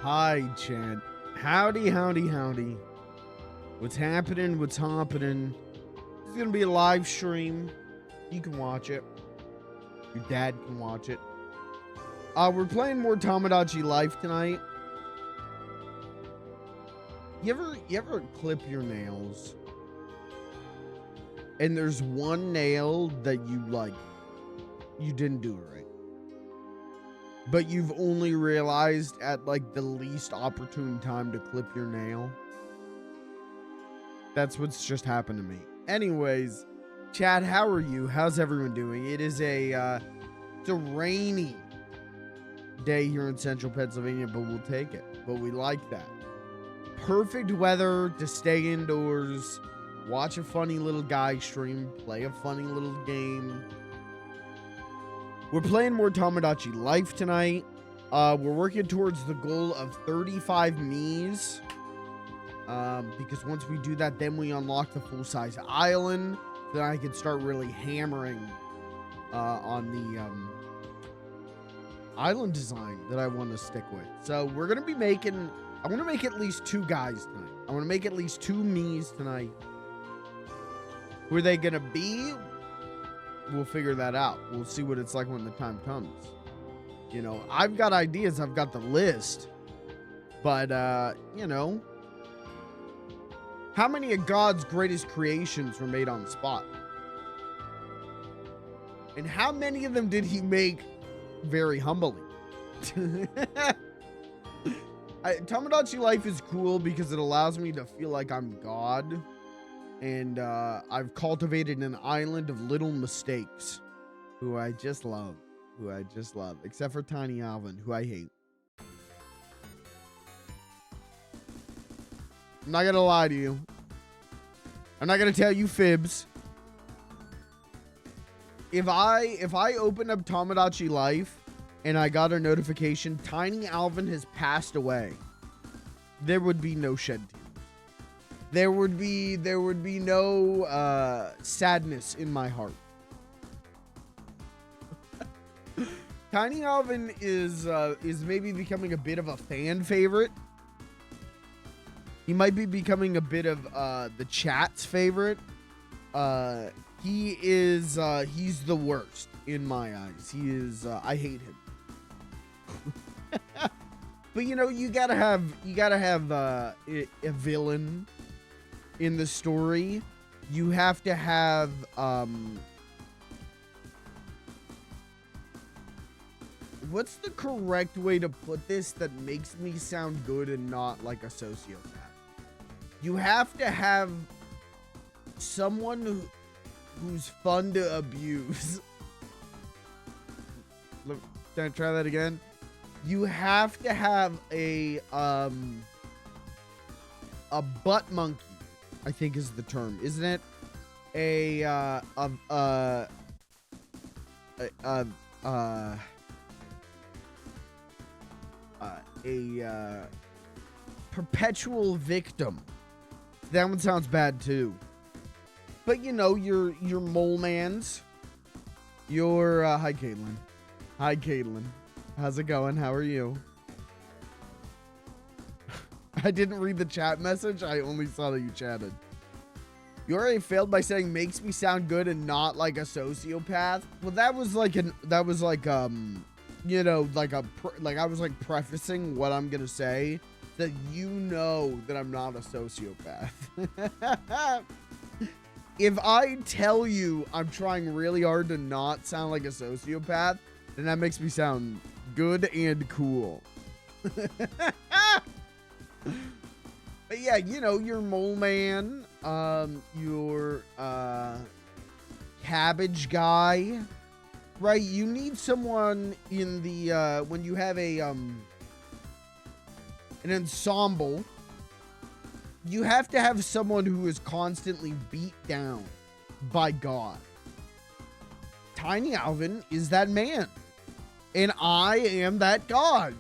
Hi, Chad. Howdy, howdy, howdy. What's happening? What's happening? It's gonna be a live stream. You can watch it. Your dad can watch it. We're playing more Tomodachi Life tonight. You ever clip your nails? And there's one nail that you didn't do it right. But you've only realized at like the least opportune time to clip your nail. That's what's just happened to me. Anyways, Chad, how are you? How's everyone doing? It is it's a rainy day here in central Pennsylvania, but we'll take it. But we like that. Perfect weather to stay indoors, watch a funny little guy stream, play a funny little game. We're playing more Tomodachi Life tonight. We're working towards the goal of 35 Miis. Because once we do that, then we unlock the full-size island. Then I can start really hammering on the island design that I want to stick with. So we're going to be making... I want to make at least 2 guys tonight. I want to make at least 2 Miis tonight. Who are they going to be? We'll figure that out. We'll see what it's like when the time comes. You know, I've got ideas. I've got the list. But, you know, how many of God's greatest creations were made on the spot? And how many of them did he make very humbly? Tomodachi Life is cool because it allows me to feel like I'm God. And I've cultivated an island of little mistakes, who I just love, except for Tiny Alvin, who I hate. I'm not gonna lie to you. I'm not gonna tell you fibs. If I open up Tomodachi Life and I got a notification, Tiny Alvin has passed away, there would be no shed tears. There would be no sadness in my heart. Tiny Alvin is maybe becoming a bit of a fan favorite. He might be becoming a bit of the chat's favorite. He's the worst in my eyes. He is I hate him. But you know, you gotta have a villain in the story. You have to have what's the correct way to put this that makes me sound good and not like a sociopath? You have to have someone who's fun to abuse. Look, can I try that again? You have to have a butt monkey, I think is the term, isn't it? A perpetual victim. That one sounds bad too. But you know, your mole mans. Your hi Caitlin. Hi Caitlin. How's it going? How are you? I didn't read the chat message. I only saw that you chatted. You already failed by saying makes me sound good and not like a sociopath. Well, that was like you know, like I was like prefacing what I'm gonna say, that you know that I'm not a sociopath. If I tell you I'm trying really hard to not sound like a sociopath, then that makes me sound good and cool. But yeah, you know, your mole man, your cabbage guy, right? You need someone in the when you have a an ensemble, you have to have someone who is constantly beat down by God. Tiny Alvin is that man, and I am that God.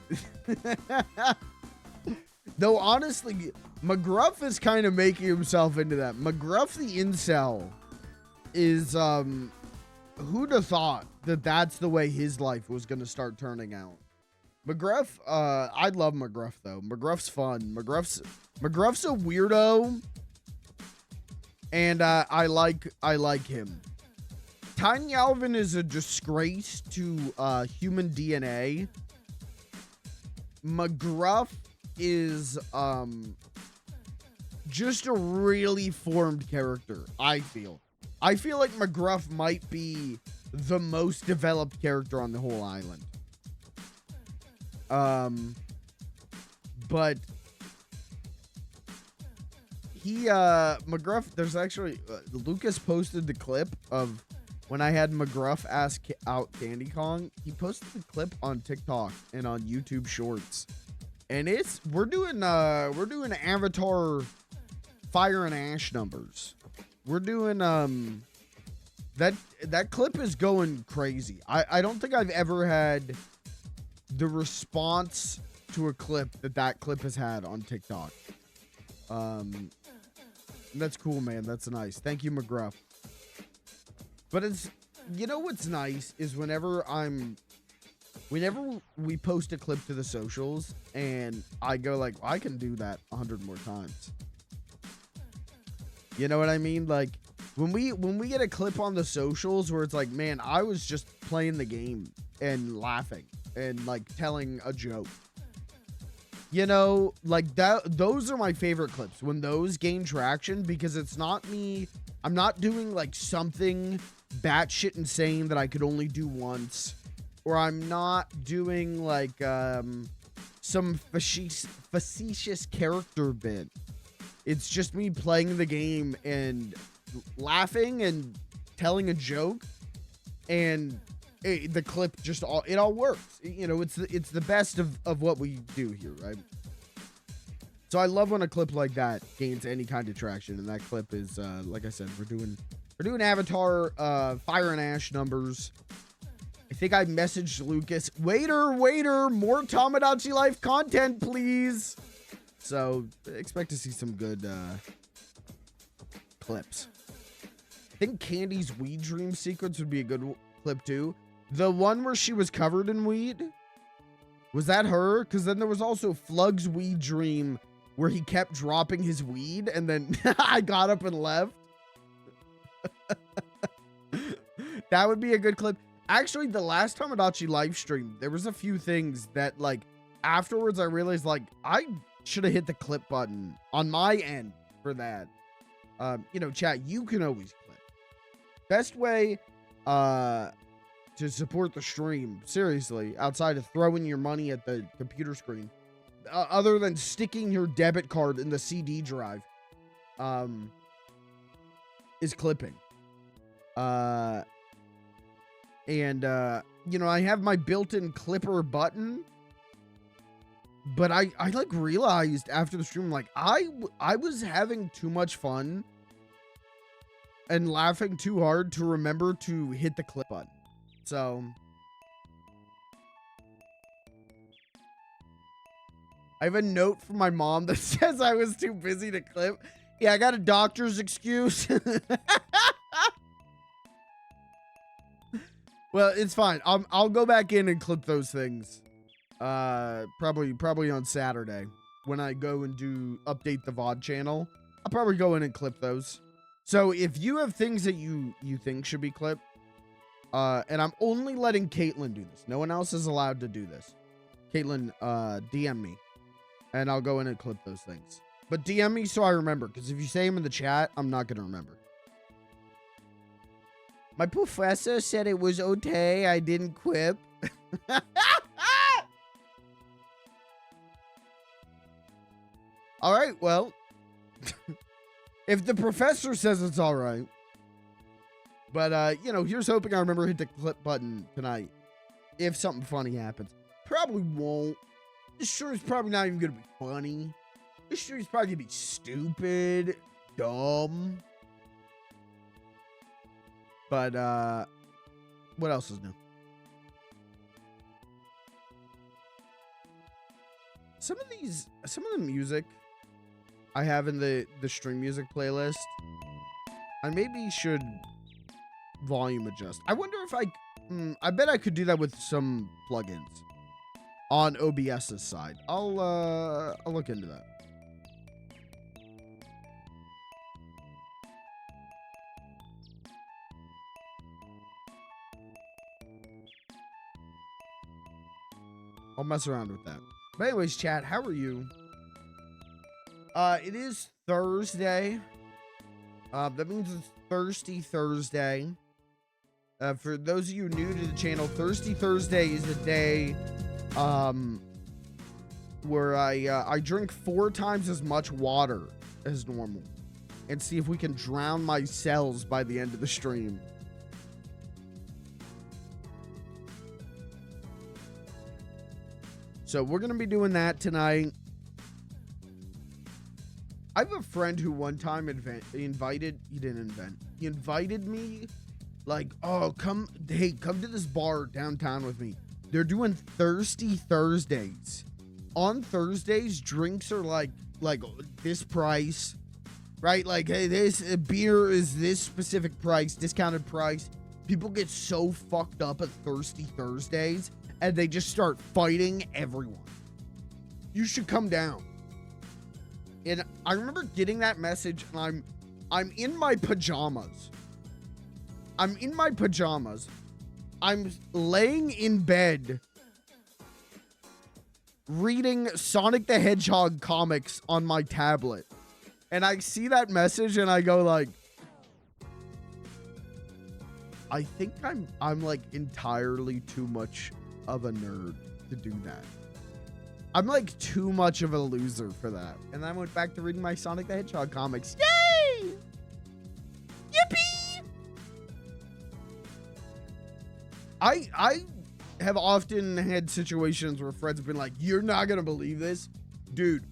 Though honestly, McGruff is kind of making himself into that. McGruff the incel is who'd have thought that that's the way his life was going to start turning out? McGruff, I love McGruff though. McGruff's fun. McGruff's a weirdo, and I like him. Tiny Alvin is a disgrace to human DNA. McGruff is just a really formed character, I feel. I feel like McGruff might be the most developed character on the whole island. But he, McGruff, there's actually, Lucas posted the clip of when I had McGruff ask out Candy Kong. He posted the clip on TikTok and on YouTube Shorts. And we're doing Avatar Fire and Ash numbers. We're doing, that clip is going crazy. I don't think I've ever had the response to a clip that clip has had on TikTok. That's cool, man. That's nice. Thank you, McGruff. But you know what's nice is whenever we post a clip to the socials and I go like, I can do that 100 more times. You know what I mean? Like when we get a clip on the socials where it's like, man, I was just playing the game and laughing and like telling a joke. You know, like those are my favorite clips when those gain traction, because it's not me. I'm not doing like something batshit insane that I could only do once, or I'm not doing like some facetious character bit. It's just me playing the game and laughing and telling a joke, and the clip just it all works. You know, it's the best of what we do here, right? So I love when a clip like that gains any kind of traction, and that clip is like I said, we're doing Avatar Fire and Ash numbers. I think I messaged Lucas, waiter, more Tomodachi Life content, please. So expect to see some good clips. I think Candy's weed dream sequence would be a good clip too. The one where she was covered in weed, was that her? Because then there was also Flug's weed dream where he kept dropping his weed, and then I got up and left. That would be a good clip. Actually, the last Tomodachi live stream, there was a few things that, like, afterwards I realized, like, I should have hit the clip button on my end for that. You know, chat, you can always clip. Best way to support the stream, seriously, outside of throwing your money at the computer screen, other than sticking your debit card in the CD drive, is clipping. You know, I have my built-in clipper button, but I like realized after the stream, like, I was having too much fun and laughing too hard to remember to hit the clip button. So I have a note from my mom that says I was too busy to clip. Yeah, I got a doctor's excuse. Well, it's fine. I'll go back in and clip those things. Probably on Saturday when I go and update the VOD channel. I'll probably go in and clip those. So if you have things that you think should be clipped, and I'm only letting Caitlin do this. No one else is allowed to do this. Caitlin, DM me, and I'll go in and clip those things. But DM me so I remember, because if you say them in the chat, I'm not going to remember. My professor said it was okay. I didn't quip. All right, well, if the professor says it's all right. But, you know, here's hoping I remember to hit the clip button tonight. If something funny happens. Probably won't. This sure is probably not even going to be funny. This sure is probably going to be stupid, dumb. But, what else is new? Some of the music I have in the stream music playlist, I maybe should volume adjust. I wonder if I bet I could do that with some plugins. on OBS's side. I'll look into that. I'll mess around with that. But anyways, chat, how are you? It is Thursday. That means it's Thirsty Thursday. For those of you new to the channel, Thirsty Thursday is a day where I drink 4 times as much water as normal and see if we can drown my cells by the end of the stream. So we're going to be doing that tonight. I have a friend who one time he invited me like, oh, come to this bar downtown with me. They're doing Thirsty Thursdays. On Thursdays, drinks are like this price, right? Like, hey, this beer is this specific price, discounted price. People get so fucked up at Thirsty Thursdays and they just start fighting everyone. You should come down. And I remember getting that message, and I'm in my pajamas. I'm laying in bed reading Sonic the Hedgehog comics on my tablet. And I see that message and I go like, I think I'm like entirely too much of a nerd to do that. I'm like too much of a loser for that. And I went back to reading my Sonic the Hedgehog comics. Yay! Yippee! I have often had situations where friends have been like, you're not gonna believe this. Dude,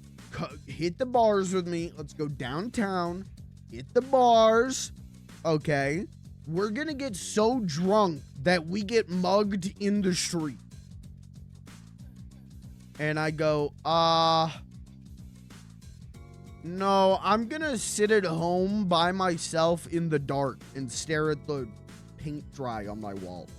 hit the bars with me. Let's go downtown. Hit the bars. Okay. We're gonna get so drunk that we get mugged in the street. And I go, no, I'm gonna sit at home by myself in the dark and stare at the paint dry on my walls.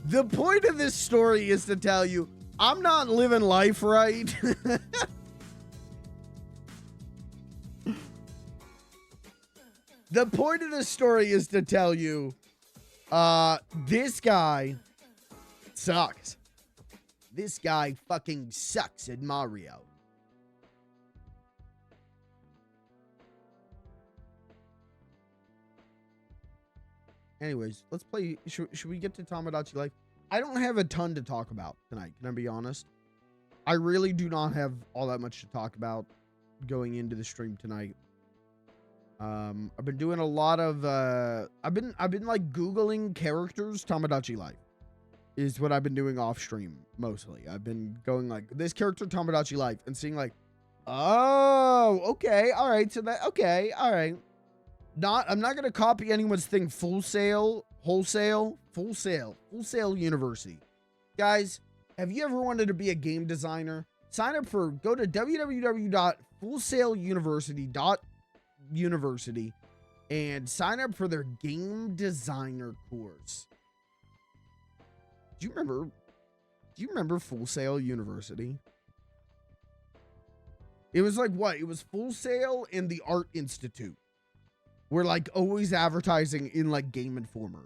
The point of this story is to tell you, I'm not living life right. The point of this story is to tell you, this guy sucks. This guy fucking sucks at Mario. Anyways, let's play. Should we get to Tomodachi Life? I don't have a ton to talk about tonight. Can I be honest? I really do not have all that much to talk about going into the stream tonight. I've been doing a lot of I've been like Googling characters. Tomodachi Life is what I've been doing off stream mostly. I've been going like this character Tomodachi Life and seeing like, oh, okay, all right, so that okay, all right. I'm not gonna copy anyone's thing. Full Sail University. Guys, have you ever wanted to be a game designer? Go to www.fullsailuniversity.university and sign up for their game designer course. Do you remember Full Sail University? It was like what? It was Full Sail and the Art Institute. We're like always advertising in like Game Informer.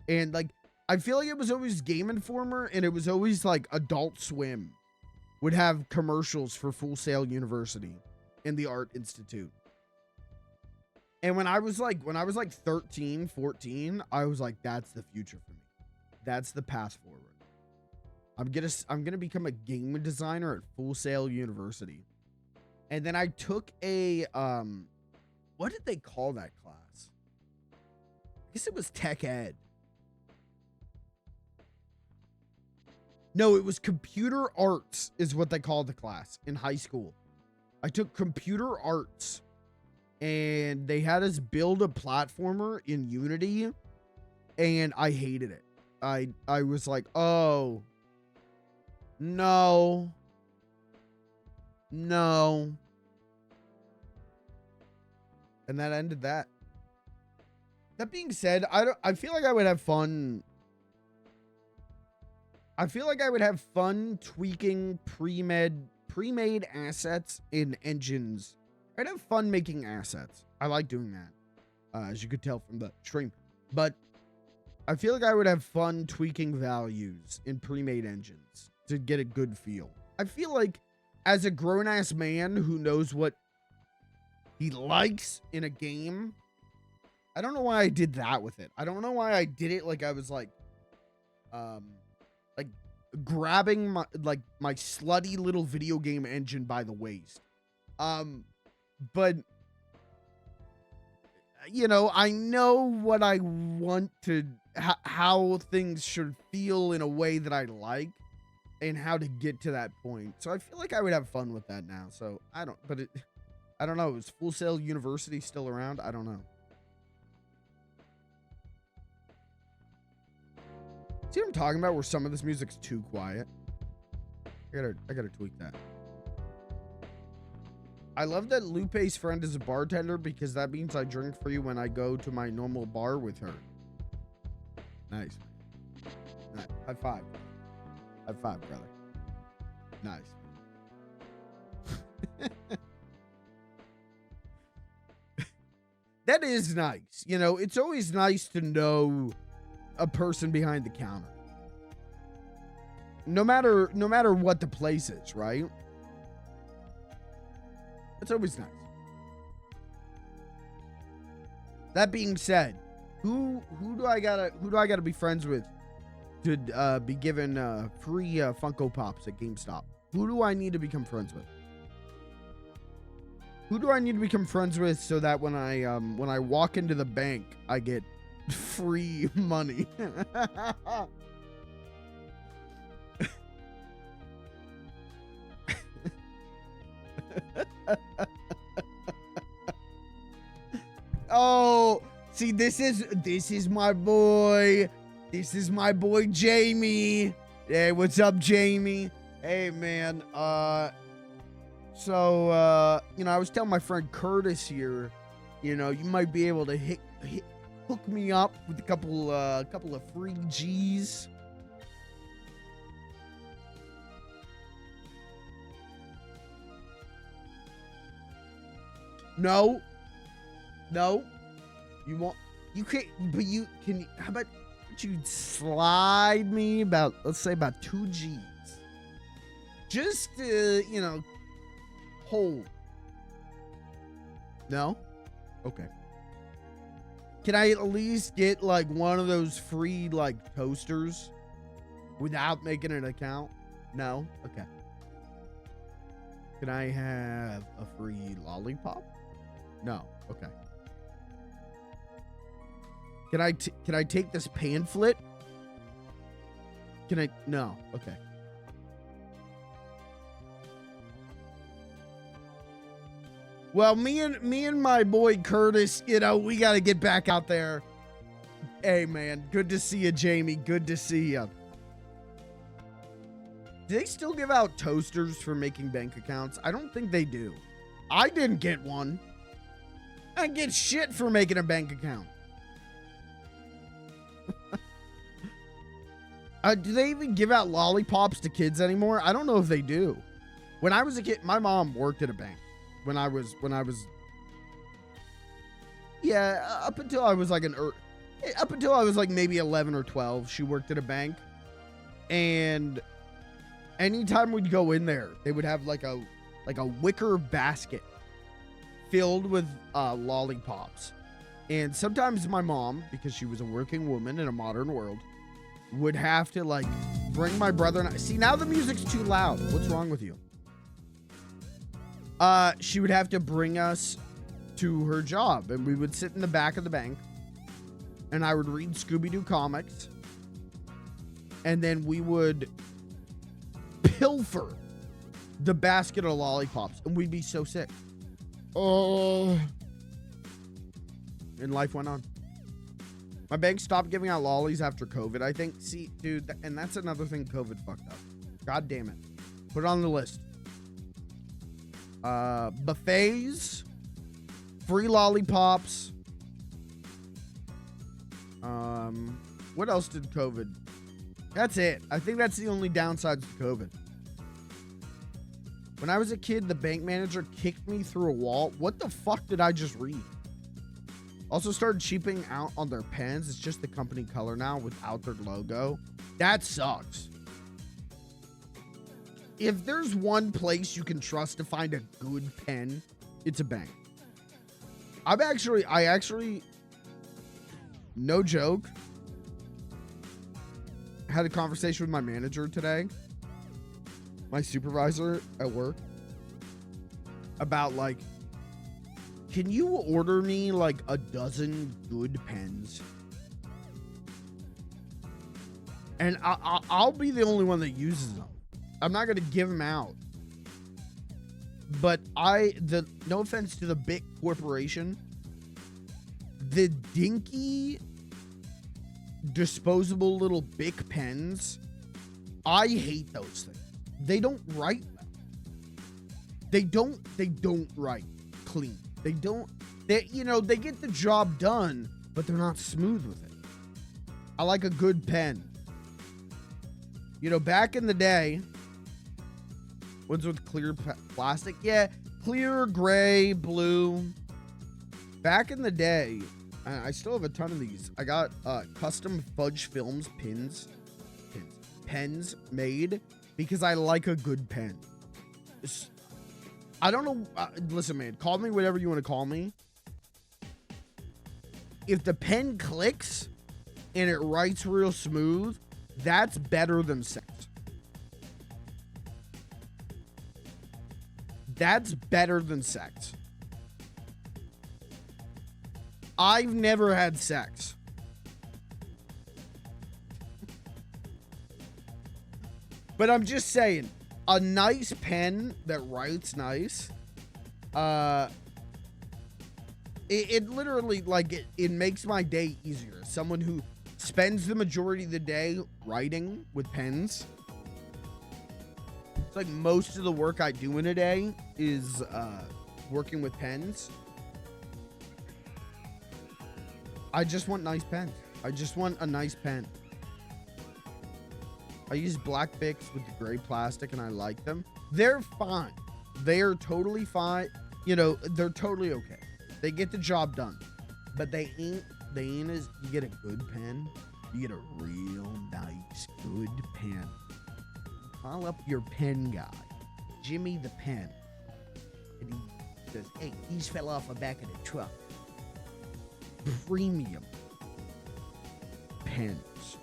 And like, I feel like it was always Game Informer and it was always like Adult Swim would have commercials for Full Sail University and the Art Institute. And when I was like 13, 14, I was like, that's the future for me. That's the path forward. I'm gonna become a game designer at Full Sail University. And then I took a, what did they call that class? I guess it was Tech Ed. No, it was Computer Arts is what they called the class in high school. I took Computer Arts and they had us build a platformer in Unity and I hated it. I was like, oh, no. And that ended that. That being said, I feel like I would have fun I feel like I would have fun tweaking pre-made assets in engines. I'd have fun making assets. I like doing that, as you could tell from the stream. But I feel like I would have fun tweaking values in pre-made engines to get a good feel. I feel like as a grown-ass man who knows what he likes in a game, I don't know why I did that with it. I don't know why I did it like I was like grabbing my slutty little video game engine by the waist. But you know, I know what I want to, how things should feel in a way that I like, and how to get to that point. So I feel like I would have fun with that now. So I don't know. Is Full Sail University still around? I don't know. See what I'm talking about? Where some of this music's too quiet. I gotta tweak that. I love that Lupe's friend is a bartender because that means I drink free when I go to my normal bar with her. Nice. High five. High five, brother. Nice. That is nice. You know, it's always nice to know a person behind the counter. No matter what the place is, right? It's always nice. That being said, who do I gotta be friends with to be given free Funko Pops at GameStop? Who do I need to become friends with? Who do I need to become friends with so that when I walk into the bank, I get free money? Oh, see, this is my boy. This is my boy Jamie. Hey, what's up, Jamie? Hey, man. So you know, I was telling my friend Curtis here, you know, you might be able to hook me up with a couple of free G's. No, you can't, but you can. How about you slide me about, let's say about 2 G's, just to, you know, hold. No? Okay. Can I at least get like one of those free like toasters without making an account? No? Okay. Can I have a free lollipop? No. Okay. Can I take this pamphlet? Can I? No. Okay. Well, me and my boy Curtis, you know, we got to get back out there. Hey, man, good to see you, Jamie. Good to see you. Do they still give out toasters for making bank accounts? I don't think they do. I didn't get one. I didn't get shit for making a bank account. Do they even give out lollipops to kids anymore? I don't know if they do. When I was a kid, my mom worked at a bank. When I was yeah, up until I was like maybe 11 or 12, she worked at a bank. And anytime we'd go in there, they would have like a wicker basket filled with lollipops. And sometimes my mom, because she was a working woman in a modern world, would have to like bring my brother and I. See, now the music's too loud. What's wrong with you? She would have to bring us to her job, and we would sit in the back of the bank, and I would read Scooby-Doo comics, and then we would pilfer the basket of lollipops, and we'd be so sick. Oh. And life went on. My bank stopped giving out lollies after COVID, I think. See, dude, and that's another thing COVID fucked up. God damn it. Put it on the list. Buffets, free lollipops. What else did COVID That's it. I think that's the only downsides of COVID. When I was a kid, the bank manager kicked me through a wall. What the fuck did I just read? Also started cheaping out on their pens. It's just the company color now without their logo. That sucks. If there's one place you can trust to find a good pen, it's a bank. I actually, no joke, had a conversation with my manager today, my supervisor at work, about like, can you order me like a dozen good pens? And I'll be the only one that uses them. I'm not going to give them out. But no offense to the big corporation, the dinky disposable little Bic pens, I hate those things. They don't write well. They don't write clean. They get the job done, but they're not smooth with it. I like a good pen. Back in the day, ones with clear plastic, yeah, clear, gray, blue. Back in the day, I still have a ton of these. I got custom fudge films pens made because I like a good pen. I don't know. Listen, man, call me whatever you want to call me. If the pen clicks and it writes real smooth, that's better than sex. That's better than sex. I've never had sex. But I'm just saying, a nice pen that writes nice, it literally, like, it makes my day easier. Someone who spends the majority of the day writing with pens. It's like most of the work I do in a day is working with pens. I just want nice pens. I just want a nice pen. I use black Bics with the gray plastic and I like them. They're fine. They're totally fine. They're totally okay. They get the job done. But they ain't as, you get a good pen, you get a real nice, good pen. Call up your pen guy, Jimmy the Pen. And he says, hey, these fell off the back of the truck. Premium pens.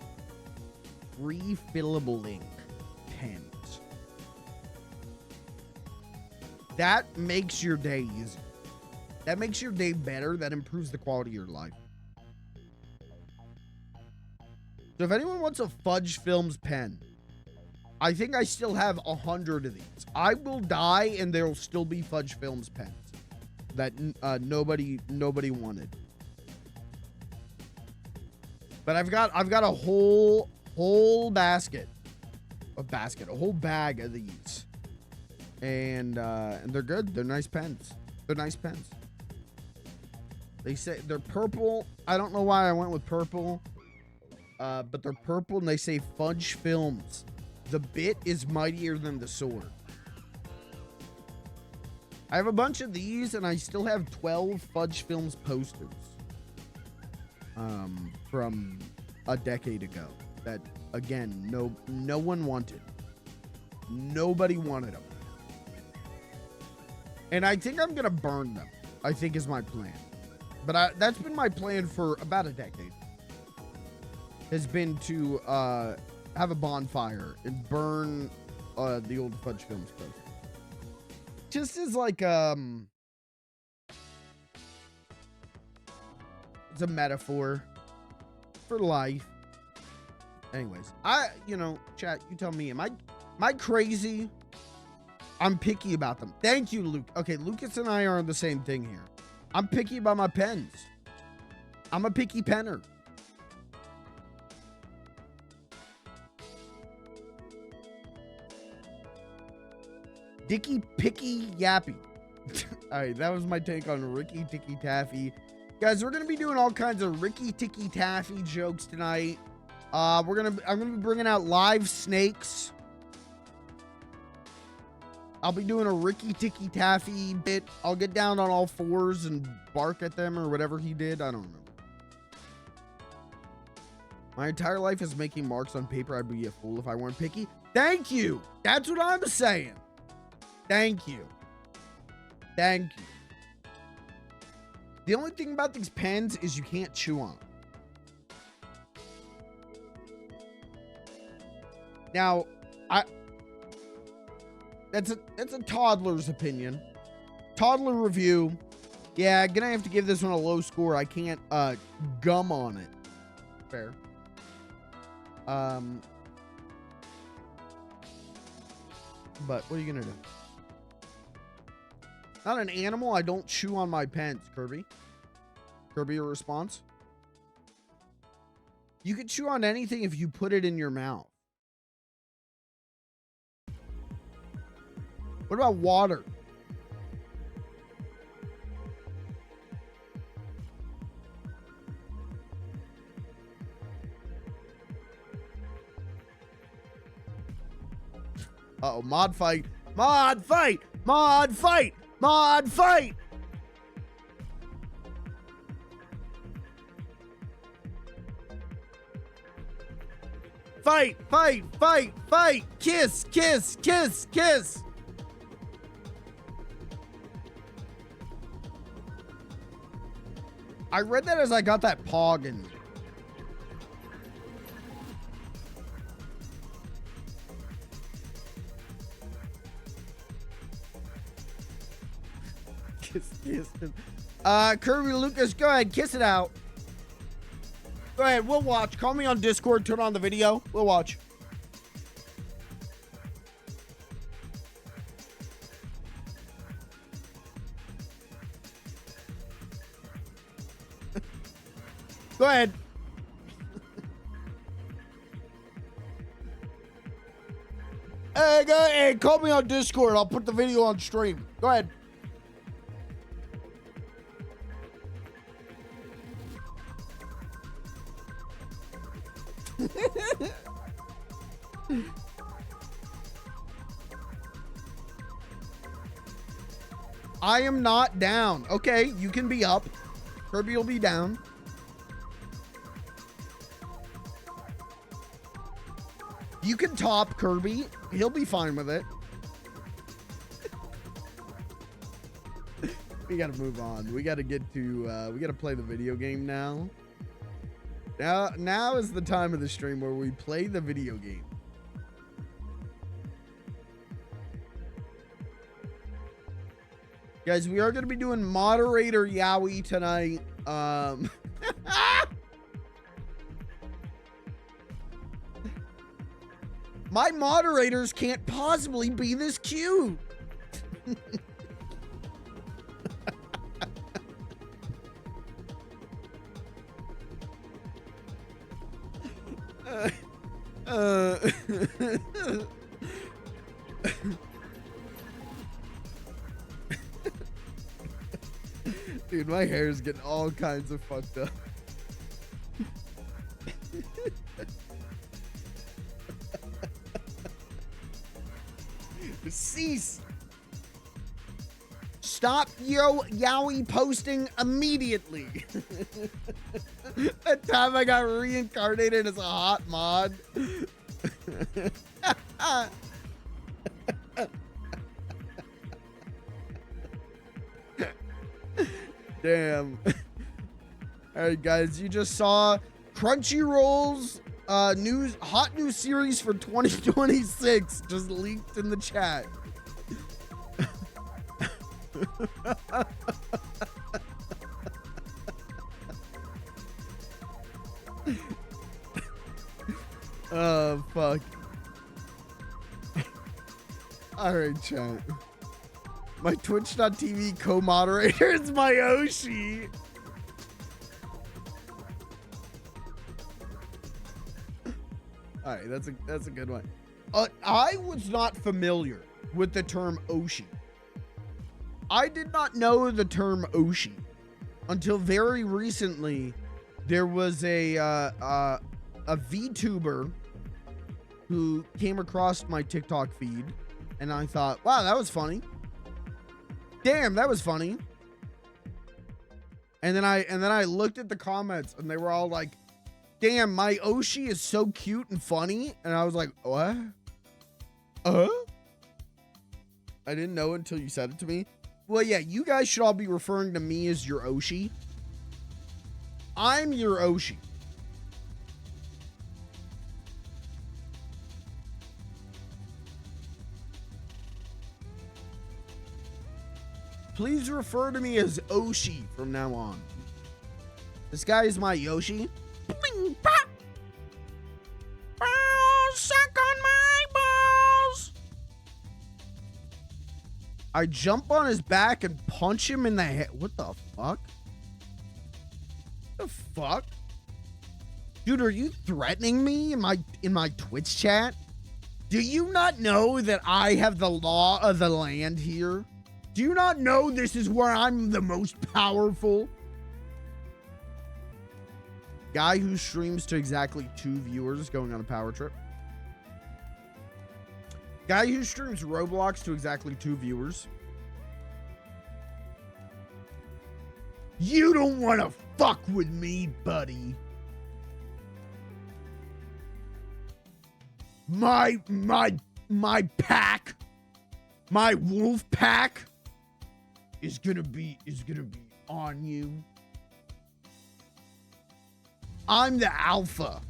Refillable ink pens. That makes your day easier. That makes your day better. That improves the quality of your life. So if anyone wants a Fudge Films pen, I think I still have 100 of these. I will die and there will still be Fudge Films pens that nobody wanted. But I've got a whole bag of these, and they're good. They're nice pens. They say they're purple. I don't know why I went with purple, but they're purple and they say Fudge Films. The bit is mightier than the sword. I have a bunch of these and I still have 12 Fudge Films posters from a decade ago that, again, no one wanted. Nobody wanted them. And I think I'm gonna burn them, I think is my plan. But that's been my plan for about a decade. Has been to have a bonfire and burn the old Fudge Films poster. Just as like it's a metaphor for life. Anyways, chat, you tell me, am I crazy? I'm picky about them. Thank you, Luke. Okay, Lucas and I are on the same thing here. I'm picky about my pens. I'm a picky penner. Dicky Picky Yappy. All right, that was my take on Ricky Ticky Taffy. Guys, we're going to be doing all kinds of Ricky Ticky Taffy jokes tonight. I'm gonna be bringing out live snakes. I'll be doing a Ricky Ticky Taffy bit. I'll get down on all fours and bark at them or whatever he did. I don't remember. My entire life is making marks on paper. I'd be a fool if I weren't picky. Thank you. That's what I'm saying. Thank you. Thank you. The only thing about these pens is you can't chew on them. Now, that's a toddler's opinion. Toddler review. Yeah, gonna have to give this one a low score. I can't gum on it. Fair. But what are you gonna do? Not an animal. I don't chew on my pens, Kirby. Kirby, your response? You can chew on anything if you put it in your mouth. What about water? Uh-oh, mod fight. Mod fight! Mod fight! Mod fight! Fight, fight, fight, fight! Kiss, kiss, kiss, kiss! I read that as I got that pog in me. Kiss him. Kirby Lucas, go ahead, kiss it out. Go ahead, we'll watch. Call me on Discord, turn on the video. We'll watch. Go ahead. Hey, go ahead. Call me on Discord. I'll put the video on stream. Go ahead. I am not down. Okay, you can be up. Kirby will be down. You can top Kirby. He'll be fine with it. We gotta move on. We gotta get to, we gotta play the video game now. Now is the time of the stream where we play the video game. Guys, we are gonna be doing moderator Yowie tonight. My moderators can't possibly be this cute. Dude, my hair is getting all kinds of fucked up. Cease. Stop Yowie posting immediately. That time I got reincarnated as a hot mod. Damn. Alright guys, you just saw Crunchyroll's hot new series for 2026 just leaked in the chat. Oh fuck. Alright chat. My Twitch.tv co-moderator is my Oshi. All right, that's a good one. I was not familiar with the term Oshi. I did not know the term Oshi until very recently. There was a a VTuber who came across my TikTok feed, and I thought, wow, that was funny. Damn, that was funny. And then I looked at the comments, and they were all like, damn, my Oshi is so cute and funny. And I was like, what? I didn't know until you said it to me. Well, yeah, you guys should all be referring to me as your Oshi. I'm your Oshi. Please refer to me as Oshi from now on. This guy is my Yoshi. Bling, pop. Oh, suck on my balls. I jump on his back and punch him in the head. What the fuck? The fuck? Dude, are you threatening me in my Twitch chat? Do you not know that I have the law of the land here? Do you not know this is where I'm the most powerful? Guy who streams to exactly 2 viewers going on a power trip. Guy who streams Roblox to exactly 2 viewers. You don't want to fuck with me, buddy. My pack, my wolf pack is gonna be on you. I'm the alpha.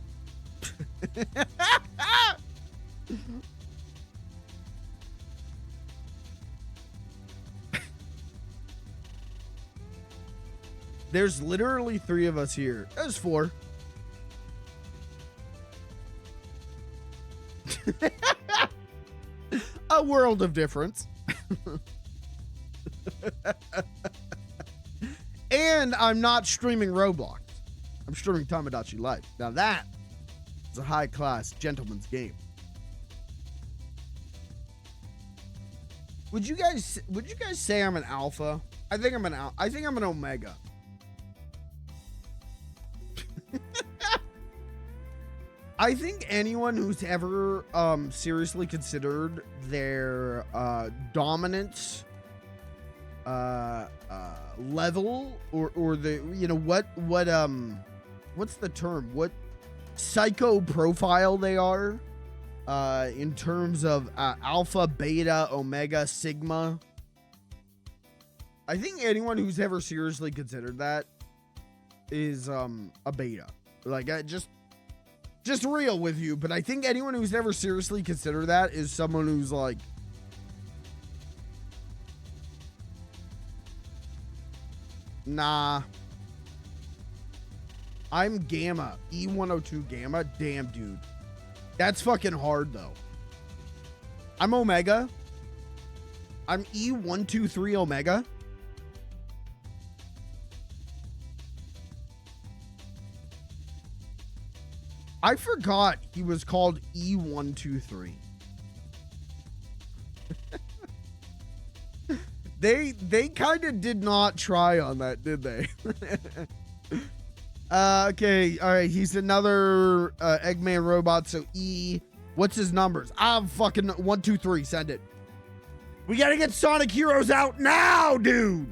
There's literally 3 of us here. There's 4. A world of difference. And I'm not streaming Roblox. I'm streaming Tomodachi Life. Now that is a high-class gentleman's game. Would you guys say I'm an alpha? I think I'm an omega. I think anyone who's ever seriously considered their dominance level or the, you know, what's the term? What psycho profile they are in terms of alpha, beta, omega, sigma. I think anyone who's ever seriously considered that is a beta. Like, just real with you, but I think anyone who's ever seriously considered that is someone who's like, nah, I'm gamma, E102 gamma. Damn, dude, that's fucking hard though. I'm omega. I'm E123 omega. I forgot he was called E123. They kind of did not try on that, did they? Okay, all right. He's another Eggman robot. So E, what's his numbers? I'm fucking 123. Send it. We gotta get Sonic Heroes out now, dude.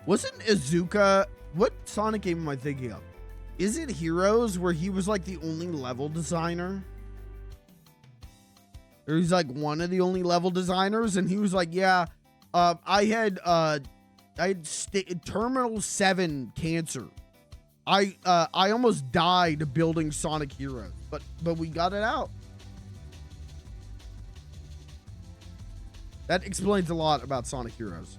Wasn't Izuka... What Sonic game am I thinking of? Is it Heroes where he was like the only level designer? Or he's like one of the only level designers, and he was like, yeah, I had Terminal 7 cancer. I almost died building Sonic Heroes, but we got it out. That explains a lot about Sonic Heroes.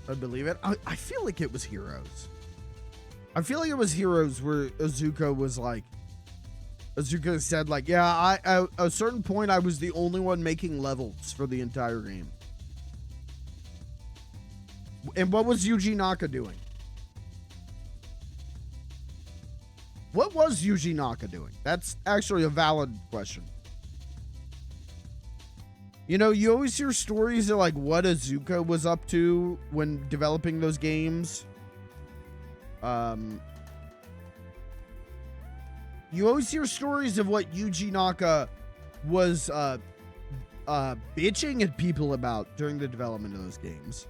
I believe it. I feel like it was Heroes. I feel like it was Heroes where Izuka was like, Izuka said like, yeah, at a certain point I was the only one making levels for the entire game. And what was Yuji Naka doing? What was Yuji Naka doing? That's actually a valid question. You know, you always hear stories of like what Azuka was up to when developing those games. You always hear stories of what Yuji Naka was bitching at people about during the development of those games,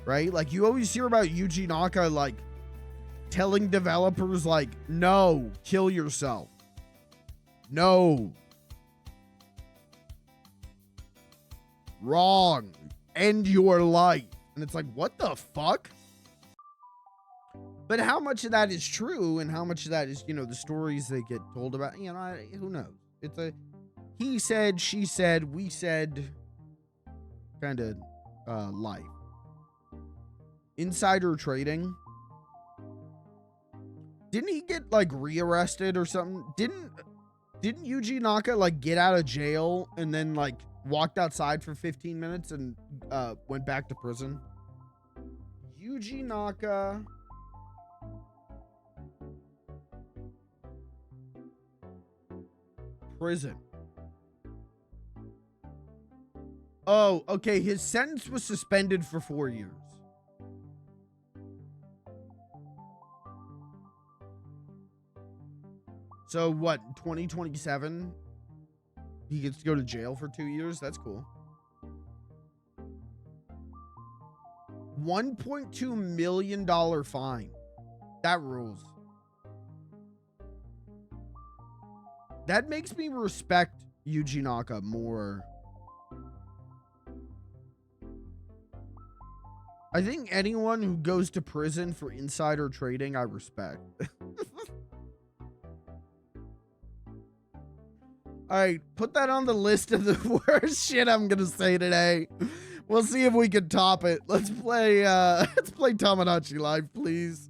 right? Like you always hear about Yuji Naka like telling developers like, no, kill yourself. No. Wrong. End your life. And it's like, what the fuck? But how much of that is true and how much of that is, you know, the stories they get told about, you know, who knows? It's a he said, she said, we said kind of life. Insider trading. Didn't he get like rearrested or something? Didn't Yuji Naka like get out of jail and then like walked outside for 15 minutes and went back to prison? Yuji Naka. Prison. Oh, okay. His sentence was suspended for 4 years. So what, 2027? He gets to go to jail for 2 years? That's cool. $1.2 million fine. That rules. That makes me respect Yuji Naka more. I think anyone who goes to prison for insider trading, I respect. All right, put that on the list of the worst shit I'm gonna say today. We'll see if we can top it. Let's play Tomodachi Live, please.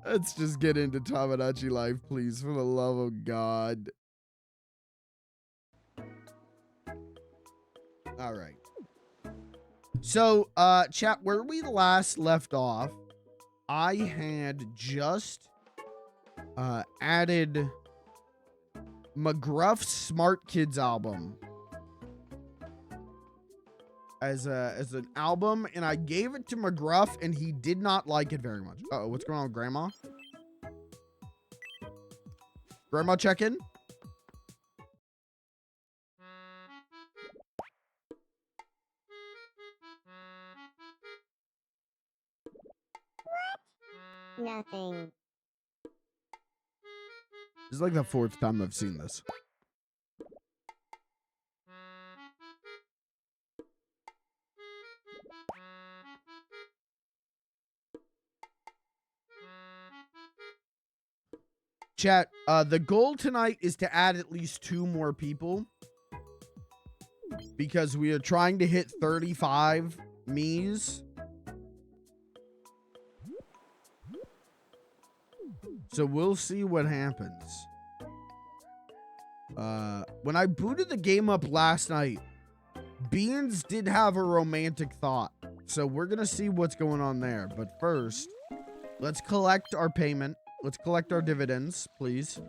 Let's just get into Tomodachi Live, please, for the love of God. All right. So, chat, where we last left off, I had just added McGruff's Smart Kids album as an album, and I gave it to McGruff, and he did not like it very much. Uh-oh, what's going on with Grandma? Grandma, check in. Nothing. This is like the 4th time I've seen this. Chat, the goal tonight is to add at least 2 more people because we are trying to hit 35 Miis. So we'll see what happens. When I booted the game up last night, Beans did have a romantic thought. So we're going to see what's going on there. But first, let's collect our payment. Let's collect our dividends, please.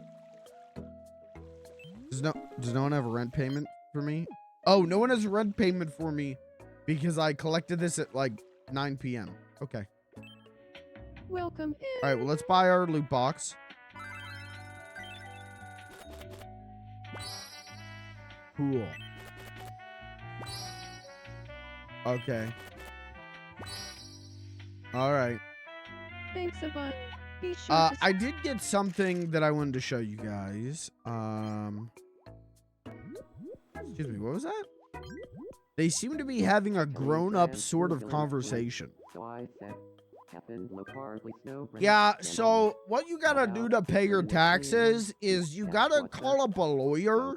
Does no one have a rent payment for me? Oh, no one has a rent payment for me because I collected this at like 9 p.m. Okay. Welcome in. All right, well, let's buy our loot box. Cool. Okay. All right. Thanks a bunch. Be sure to I did get something that I wanted to show you guys. Excuse me, what was that? They seem to be having a grown-up sort of conversation. Yeah, so what you gotta do to pay your taxes is you gotta call up a lawyer,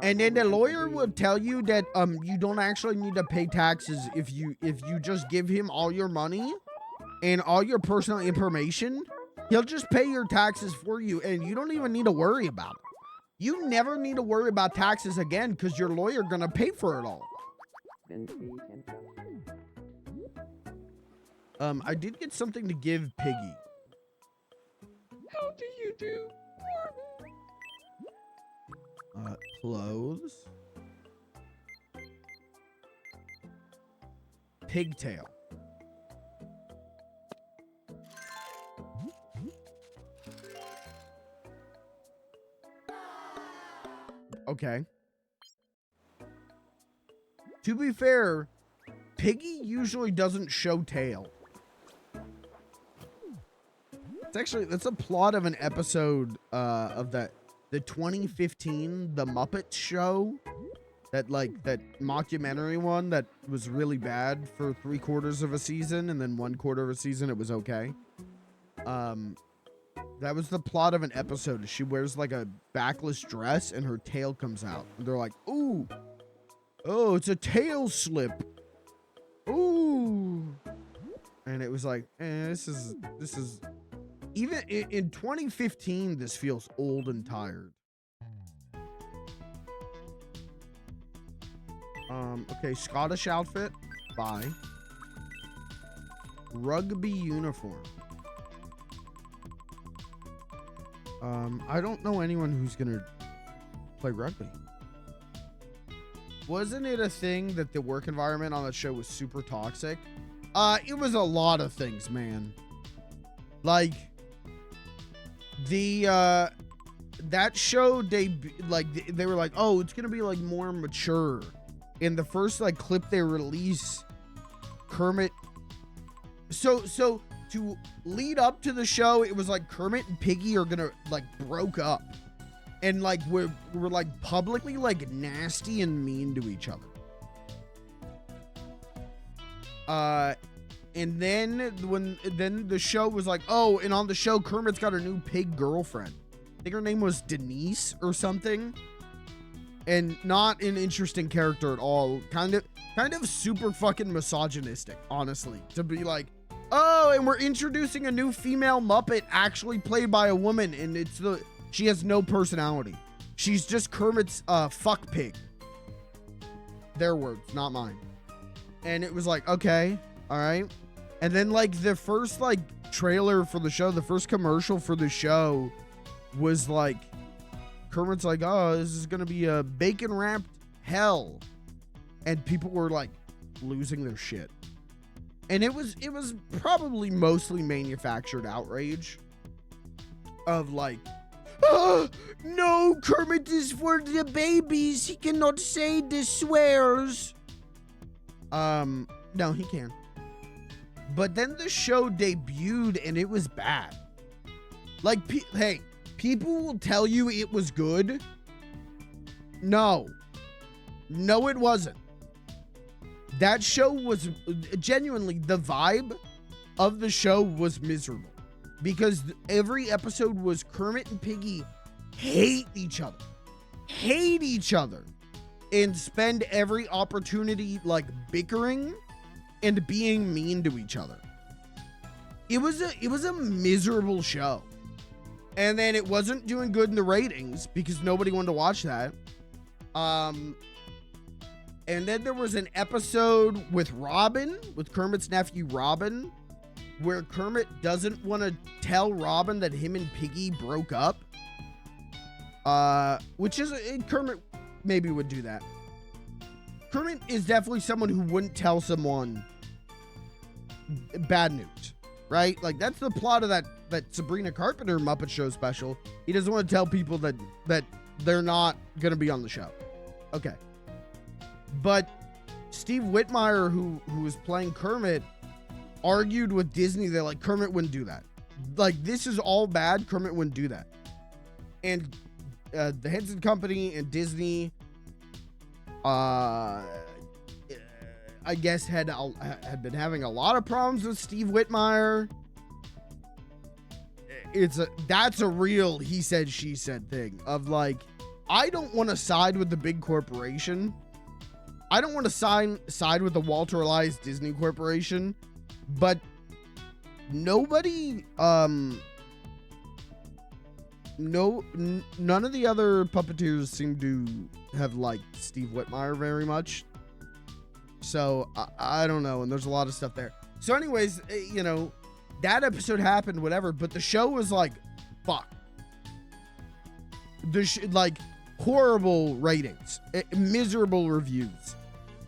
and then the lawyer will tell you that you don't actually need to pay taxes if you just give him all your money and all your personal information. He'll just pay your taxes for you, and you don't even need to worry about it. You never need to worry about taxes again because your lawyer gonna pay for it all. I did get something to give Piggy. How do you do? Clothes. Pigtail. Okay. To be fair, Piggy usually doesn't show tail. That's a plot of an episode of the 2015 The Muppets show. That mockumentary one that was really bad for 3/4 of a season, and then 1/4 of a season it was okay. That was the plot of an episode. She wears like a backless dress and her tail comes out. And they're like, ooh, oh, it's a tail slip. Ooh. And it was like, this is even in 2015, this feels old and tired. Okay, Scottish outfit. Bye. Rugby uniform. I don't know anyone who's gonna play rugby. Wasn't it a thing that the work environment on that show was super toxic? It was a lot of things, man. Like, that show, they were like, oh, it's gonna be like more mature. In the first like clip they release, Kermit. So to lead up to the show, it was like Kermit and Piggy are gonna like broke up, and like we're like publicly like nasty and mean to each other. And then the show was like, oh, and on the show Kermit's got a new pig girlfriend. I think her name was Denise or something. And not an interesting character at all. Kind of super fucking misogynistic, honestly. To be like, oh, and we're introducing a new female Muppet actually played by a woman, and she has no personality. She's just Kermit's fuck pig. Their words, not mine. And it was like, okay, all right. And then like the first like trailer for the show, the first commercial for the show was like, Kermit's like, oh, this is gonna be a bacon wrapped hell, and people were like losing their shit. And it was probably mostly manufactured outrage of like, oh, no, Kermit is for the babies. He cannot say the swears. No, he can. But then the show debuted and it was bad. Like, hey. People will tell you it was good. No, it wasn't. That show was genuinely, the vibe of the show was miserable because every episode was Kermit and Piggy hate each other and spend every opportunity like bickering and being mean to each other. It was a miserable show. And then it wasn't doing good in the ratings because nobody wanted to watch that. And then there was an episode with Robin, with Kermit's nephew Robin, where Kermit doesn't want to tell Robin that him and Piggy broke up. Which is, Kermit maybe would do that. Kermit is definitely someone who wouldn't tell someone bad news, right? Like that's the plot of that Sabrina Carpenter Muppet Show special. He doesn't want to tell people that they're not going to be on the show. Okay. But Steve Whitmire, who was playing Kermit, argued with Disney that like Kermit wouldn't do that. Like this is all bad. Kermit wouldn't do that. And the Henson Company and Disney, I guess had been having a lot of problems with Steve Whitmire. That's a real he said she said thing of like, I don't want to side with the big corporation. I don't want to side with the Walter Elias Disney Corporation, but nobody none of the other puppeteers seem to have liked Steve Whitmire very much. So I don't know, and there's a lot of stuff there. So anyways, you know, that episode happened, whatever, but the show was like, fuck. Like, horrible ratings, miserable reviews.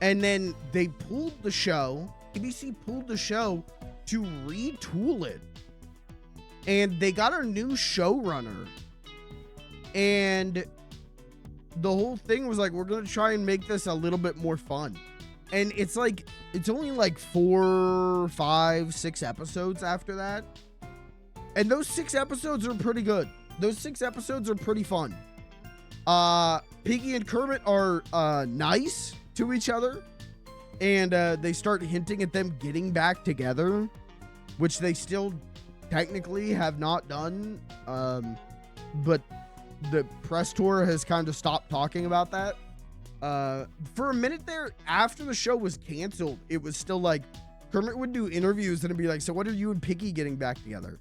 And then they pulled the show, ABC pulled the show to retool it. And they got a new showrunner. And the whole thing was like, we're going to try and make this a little bit more fun. And it's like, it's only like 4, 5, 6 episodes after that. And those 6 episodes are pretty good. Those 6 episodes are pretty fun. Piggy and Kermit are nice to each other. And they start hinting at them getting back together, which they still technically have not done. But the press tour has kind of stopped talking about that. For a minute there, after the show was canceled, it was still like Kermit would do interviews and it'd be like, so what are you and Piggy getting back together?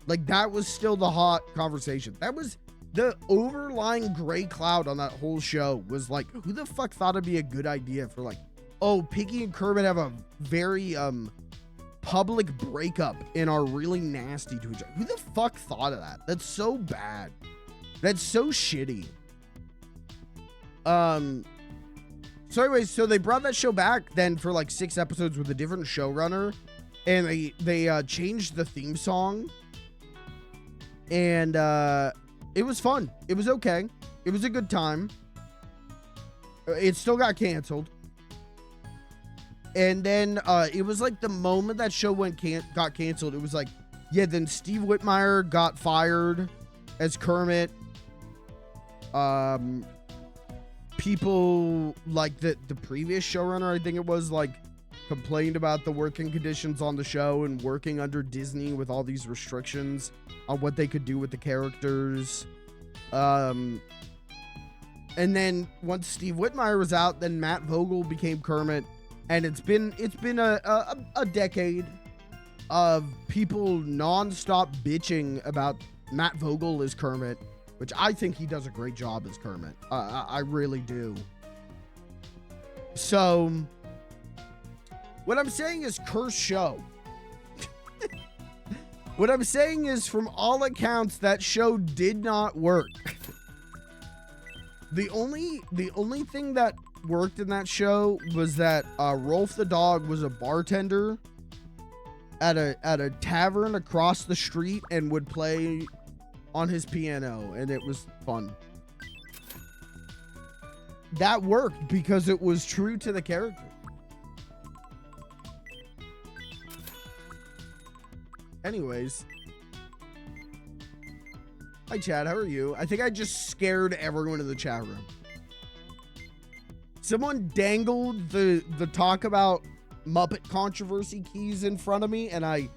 Like, that was still the hot conversation. That was the overlying gray cloud on that whole show, was like, who the fuck thought it'd be a good idea for like, oh, Piggy and Kermit have a very public breakup and are really nasty to each other. Who the fuck thought of that? That's so bad. That's so shitty. So anyways, so they brought that show back then for like 6 episodes with a different showrunner, and they changed the theme song, and it was fun. It was okay. It was a good time. It still got canceled. And then it was like the moment that show got canceled, it was like, yeah, then Steve Whitmire got fired as Kermit. People like the previous showrunner, I think it was, like, complained about the working conditions on the show and working under Disney with all these restrictions on what they could do with the characters. And then once Steve Whitmire was out, then Matt Vogel became Kermit. And it's been a decade of people nonstop bitching about Matt Vogel as Kermit, which I think he does a great job as Kermit. I really do. So, what I'm saying is, curse show. What I'm saying is, from all accounts, that show did not work. The only thing that worked in that show was that Rolf the dog was a bartender at a tavern across the street and would play on his piano, and it was fun. That worked because it was true to the character. Anyways, hi Chad, how are you? I think I just scared everyone in the chat room. Someone dangled the talk about Muppet controversy keys in front of me, and I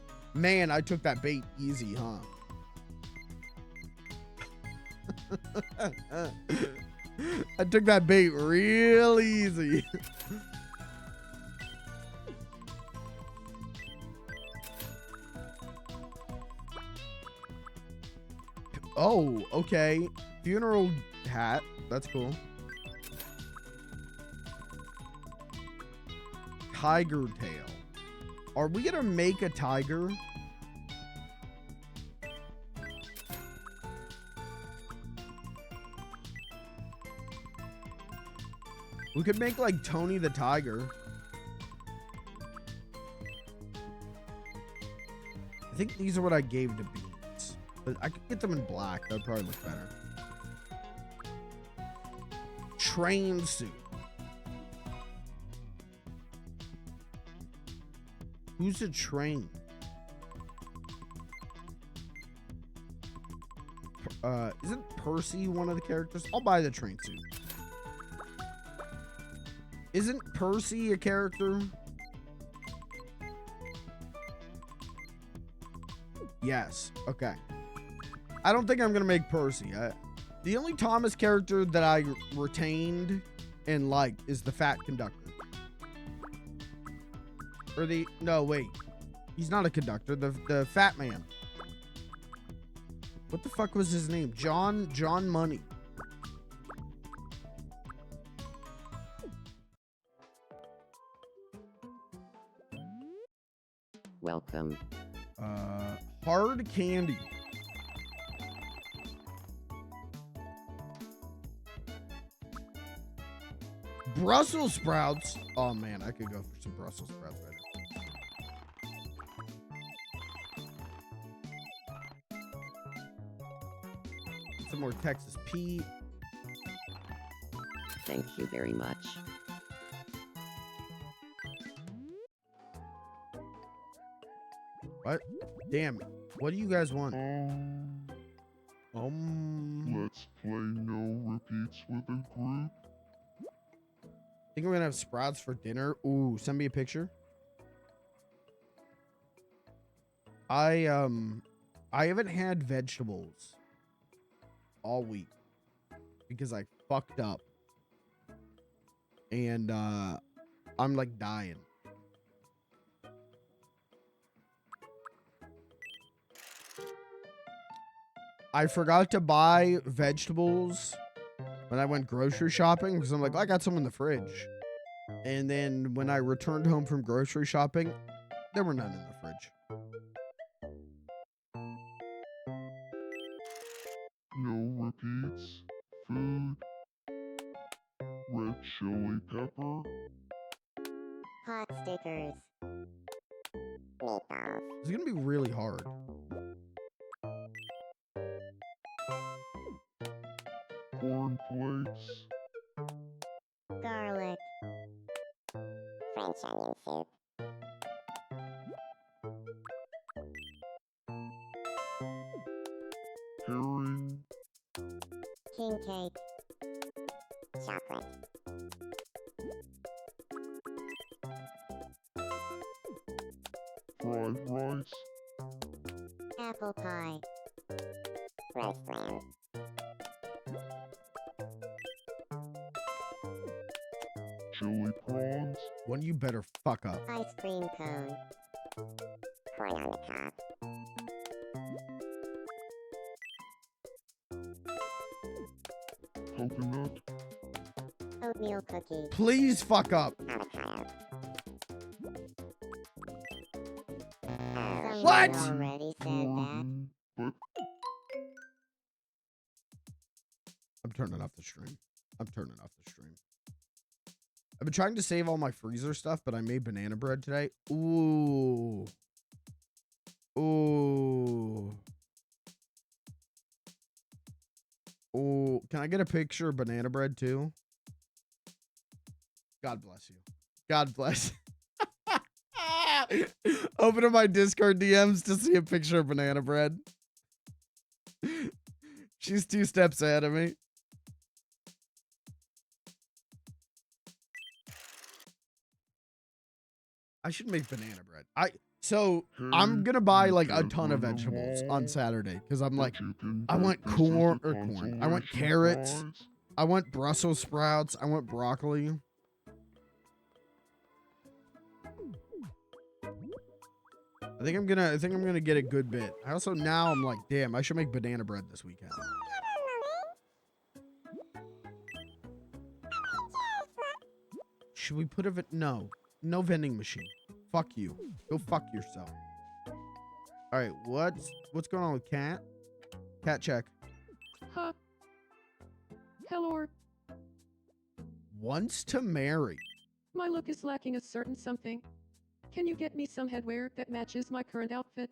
took that bait easy, huh? I took that bait real easy. Oh, okay. Funeral hat. That's cool. Tiger tail. Are we gonna make a tiger? We could make like Tony the Tiger. I think these are what I gave to Beans, but I could get them in black. That'd probably look better. Train suit. Who's a train? Isn't Percy one of the characters? I'll buy the train suit. Isn't Percy a character? Yes. Okay. I don't think I'm gonna make Percy. The only Thomas character that I retained and liked is the fat conductor. Or no, wait. He's not a conductor. The fat man. What the fuck was his name? John Money. Welcome. Hard candy. Brussels sprouts. Oh man, I could go for some Brussels sprouts right now. Some more Texas Pete. Thank you very much. What? Damn. What do you guys want? Let's play no repeats with a group. Think we're gonna have sprouts for dinner. Ooh, send me a picture. I haven't had vegetables all week because I fucked up. And I'm like dying. I forgot to buy vegetables when I went grocery shopping because I'm like, I got some in the fridge. And then when I returned home from grocery shopping, there were none in the fridge. No repeats. Food. Red chili pepper. Hot stickers. Meatballs. It's gonna be really hard. Corn flakes. Garlic. French onion soup. Herring. King cake. Chocolate. Fried rice. Apple pie. Roast lamb. Chili prawns. One you better fuck up. Ice cream cone. Corn on the cob. Coconut. Oatmeal cookie. Please fuck up. Avocado. What? Someone already said that. Gordon. But I'm turning off the stream. I'm turning off the stream. I've been trying to save all my freezer stuff, but I made banana bread today. Ooh. Ooh. Ooh. Can I get a picture of banana bread too? God bless you. God bless. Open up my Discord DMs to see a picture of banana bread. She's 2 steps ahead of me. I should make banana bread. I'm gonna buy like a ton of vegetables on Saturday because I'm like, I want corn. I want carrots. I want Brussels sprouts. I want broccoli. I think I'm gonna get a good bit. I also now I'm like, damn, I should make banana bread this weekend. Should we put no vending machine. Fuck you. Go fuck yourself. All right, what's going on with Cat? Cat check. Huh. Hello. Wants to marry. My look is lacking a certain something. Can you get me some headwear that matches my current outfit?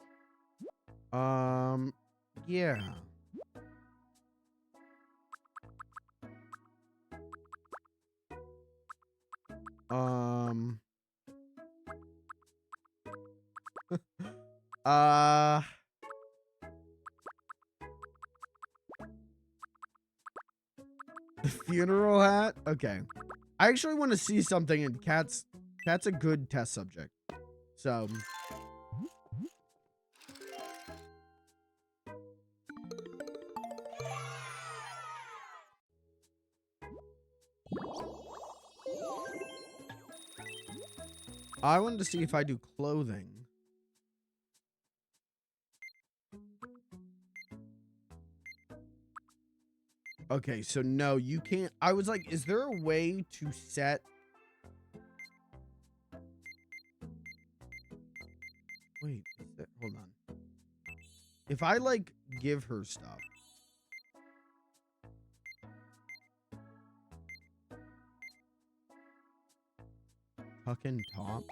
Yeah. The funeral hat? Okay. I actually want to see something, and Cat's a good test subject. So I wanted to see if I do clothing. Okay, so no, you can't. I was like, is there a way to set? Wait, hold on. If I like give her stuff. Tuck and top.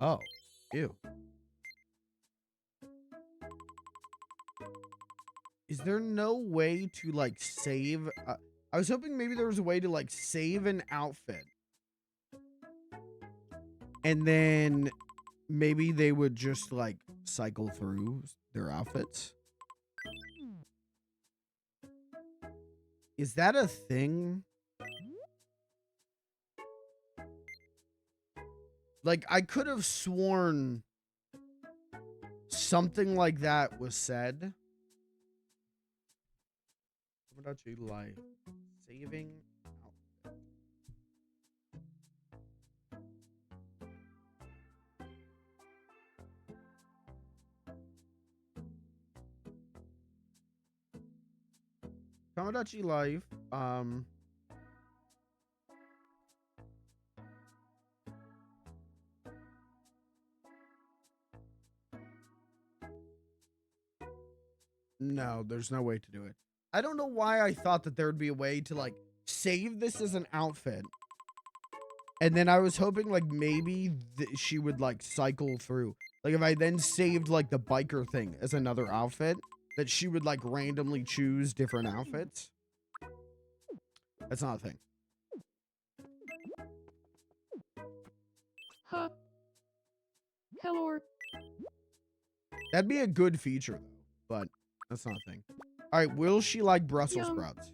Oh, ew. Is there no way to like save? I was hoping maybe there was a way to like save an outfit. And then maybe they would just like cycle through their outfits. Is that a thing? Like, I could have sworn something like that was said. Tomodachi life. Saving outfit. Tomodachi life. No, there's no way to do it. I don't know why I thought that there would be a way to like save this as an outfit. And then I was hoping like maybe she would like cycle through. Like if I then saved like the biker thing as another outfit, that she would like randomly choose different outfits. That's not a thing. Huh. Hello. That'd be a good feature though, but that's not a thing. All right, will she like Brussels Yum. sprouts?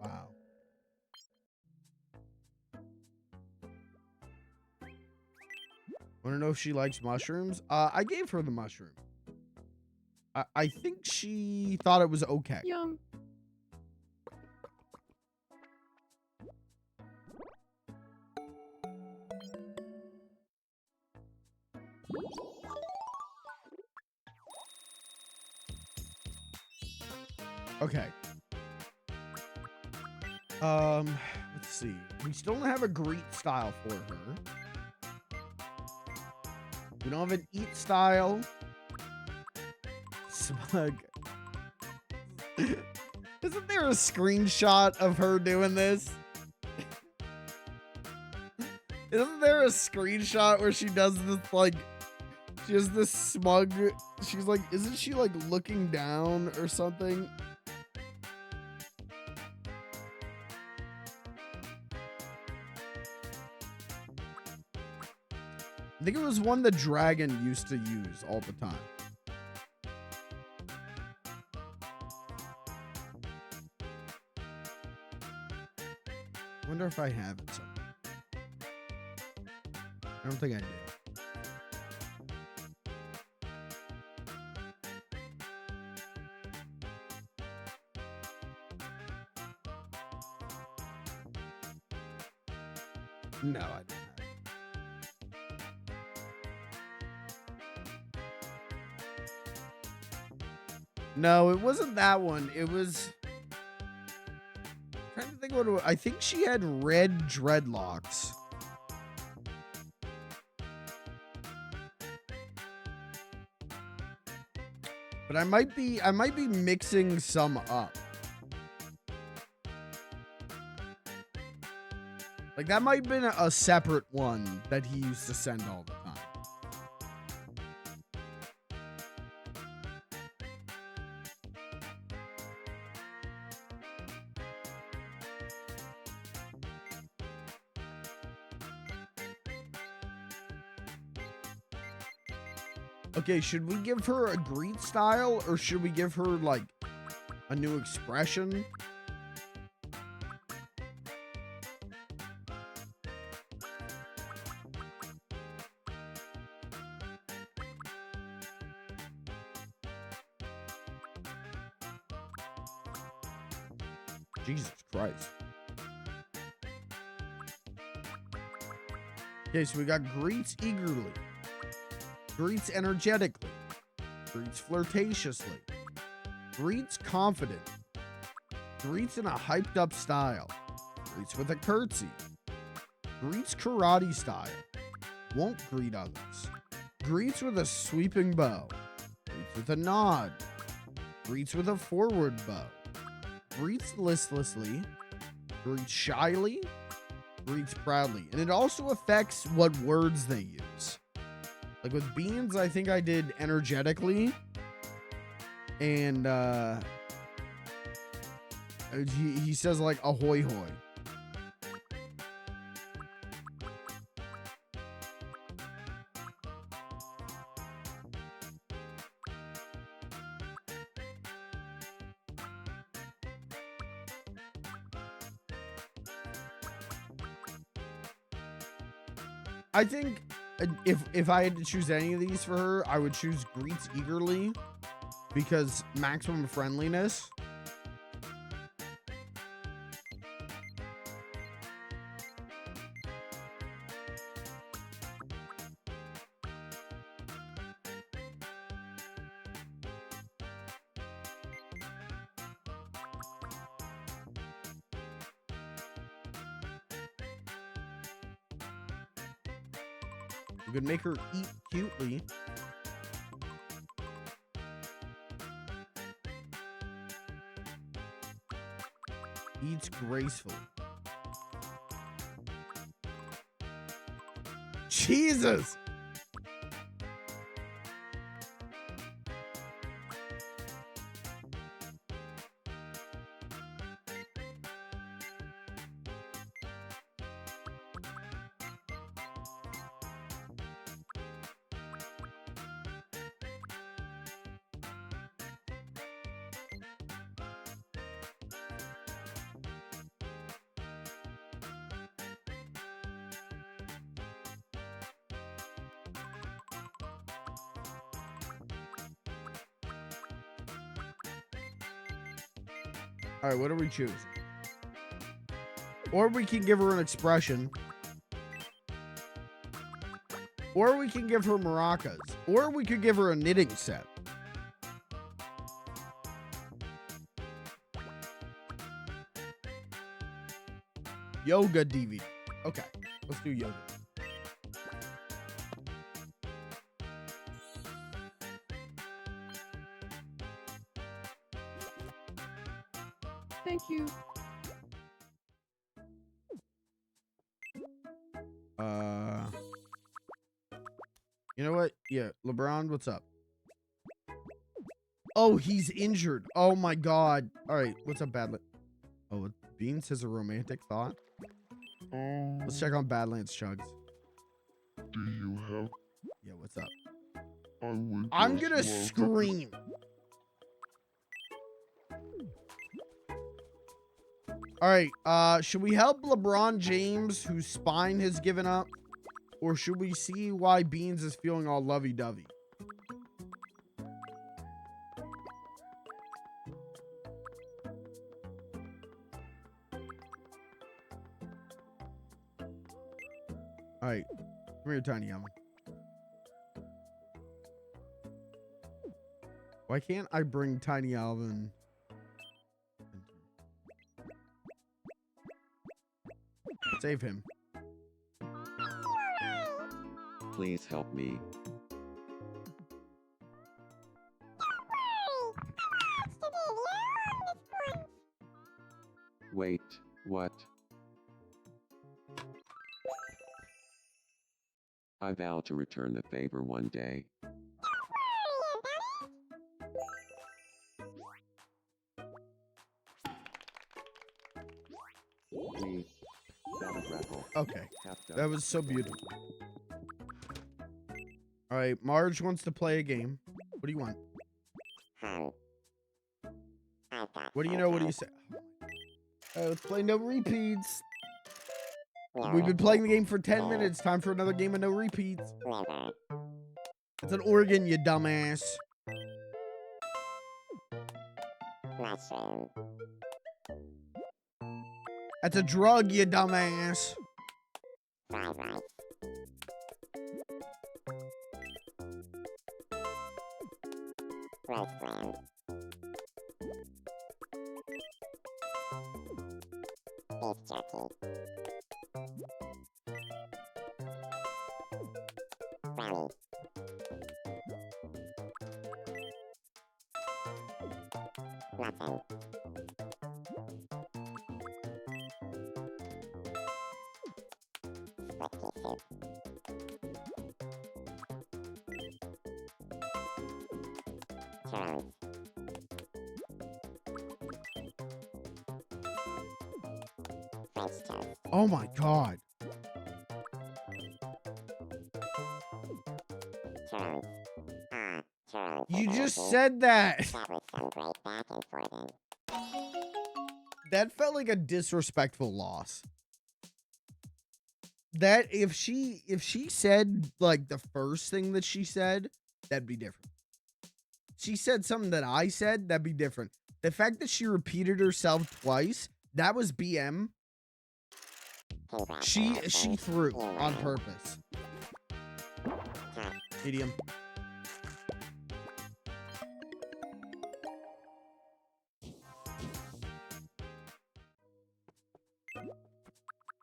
Wow. Want to know if she likes mushrooms? I gave her the mushroom. I think she thought it was okay. Yum. Okay. Let's see. We still don't have a greet style for her. We don't have an eat style. Smug. Isn't there a screenshot of her doing this? Isn't there a screenshot where she does this like she has this smug, she's like, isn't she like looking down or something? I think it was one the dragon used to use all the time. Wonder if I have it somewhere. I don't think I do. No, I don't have it. No, it wasn't that one. It was... I'm trying to think what it was. I think she had red dreadlocks. But I might be mixing some up. Like that might have been a separate one that he used to send all the time. Okay, should we give her a greet style or should we give her like a new expression? Jesus Christ. Okay, so we got greets eagerly, greets energetically, greets flirtatiously, greets confident, greets in a hyped up style, Greets with a curtsy. Greets karate style. Won't greet others. Greets with a sweeping bow. Greets with a nod. Greets with a forward bow. Greets listlessly. Greets shyly. Greets proudly. And it also affects what words they use. Like with Beans, I think I did energetically. And he says like ahoy hoy. I think if I had to choose any of these for her, I would choose greets eagerly because maximum friendliness. We could make her eat cutely. Eats gracefully. Jesus! All right, what do we choose? Or we can give her an expression. Or we can give her maracas. Or we could give her a knitting set. Yoga DVD. Okay, let's do yoga. Thank you. You know what? Yeah, LeBron, what's up? Oh, he's injured. Oh my God. All right, what's up, Badlands? Oh, Beans has a romantic thought. Let's check on Badlands Chugs. Do you have? Yeah, what's up? I would I'm just gonna love scream. All right, should we help LeBron James, whose spine has given up? Or should we see why Beans is feeling all lovey-dovey? All right, come here, Tiny Alvin. Why can't I bring Tiny Alvin? Save him. Please help me. Wait, what? I vow to return the favor one day. Please, Okay, that was so beautiful. All right, Marge wants to play a game. What do you want? What do you know? What do you say? Let's play no repeats. We've been playing the game for 10 minutes. Time for another game of no repeats. It's an organ, you dumbass. That's a drug, you dumbass. Beef jerky. Brownie. Muffin. Split pea soup. Churros. French toast. Oh my god. Churros. Churros. You is just delicious. said that. That was some great back and forthing. That felt like a disrespectful loss. That if she said like the first thing that she said, that'd be different. She said something that I said, that'd be different. The fact that she repeated herself twice, that was BM. She Congratulations. threw You on won. purpose. Cut. Idiom.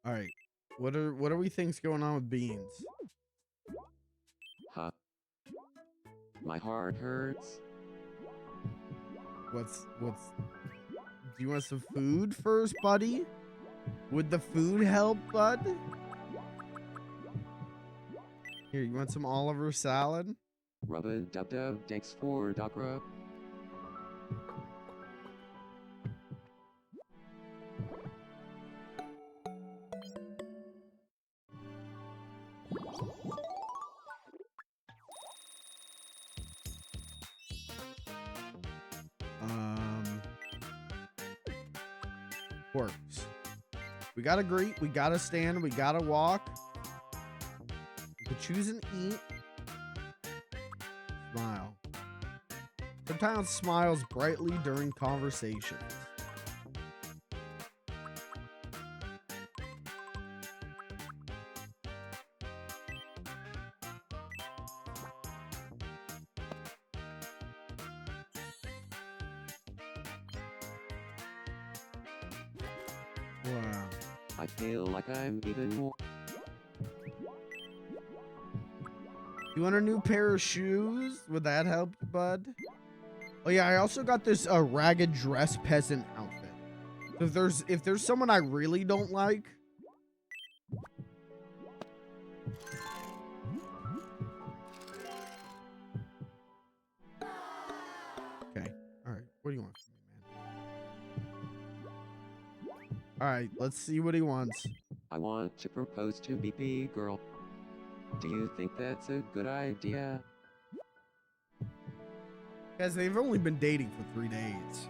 All right. What are we think's going on with beans? Huh? My heart hurts. What's do you want some food first, buddy? Would the food help, bud? Here, you want some Oliver salad? Rubba dub dub, thanks for doc rub. Works. We gotta greet, we gotta stand, we gotta walk. We could choose and eat. Smile. Sometimes smiles brightly during conversations. Wow. I feel like I'm even more. You want a new pair of shoes? Would that help, bud? Oh yeah, I also got this ragged dress peasant outfit. So if there's someone I really don't like, okay. All right. What do you want from me, man? All right. Let's see what he wants. I want to propose to BP girl. Do you think that's a good idea? Guys, they've only been dating for 3 days.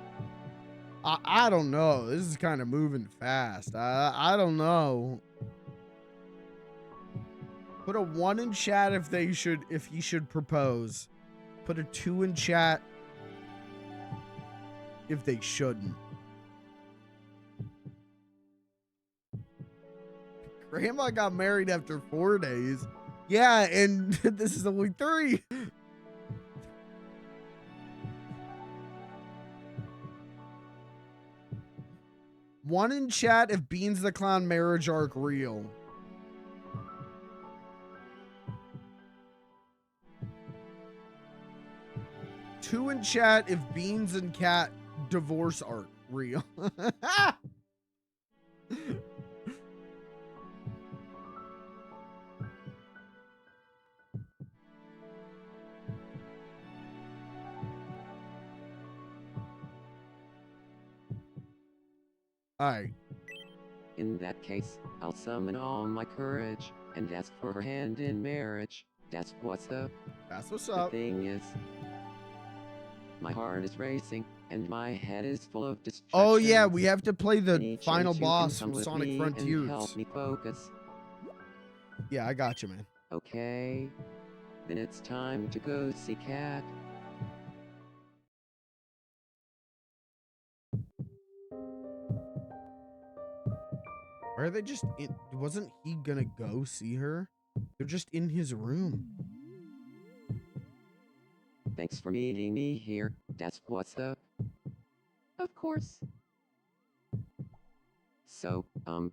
I don't know. This is kind of moving fast. I don't know. Put a 1 in chat if he should propose. Put a 2 in chat if they shouldn't. Grandma got married after 4 days. Yeah, and this is only 3. One in chat if Beans the Clown marriage arc real. Two in chat if Beans and Cat divorce arc real. Alright. In that case, I'll summon all my courage and ask for her hand in marriage. That's what's up. That's what's The up. thing is, my heart is racing and my head is full of distractions. Oh yeah, we have to play the Any final chance you can boss come from with Sonic me Frontiers. and help me focus. Yeah, I got you, man. Okay. Then it's time to go see Cat. Why are they just in? Wasn't he gonna go see her? They're just in his room. Thanks for meeting me here. That's what's up. Of course. So, All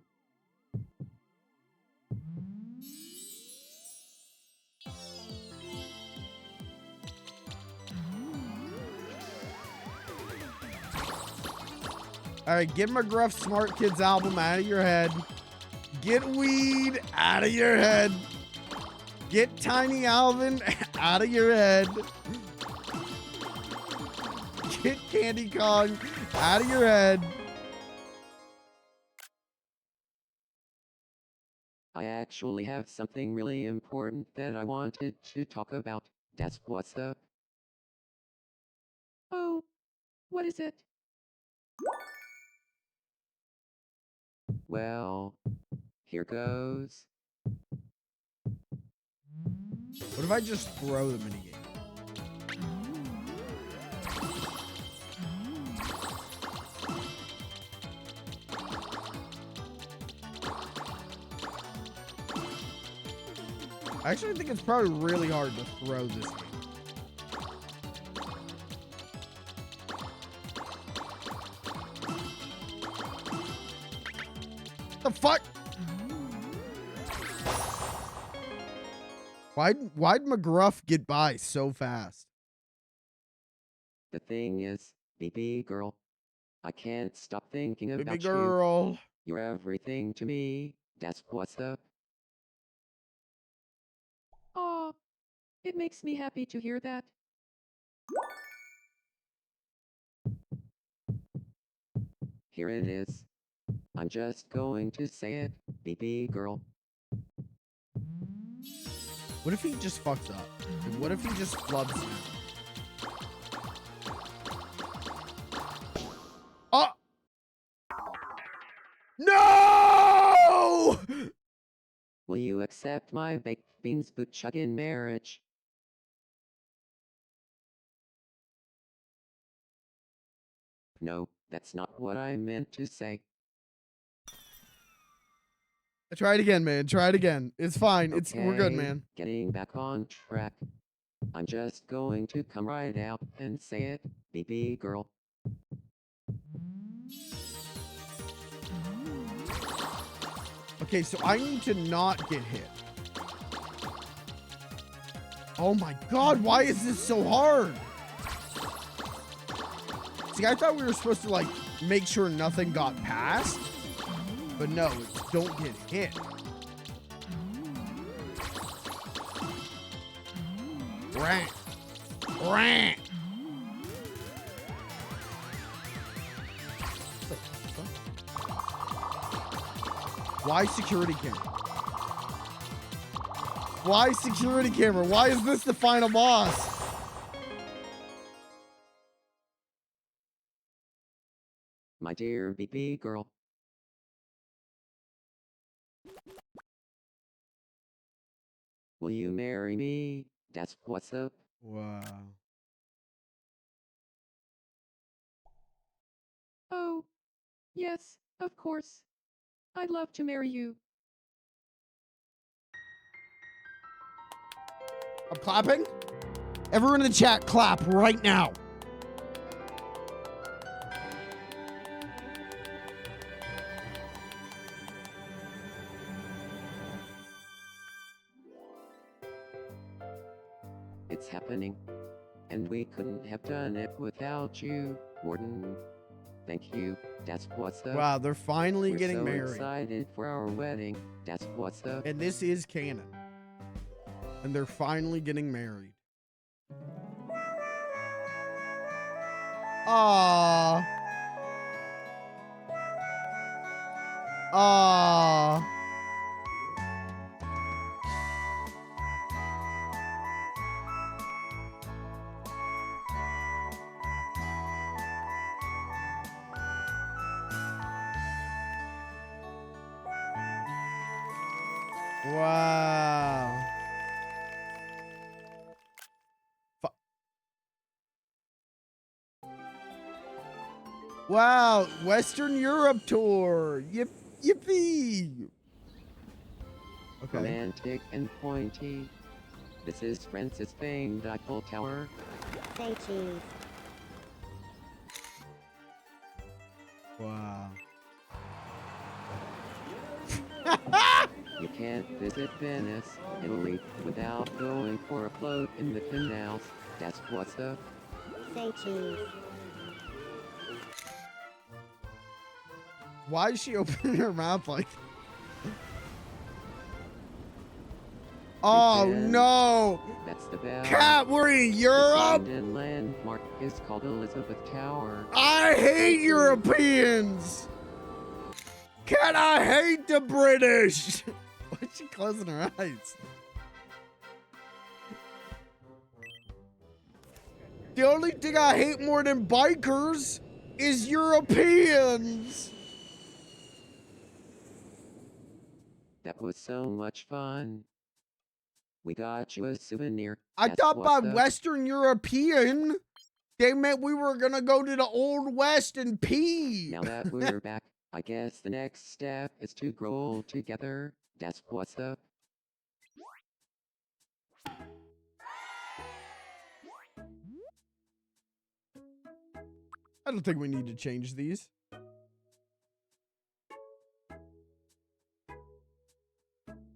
right, get McGruff Smart Kids album out of your head. Get weed out of your head. Get Tiny Alvin out of your head. Get Candy Kong out of your head. I actually have something really important that I wanted to talk about. That's what's up. Oh, what is it? Well, here goes. What if I just throw the minigame? I actually think it's probably really hard to throw this game. The fuck? Why'd McGruff get by so fast? The thing is, BB girl, I can't stop thinking Baby about girl. you. You're everything to me. That's what's up. Aw, it makes me happy to hear that. Here it is. I'm just going to say it, BB girl. What if he just fucks up? And what if he just flubs now? Oh! No! Will you accept my baked beans bootchug in marriage? No, that's not what I meant to say. Try it again, man. Try it again. It's fine. We're good, Okay, man. Getting back on track. I'm just going to come right out and say it, BB girl. Okay, so I need to not get hit. Oh my god, why is this so hard? See, I thought we were supposed to, like, make sure nothing got past. But no, it's don't get hit. Rant. Rant. Why security camera? Why security camera? Why is this the final boss? My dear BB girl. Will you marry me? That's what's up. Wow. Oh, yes, of course. I'd love to marry you. I'm clapping. Everyone in the chat, clap right now. It's happening. And we couldn't have done it without you, Warden. Thank you. That's what's up. Wow, they're finally We're getting so married. excited for our wedding. That's what's up. And this is canon. And they're finally getting married. Aww. Aww. Wow. Wow, Western Europe tour. Yippee. Okay. Romantic and pointy. This is Francis famed Eiffel Tower. Say cheese. Wow. You can't visit Venice, Italy, without going for a float in the canals. That's what's up. Say cheese. Why is she opening her mouth like? Oh Pretend. no! That's the bell. Cat, we're in This Europe. London landmark is called Elizabeth Tower. I hate Europeans. Cat, I hate the British. Why is she closing her eyes? The only thing I hate more than bikers is Europeans. That was so much fun. We got you a souvenir. I That's thought by what's up. Western European, they meant we were gonna go to the Old West and pee. Now that we're back, I guess the next step is to grow old together. That's what's up. I don't think we need to change these.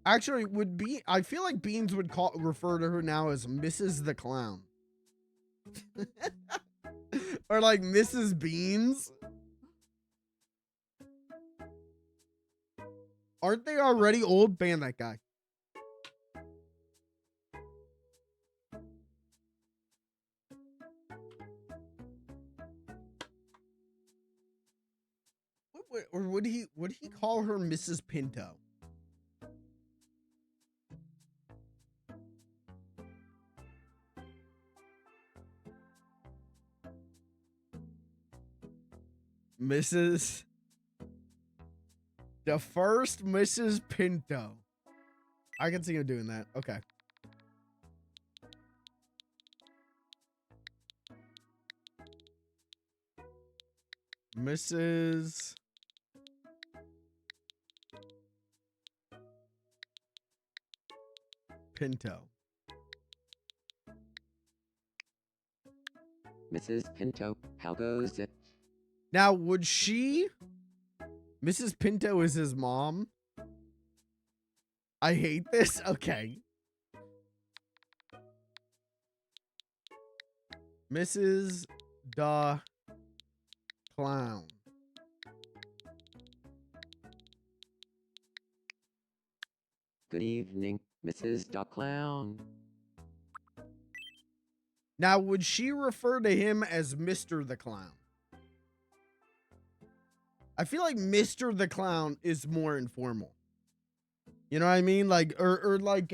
Actually, I feel like Beans would refer to her now as Mrs. the Clown. Or like Mrs. Beans. Aren't they already old? Ban that guy. Or would he call her Mrs. Pinto? Mrs. The first Mrs. Pinto. I can see him doing that. Okay. Mrs. Pinto. Mrs. Pinto, how goes it? Now, would she? Mrs. Pinto is his mom. I hate this. Okay. Mrs. Da Clown. Good evening, Mrs. Duck Clown. Now, would she refer to him as Mr. the Clown? I feel like Mr. the Clown is more informal. You know what I mean? Like, or like,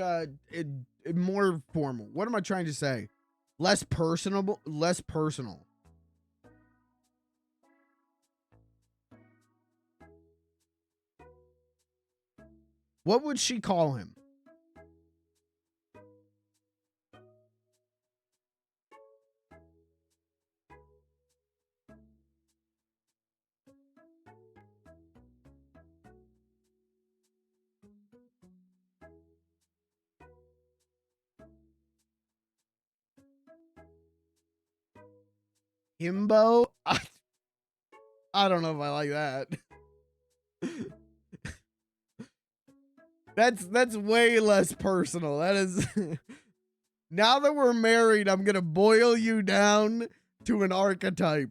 more formal. What am I trying to say? Less personable, less personal. What would she call him? Himbo? I don't know if I like that. That's way less personal. That is now that we're married, I'm gonna boil you down to an archetype.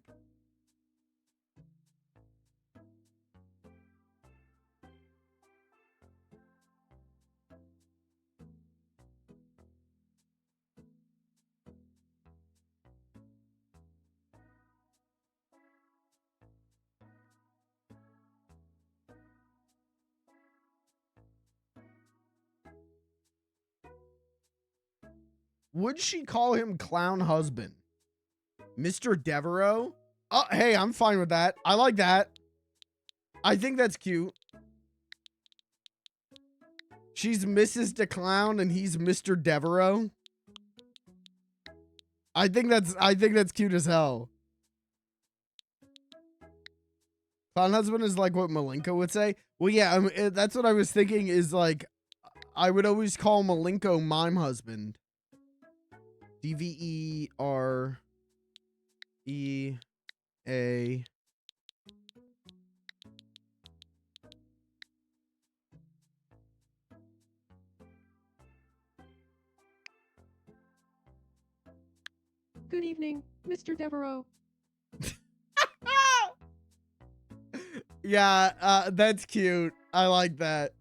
Would she call him clown husband? Mr. Devereaux? Oh, hey, I'm fine with that. I like that. I think that's cute. She's Mrs. DeClown and he's Mr. Devereaux. I think that's cute as hell. Clown husband is like what Malenko would say. Well, yeah, that's what I was thinking is like, I would always call Malenko mime husband. Devereaux. Mr. Devereaux. Yeah, that's cute. I like that.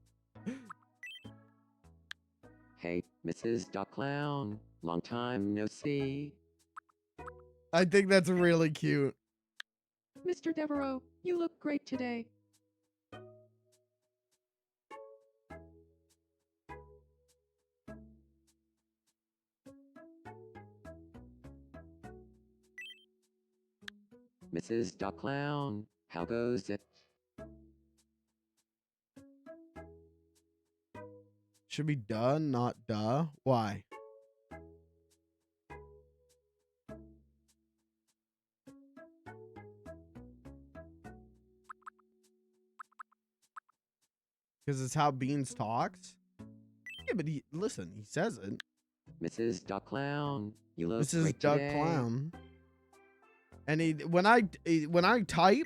Hey, Mrs. Duck Clown. Long time no see. I think that's really cute. Mr. Devereaux, you look great today. Mrs. Duck Clown, how goes it? Should be duh, not duh. Why? Because it's how Beans talks? Yeah, but listen, he says it. Mrs. Duck Clown, you look This is great Duck today. Clown. And when I type,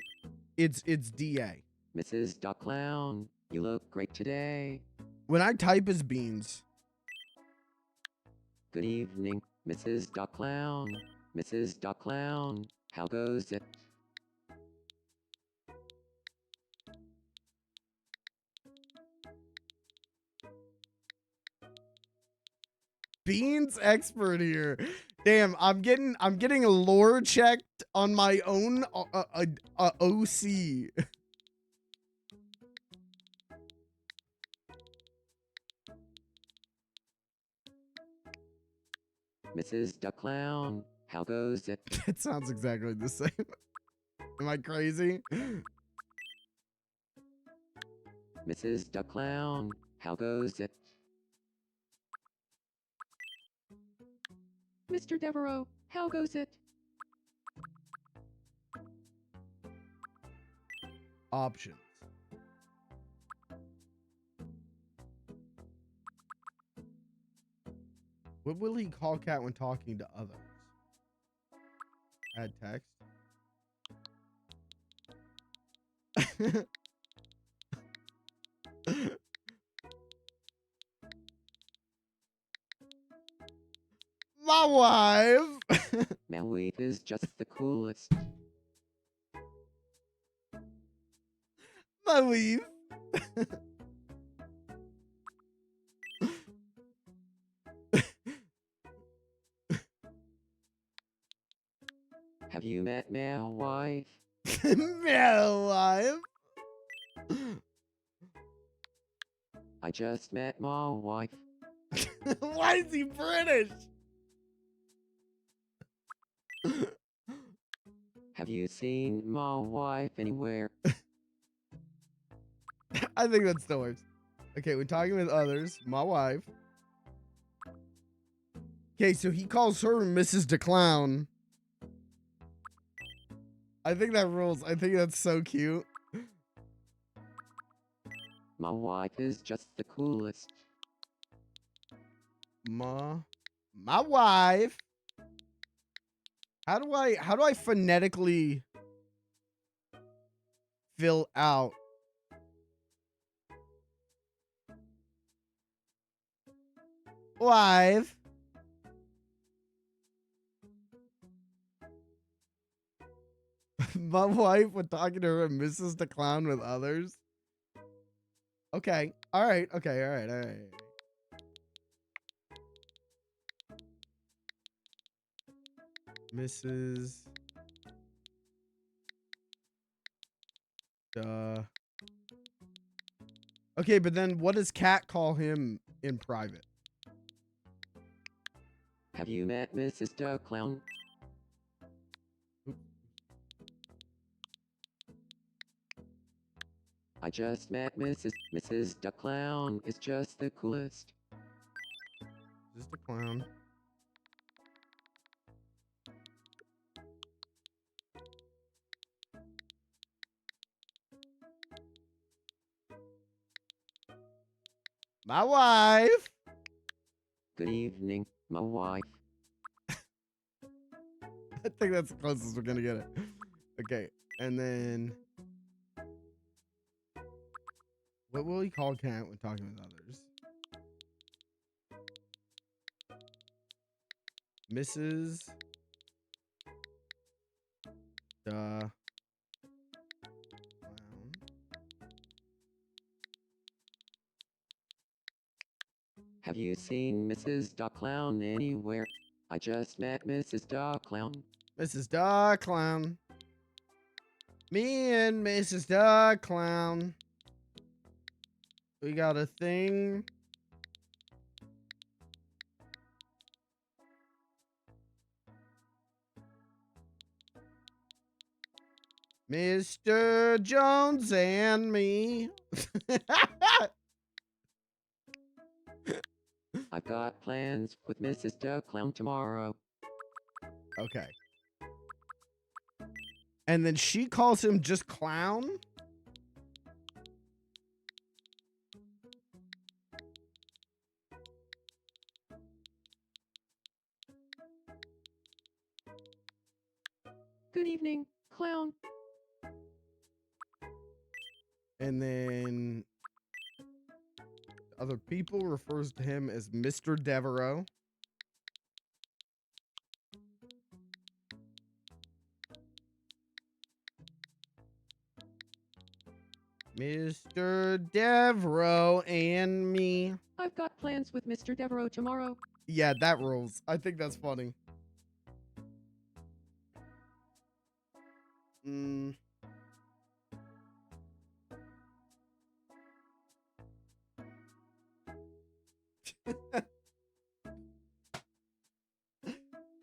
it's DA. Mrs. Duck Clown, you look great today. When I type is Beans. Good evening, Mrs. Duck Clown. Mrs. Duck Clown, how goes it? Beans expert here. Damn, I'm getting a lore checked on my own OC. Mrs. Duck Clown, how goes it? It sounds exactly the same. Am I crazy? Mrs. Duck Clown, how goes it? Mr. Devereaux, how goes it? Options. What will he call Cat when talking to others? Add text. My wife. My wife is just the coolest. My wife. Have you met my wife? My wife. I just met my wife. Why is he British? Have you seen my wife anywhere? I think that still works. Okay, we're talking with others. My wife. Okay, so he calls her Mrs. DeClown. I think that rules. I think that's so cute. My wife is just the coolest. My wife. How do I phonetically fill out wife? My wife when talking to her Mrs. DeClown with others. Okay. All right. Okay. All right. All right. Mrs. Okay, but then what does Cat call him in private? Have you met Mrs. Duck Clown? I just met Mrs. Duck Clown is just the coolest. Just a clown. My wife. Good evening, my wife. I think that's the closest we're gonna get it. Okay, and then what will he call Cat when talking with others? Mrs. Clown. Have you seen Mrs. Dog Clown anywhere? I just met Mrs. Dog Clown. Mrs. Dog Clown. Me and Mrs. Dog Clown. We got a thing. Mr. Jones and me. I've got plans with Mrs. Dog Clown tomorrow. Okay. And then she calls him just Clown? Good evening, clown. And then other people refers to him as Mr. Devereaux. Mr. Devereaux and me. I've got plans with Mr. Devereaux tomorrow. Yeah, that rules. I think that's funny.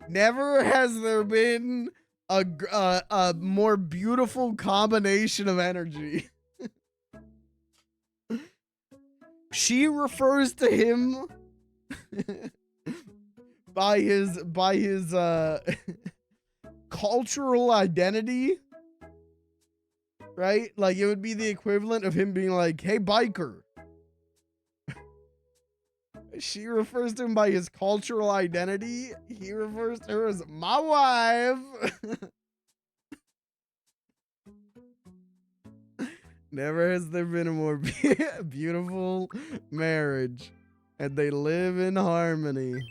Never has there been a more beautiful combination of energy. She refers to him by his cultural identity, right? Like it would be the equivalent of him being like, "Hey, biker." She refers to him by his cultural identity. He refers to her as my wife. Never has there been a more beautiful marriage. And they live in harmony.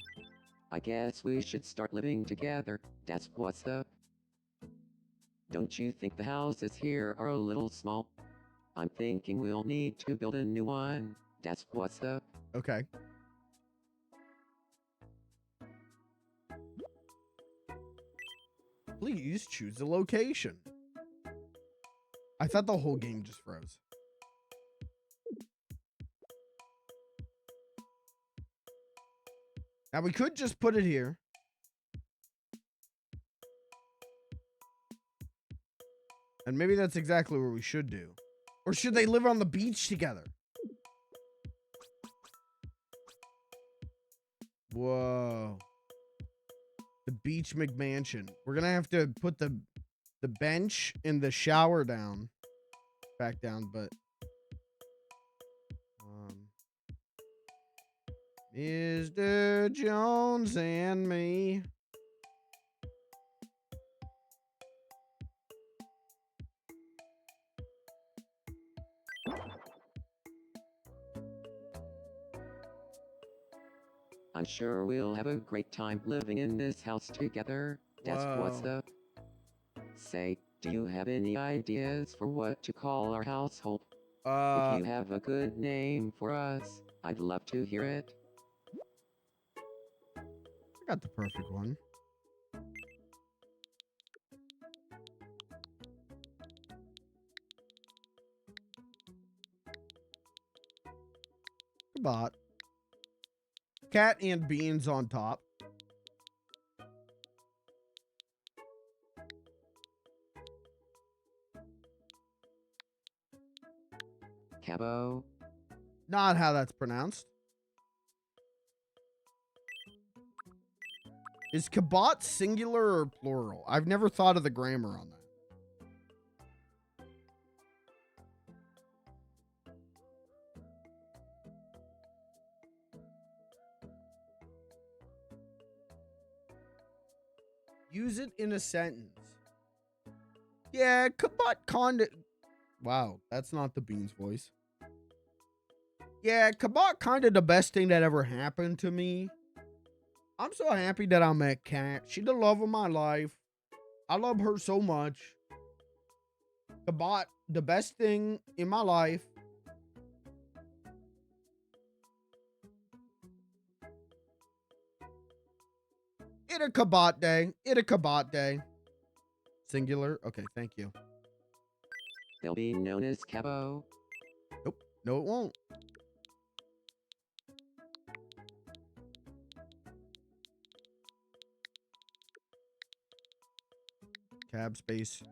I guess we should start living together. That's what's up. Don't you think the houses here are a little small? I'm thinking we'll need to build a new one. That's what's up. Okay. Please choose a location. I thought the whole game just froze. Now we could just put it here. And maybe that's exactly what we should do. Or should they live on the beach together? Whoa. The beach McMansion. We're gonna have to put the bench and the shower down. Back down, but Mr. Jones and me. I'm sure we'll have a great time living in this house together. That's what's Wow. up. Say, do you have any ideas for what to call our household? If you have a good name for us, I'd love to hear it. I got the perfect one. Bot. Cat and beans on top. Cabo? Not how that's pronounced. Is cabot singular or plural? I've never thought of the grammar on that. Use it in a sentence. Yeah, cabot kinda... Wow, that's not the Beans voice. Yeah, cabot kinda the best thing that ever happened to me. I'm so happy that I met Kat. She's the love of my life. I love her so much. Kabot, the best thing in my life. It a Kabot day. It a Kabot day. Singular. Okay, thank you. They'll be known as Cabo. Nope. No, it won't. Cab space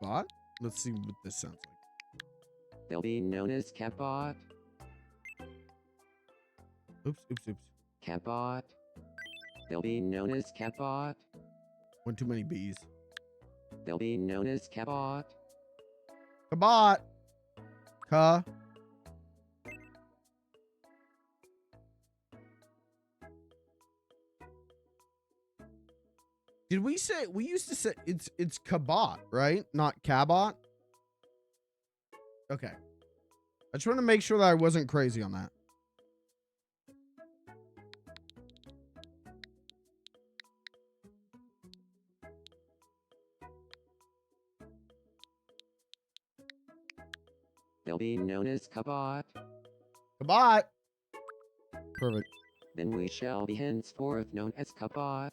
bot. Let's see what this sounds like. They'll be known as Cabot. Oops, oops, oops. Cabot. They'll be known as Cabot. One too many bees. They'll be known as Cabot. Kabot. Ka. Did we say, we used to say it's Kabot, right? Not Cabot? Okay. I just want to make sure that I wasn't crazy on that. They'll be known as Cabot. Kabot. Perfect. Then we shall be henceforth known as Cabot.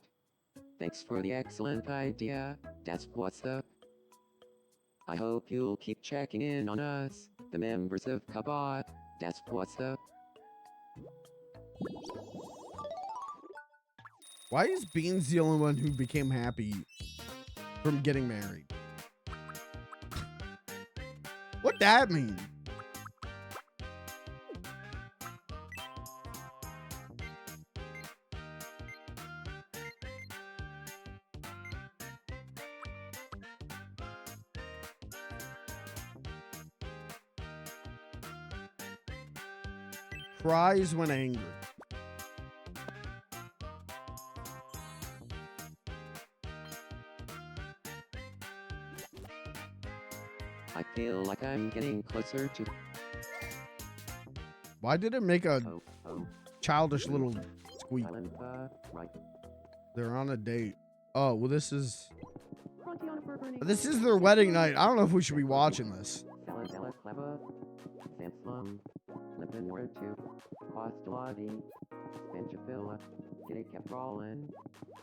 Thanks for the excellent idea. That's what's up. I hope you'll keep checking in on us, the members of Cabot. That's what's up. Why is Beans the only one who became happy from getting married? What'd that mean? Cries when angry. I feel like I'm getting closer to. Why did it make a Oh, childish little squeak? Island, right. They're on a date. Oh, well, this is Frontiana Burger and this is their wedding night. I don't know if we should be watching this. Saladella clever. Samsung. Lippin word to. Postulati. Benjavilla. Get it kept rolling.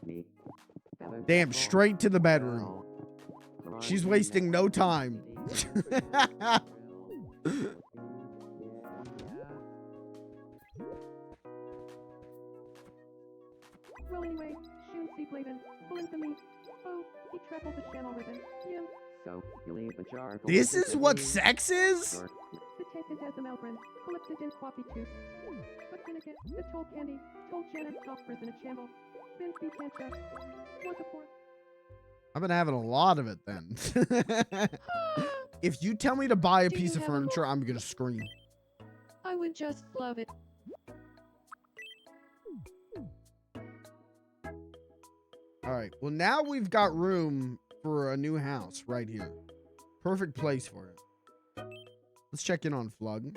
Me. Damn, straight to the bedroom. She's wasting no time. Well, anyway, Shun C. Blaven, pulling to me. Oh, he trampled the channel ribbon. Yum. So, you leave a jar. This is what sex is? Sure. The tempted has a Melbourne, collapsed in coffee too. But Finnegan, the told Candy, told Shannon Stockford in a shamble. Then B. Cancha. Was a fourth. I've been having a lot of it then. If you tell me to buy a Do piece you of have a furniture, I'm gonna scream. I would just love it. All right. Well, now we've got room for a new house right here. Perfect place for it. Let's check in on Flug.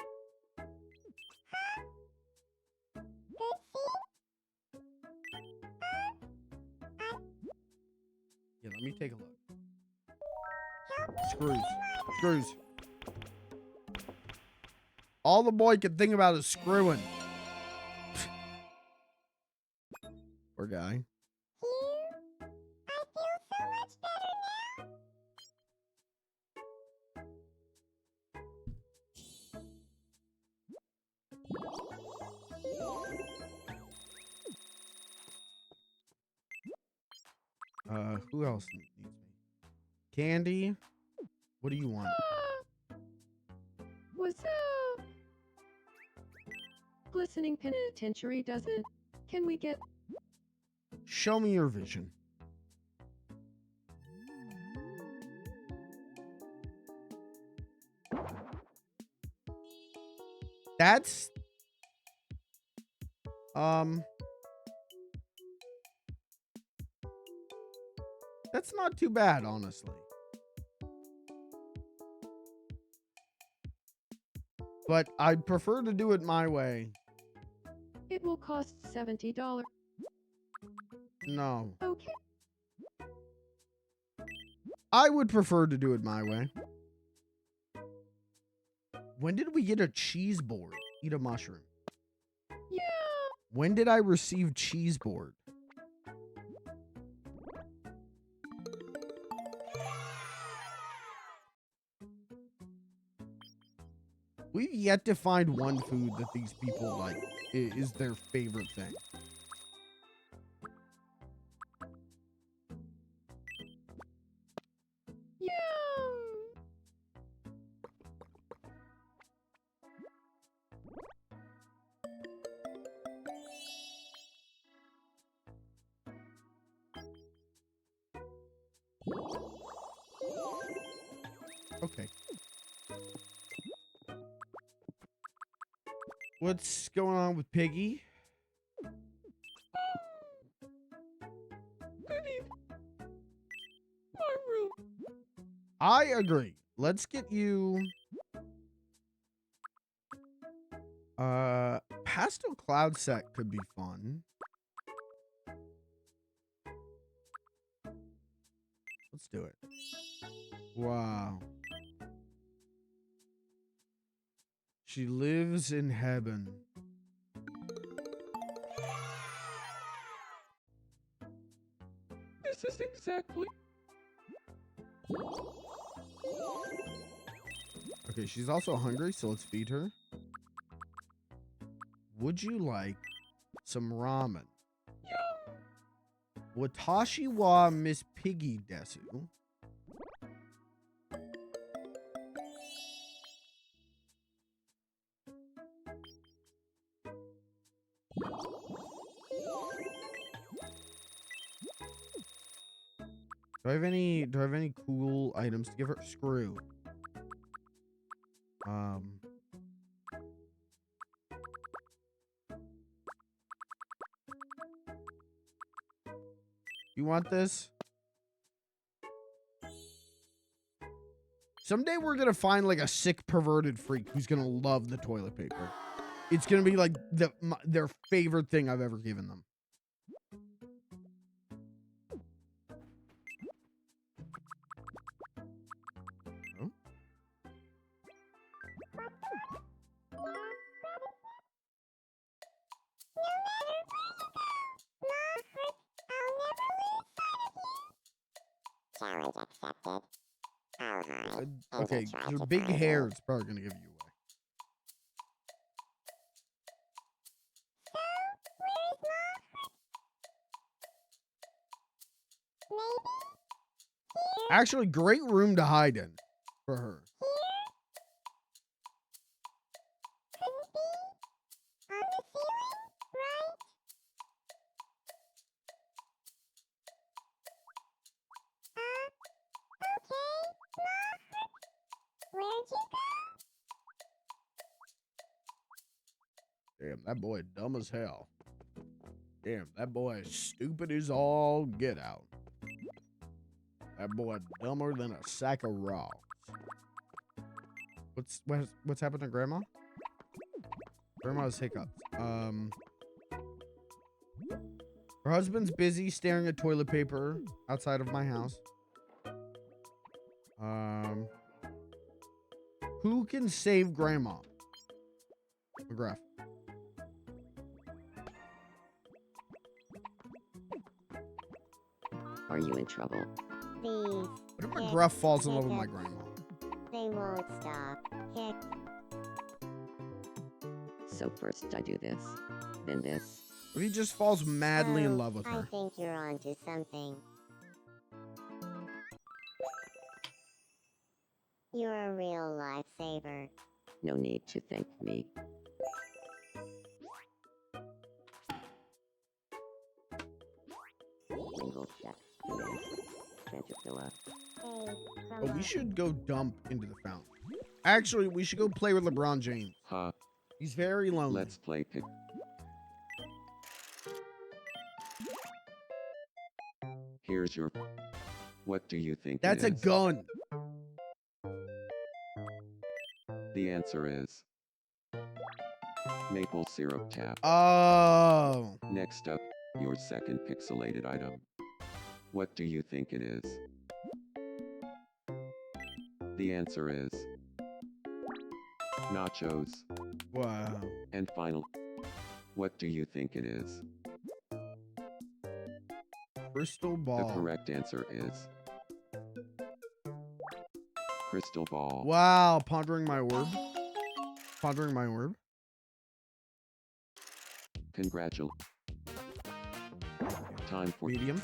Yeah, let me take a look. Screws. Screws. All the boy can think about is screwing. Poor guy. Who else needs me? Candy? What do you want? What's up? Glistening penitentiary doesn't. Can we get Show me your vision. That's that's not too bad, honestly. But I'd prefer to do it my way. it will cost $70. No. Okay. I would prefer to do it my way. When did we get a cheese board? Eat a mushroom. Yeah. When did I receive cheese board? We've yet to find one food that these people like is their favorite thing. Yeah. Okay. What's going on with Piggy? Goody. My room. I agree. Let's get you pastel cloud set could be fun. Let's do it. Wow. She lives in heaven. This is exactly. Okay, she's also hungry, so let's feed her. Would you like some ramen? Yum. Watashi wa Miss Piggy desu. Do I have any cool items to give her? Screw. You want this? Someday we're gonna find like a sick perverted freak who's gonna love the toilet paper. It's gonna be like their favorite thing I've ever given them. Oh. Challenge accepted. I'll hide. Okay, and try your to big find hair you. is probably gonna give you away. Actually, great room to hide in for her. Damn, that boy dumb as hell. Damn, that boy is stupid as all get out. That boy dumber than a sack of rocks. What's happened to Grandma? Grandma's hiccups. Her husband's busy staring at toilet paper outside of my house. Who can save Grandma? McGruff. Are you in trouble? These What if McGruff falls in love with my grandma? they won't stop. Hick. So first I do this, then this. What if he just falls madly in love with I her? think you're onto something. You're a real lifesaver. No need to thank me. Single check. Fantasilla. Hey, But we should go dump into the fountain. Actually, we should go play with LeBron James. Huh. He's very lonely. Let's play pick. Here's your. What do you think? That's it a is? gun. The answer is maple syrup tap. Oh. Next up, your second pixelated item. What do you think it is? The answer is nachos. Wow. And final. What do you think it is? Crystal ball. The correct answer is crystal ball. Wow. Pondering my orb. Pondering my orb. Congratulations. Time for Medium.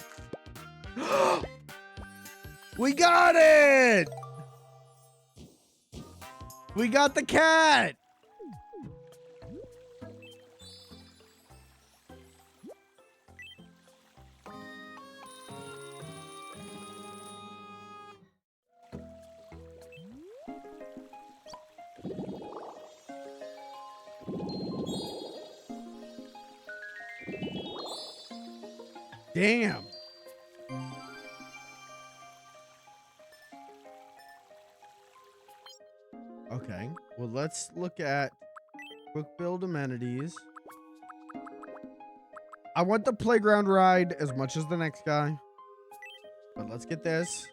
We got it! We got the cat! Damn. Okay, well, let's look at quick build amenities. I want the playground ride as much as the next guy, but let's get this.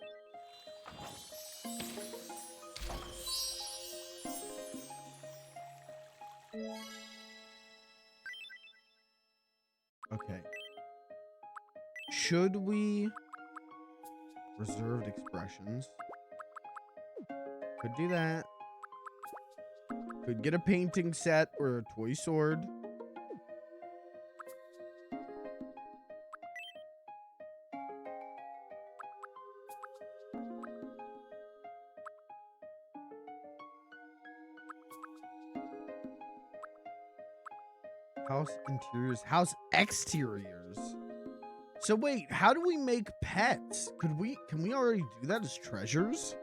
Okay. Should we reserved expressions? Could do that. Could get a painting set or a toy sword. House interiors, house exteriors. So wait, how do we make pets? Can we already do that as treasures?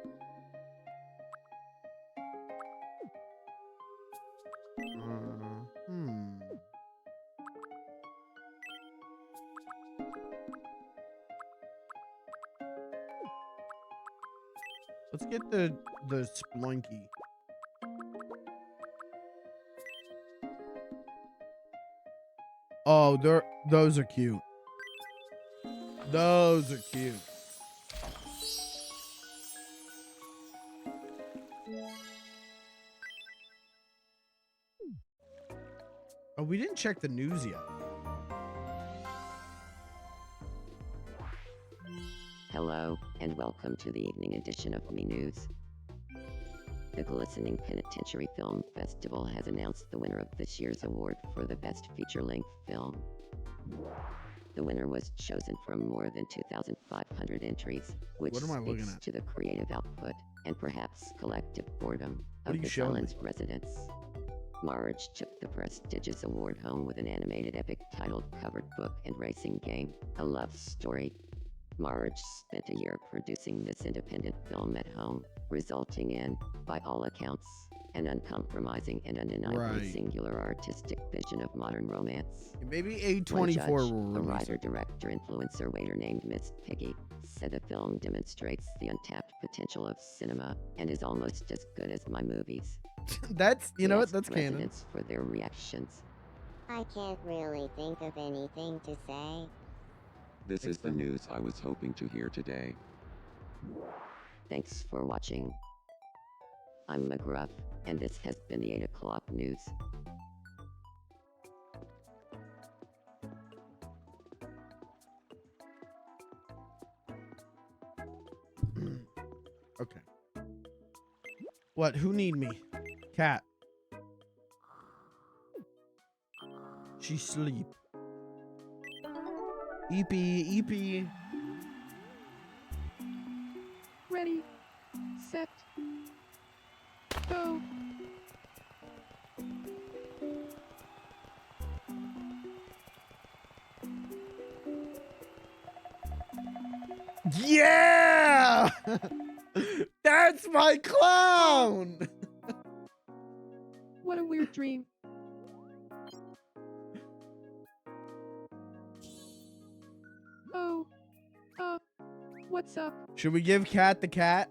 Let's get the Splunky. Oh, those are cute. Those are cute. Oh, we didn't check the news yet. Hello, and welcome to the evening edition of Me News. The Glistening Penitentiary Film Festival has announced the winner of this year's award for the Best Feature-Length Film. The winner was chosen from more than 2,500 entries, which What am I looking speaks at? to the creative output and perhaps collective boredom What are of you the showing me? island's residents. Marge took the prestigious award home with an animated epic titled Covered Book and Racing Game, a love story. Marge spent a year producing this independent film at home, resulting in, by all accounts, an uncompromising and undeniably Right. singular artistic vision of modern romance. Maybe One A24 judge, will a release writer, it. director, influencer waiter named Miss Piggy, said the film demonstrates the untapped potential of cinema and is almost as good as my movies. That's, you He know what, asked that's canon. residents for their reactions. I can't really think of anything to say. This is the news I was hoping to hear today. Thanks for watching. I'm McGruff, and this has been the 8 o'clock news. Okay. What? Who need me? Cat. She sleep. EP. Ready, set, go. Yeah! That's my clown! What a weird dream. Oh, what's up? Should we give Cat the cat?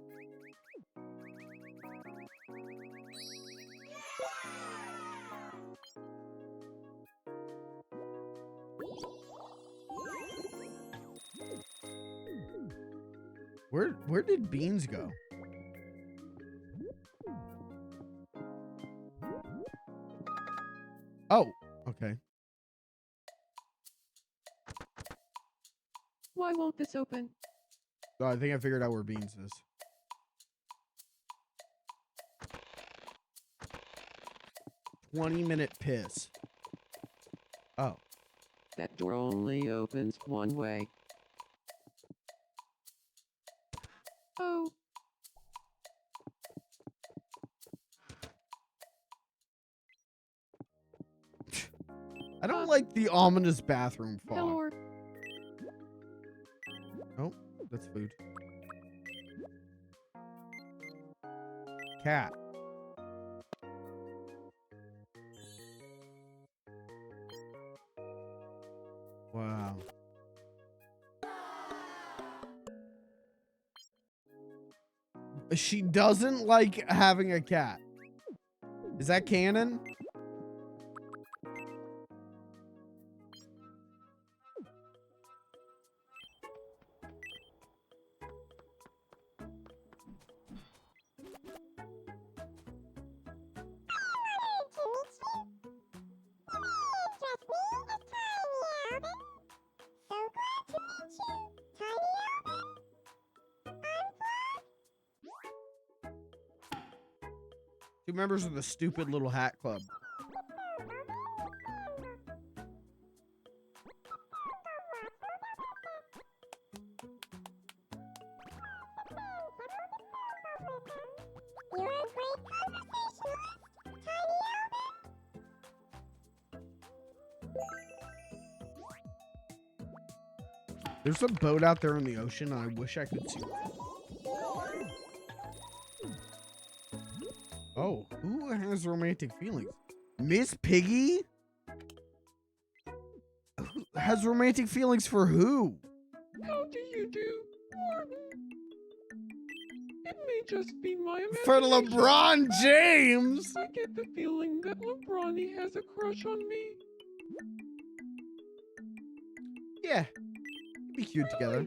Where did Beans go? Oh, okay. Why won't this open? Oh, I think I figured out where Beans is. "20-minute piss." Oh. That door only opens one way. Oh, I don't like the ominous bathroom fog. Hello. Oh, that's food. Cat. Wow. She doesn't like having a cat. Is that canon? Two members of the stupid little hat club. You're a great conversationalist, Tiny Alvin. There's a boat out there in the ocean, and I wish I could see it. Oh, who has romantic feelings? Miss Piggy? Who has romantic feelings for who? How do you do, Martin? It may just be my For imagination. LeBron James? I get the feeling that LeBron has a crush on me. Yeah, be cute together.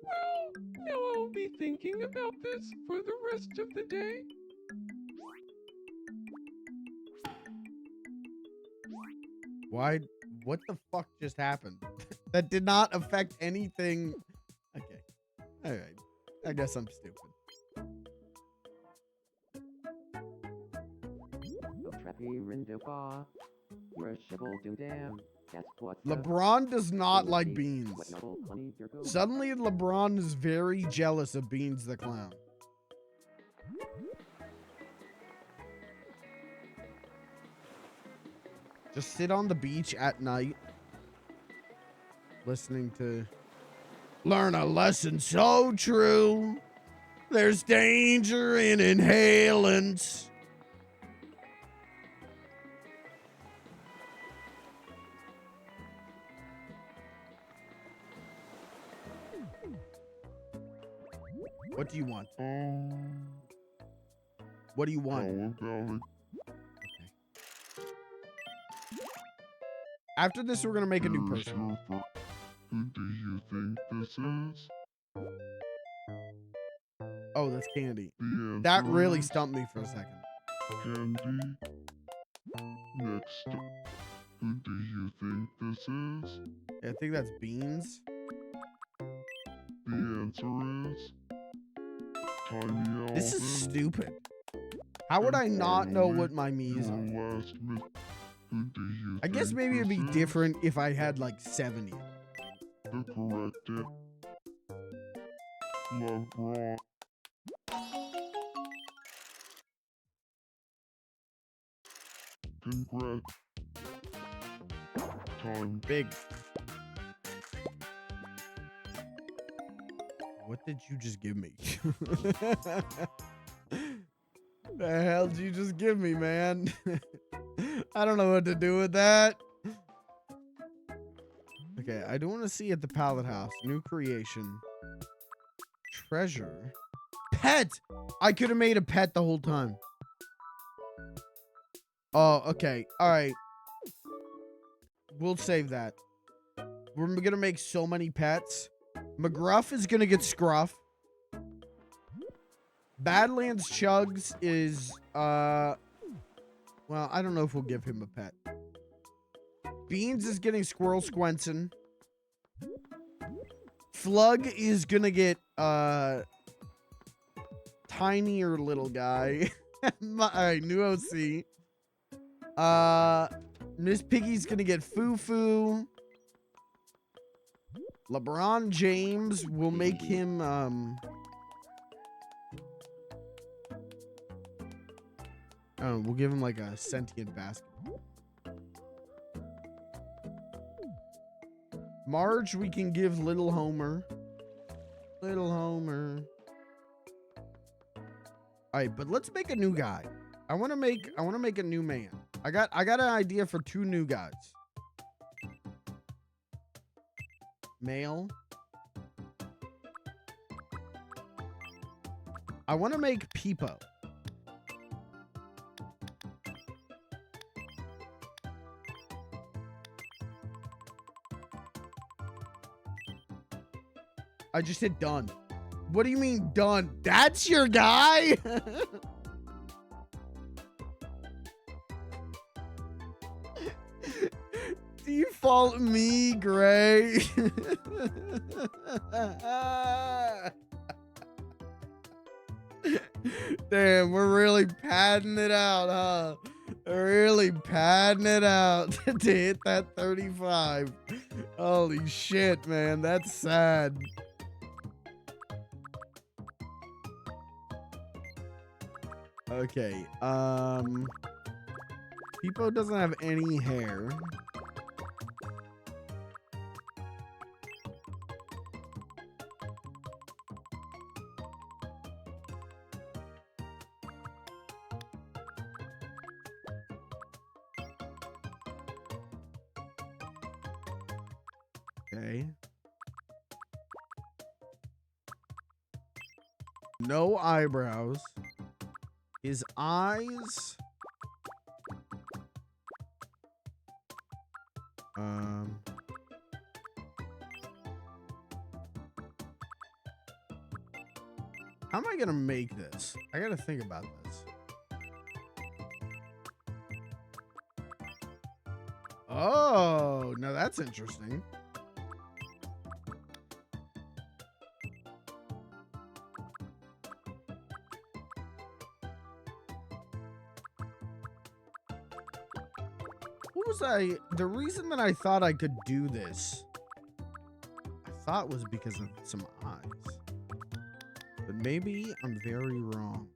Well, now I'll be thinking about this for the rest of the day. Why? What the fuck just happened? That did not affect anything. Okay. All right. I guess I'm stupid. LeBron does not like Beans. Suddenly, LeBron is very jealous of Beans the Clown. Just sit on the beach at night, listening to learn a lesson so true. There's danger in inhalants. What do you want? What do you want? Olive Valley. After this, we're gonna make a new person. Who do you think this is? Oh, that's Candy. The That answer really is stumped me for a second. Candy. Next, who do you think this is? I think that's Beans. The answer is Tiny Alvin. This is stupid. How would I not know what my Mii's are? Your last myth. Who do you I guess think maybe it'd be this is? different if I had like 70. The correct it. LeBron. Congrats. Time. Big. What did you just give me? The hell did you just give me, man? I don't know what to do with that. Okay, I do want to see at the pallet house. New creation. Treasure. Pet! I could have made a pet the whole time. Oh, okay. All right. We'll save that. We're going to make so many pets. McGruff is going to get Scruff. Badlands Chugs is, well, I don't know if we'll give him a pet. Beans is getting Squirrel Squenson. Flug is gonna get tinier little guy. Alright, new OC. Miss Piggy's gonna get Foo. LeBron James will make him oh, we'll give him like a sentient basketball. Marge, we can give Little Homer. Little Homer. Alright, but let's make a new guy. I wanna make a new man. I got an idea for 2 new guys. Male. I wanna make Peepo. I just hit done. What do you mean done? That's your guy? Default me, Gray. Damn, we're really padding it out, huh? Really padding it out to hit that 35. Holy shit, man. That's sad. Okay, Peepo doesn't have any hair. Okay. No eyebrows. His eyes. How am I gonna make this? I gotta think about this. Oh, now that's interesting. The reason that I thought I could do this, I thought was because of some eyes. But maybe I'm very wrong.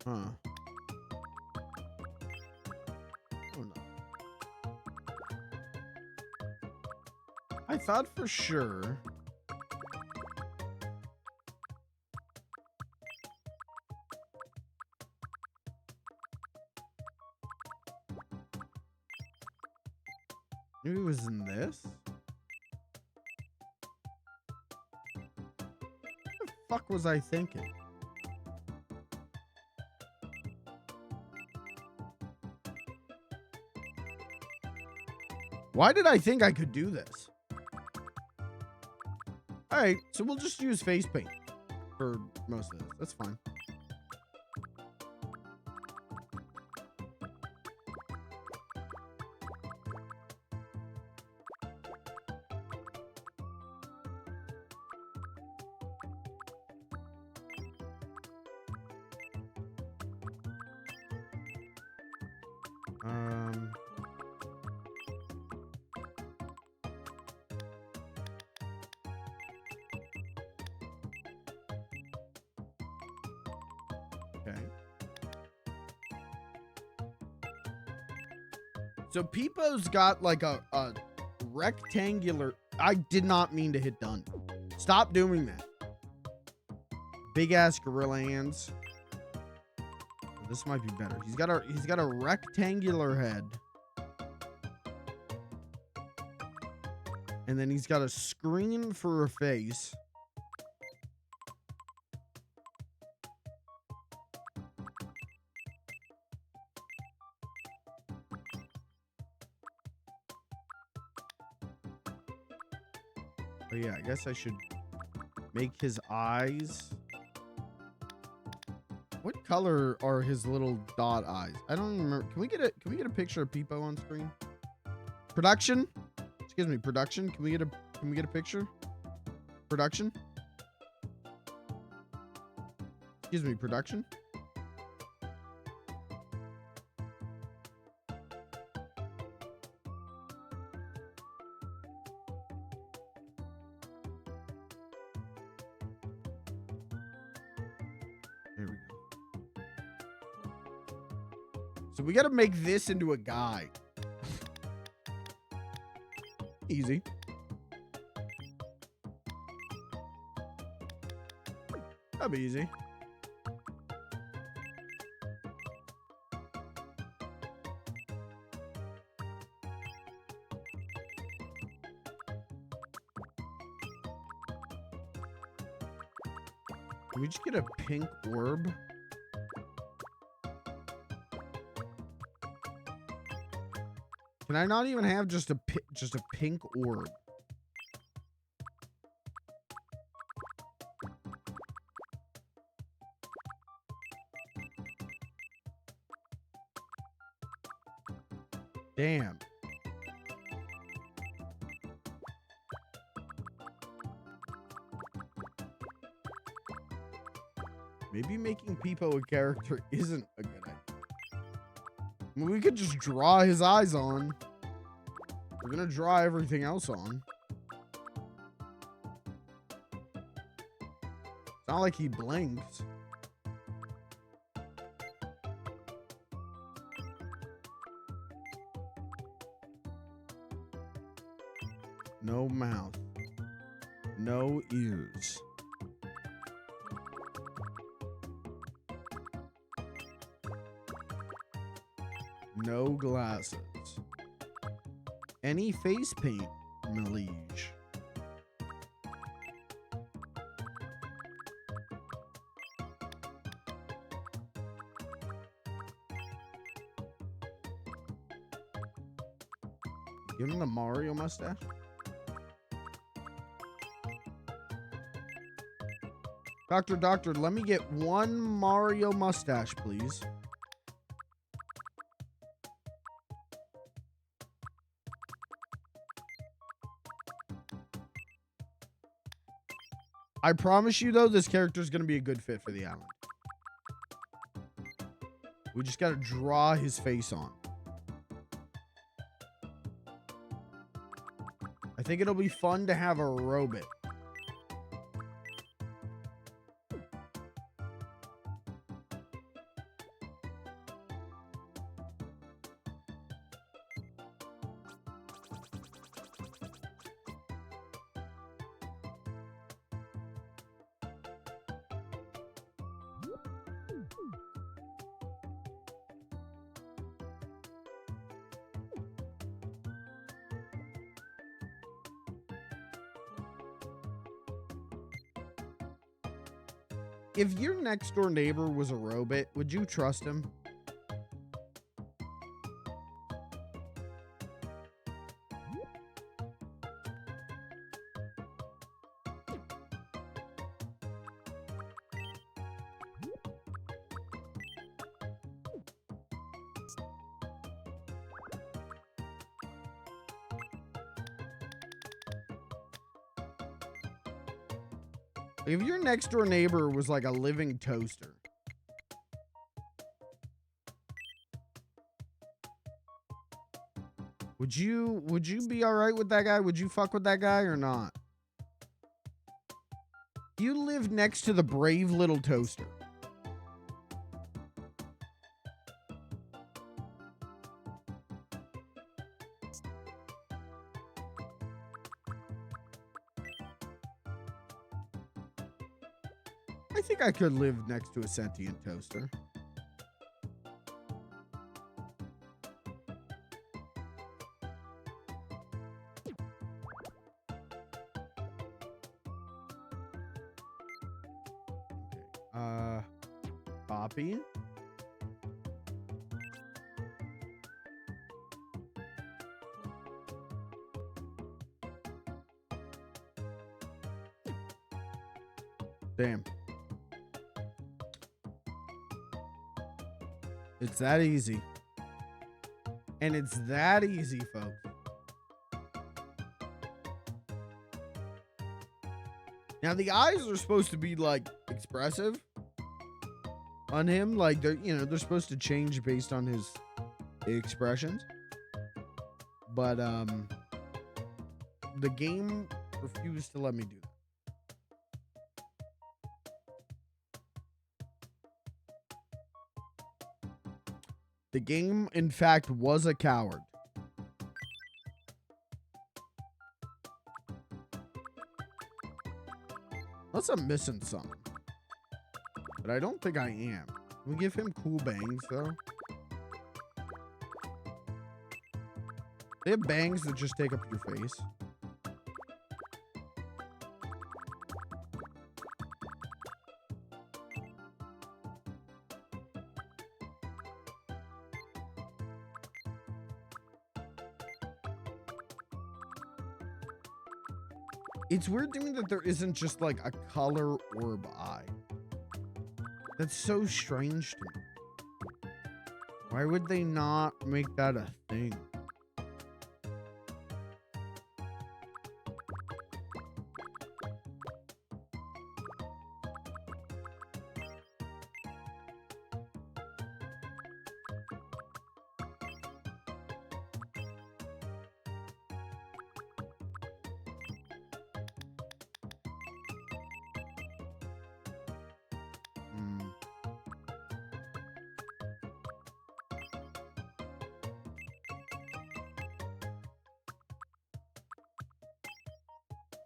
Huh. Oh no. I thought for sure. Maybe it was in this? What the fuck was I thinking? Why did I think I could do this? Alright, so we'll just use face paint for most of this. That's fine. Okay. So Peepo's got like a rectangular. I did not mean to hit done. Stop doing that. Big ass gorilla hands. This might be better. He's got a rectangular head. And then he's got a screen for a face. Oh yeah, I guess I should make his eyes. What color are his little dot eyes? I don't even remember. Can we get a picture of Peepo on screen? Production? Excuse me, production. Can we get a picture? Production? Excuse me, production? There we go. So we got to make this into a guy. Easy. That'd be easy. Can we just get a pink orb? Can I not even have just a pink orb? Damn. Maybe making Peepo a character isn't a good idea. I mean, we could just draw his eyes on. We're gonna draw everything else on. It's not like he blinks. No mouth. No ears. No glasses. Any face paint, Melige. Give him the Mario mustache. Doctor, let me get one Mario mustache, please. I promise you, though, this character is going to be a good fit for the island. We just got to draw his face on. I think it'll be fun to have a robot. If your next door neighbor was a robot, would you trust him? If your next door neighbor was like a living toaster. Would you be all right with that guy? Would you fuck with that guy or not? You live next to the brave little toaster. I think I could live next to a sentient toaster. Copy. Damn. It's that easy. And it's that easy, folks. Now the eyes are supposed to be like expressive on him, like they're supposed to change based on his expressions. But the game refused to let me do that. The game, in fact, was a coward. Unless I'm missing something. But I don't think I am. Can we give him cool bangs, though? They have bangs that just take up your face. It's weird to me that there isn't just like a color orb eye. That's so strange to me. Why would they not make that a thing?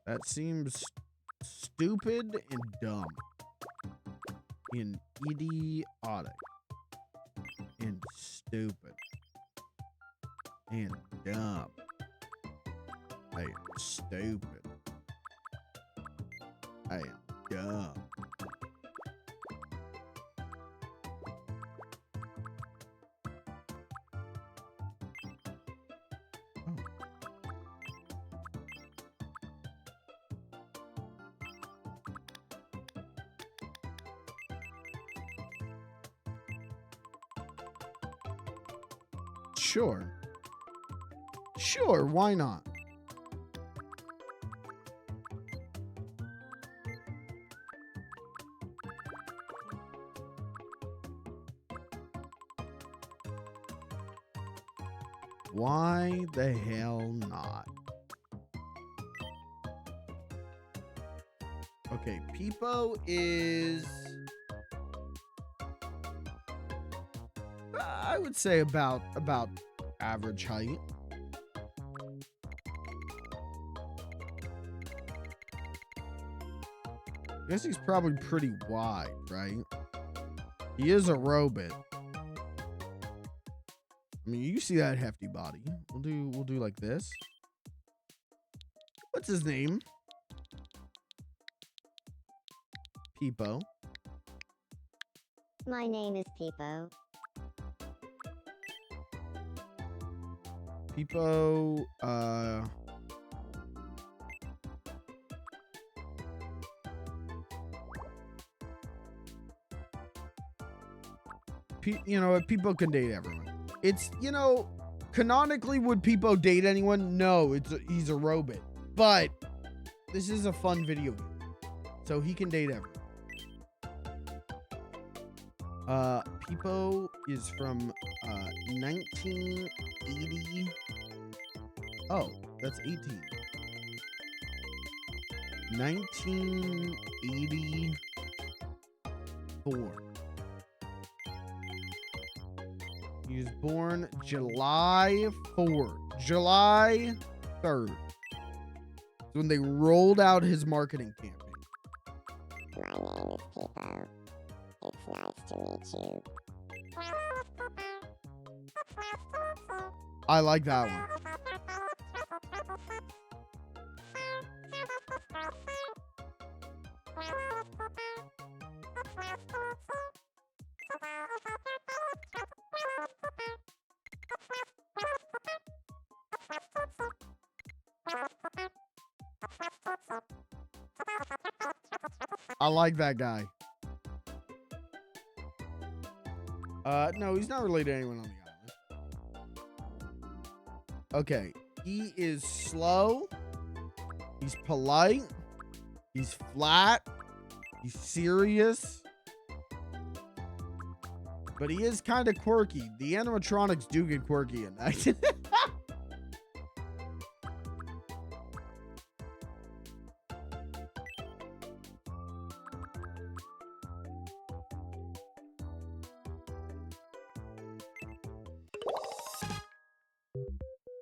That seems stupid and dumb. And idiotic. And stupid. And dumb. I am stupid. I am dumb. Sure. Sure, why not? Why the hell not? Okay, Peepo is... I would say about average height. I guess he's probably pretty wide, right? He is a robot. I mean, you see that hefty body. We'll do like this. What's his name? Peepo. My name is Peepo. Peepo, you know what? Peepo can date everyone. It's, you know, canonically, would Peepo date anyone? No, he's a robot. But this is a fun video game, so he can date everyone. Peepo is from 1980. Oh, that's 18. 1984. He was born July 4th. July 3rd. That's when they rolled out his marketing campaign. My name is Peepo. It's nice to meet you. I like that one. I like that guy. No, he's not related to anyone on the island. Okay, he is slow. He's polite. He's flat. He's serious. But he is kind of quirky. The animatronics do get quirky in that.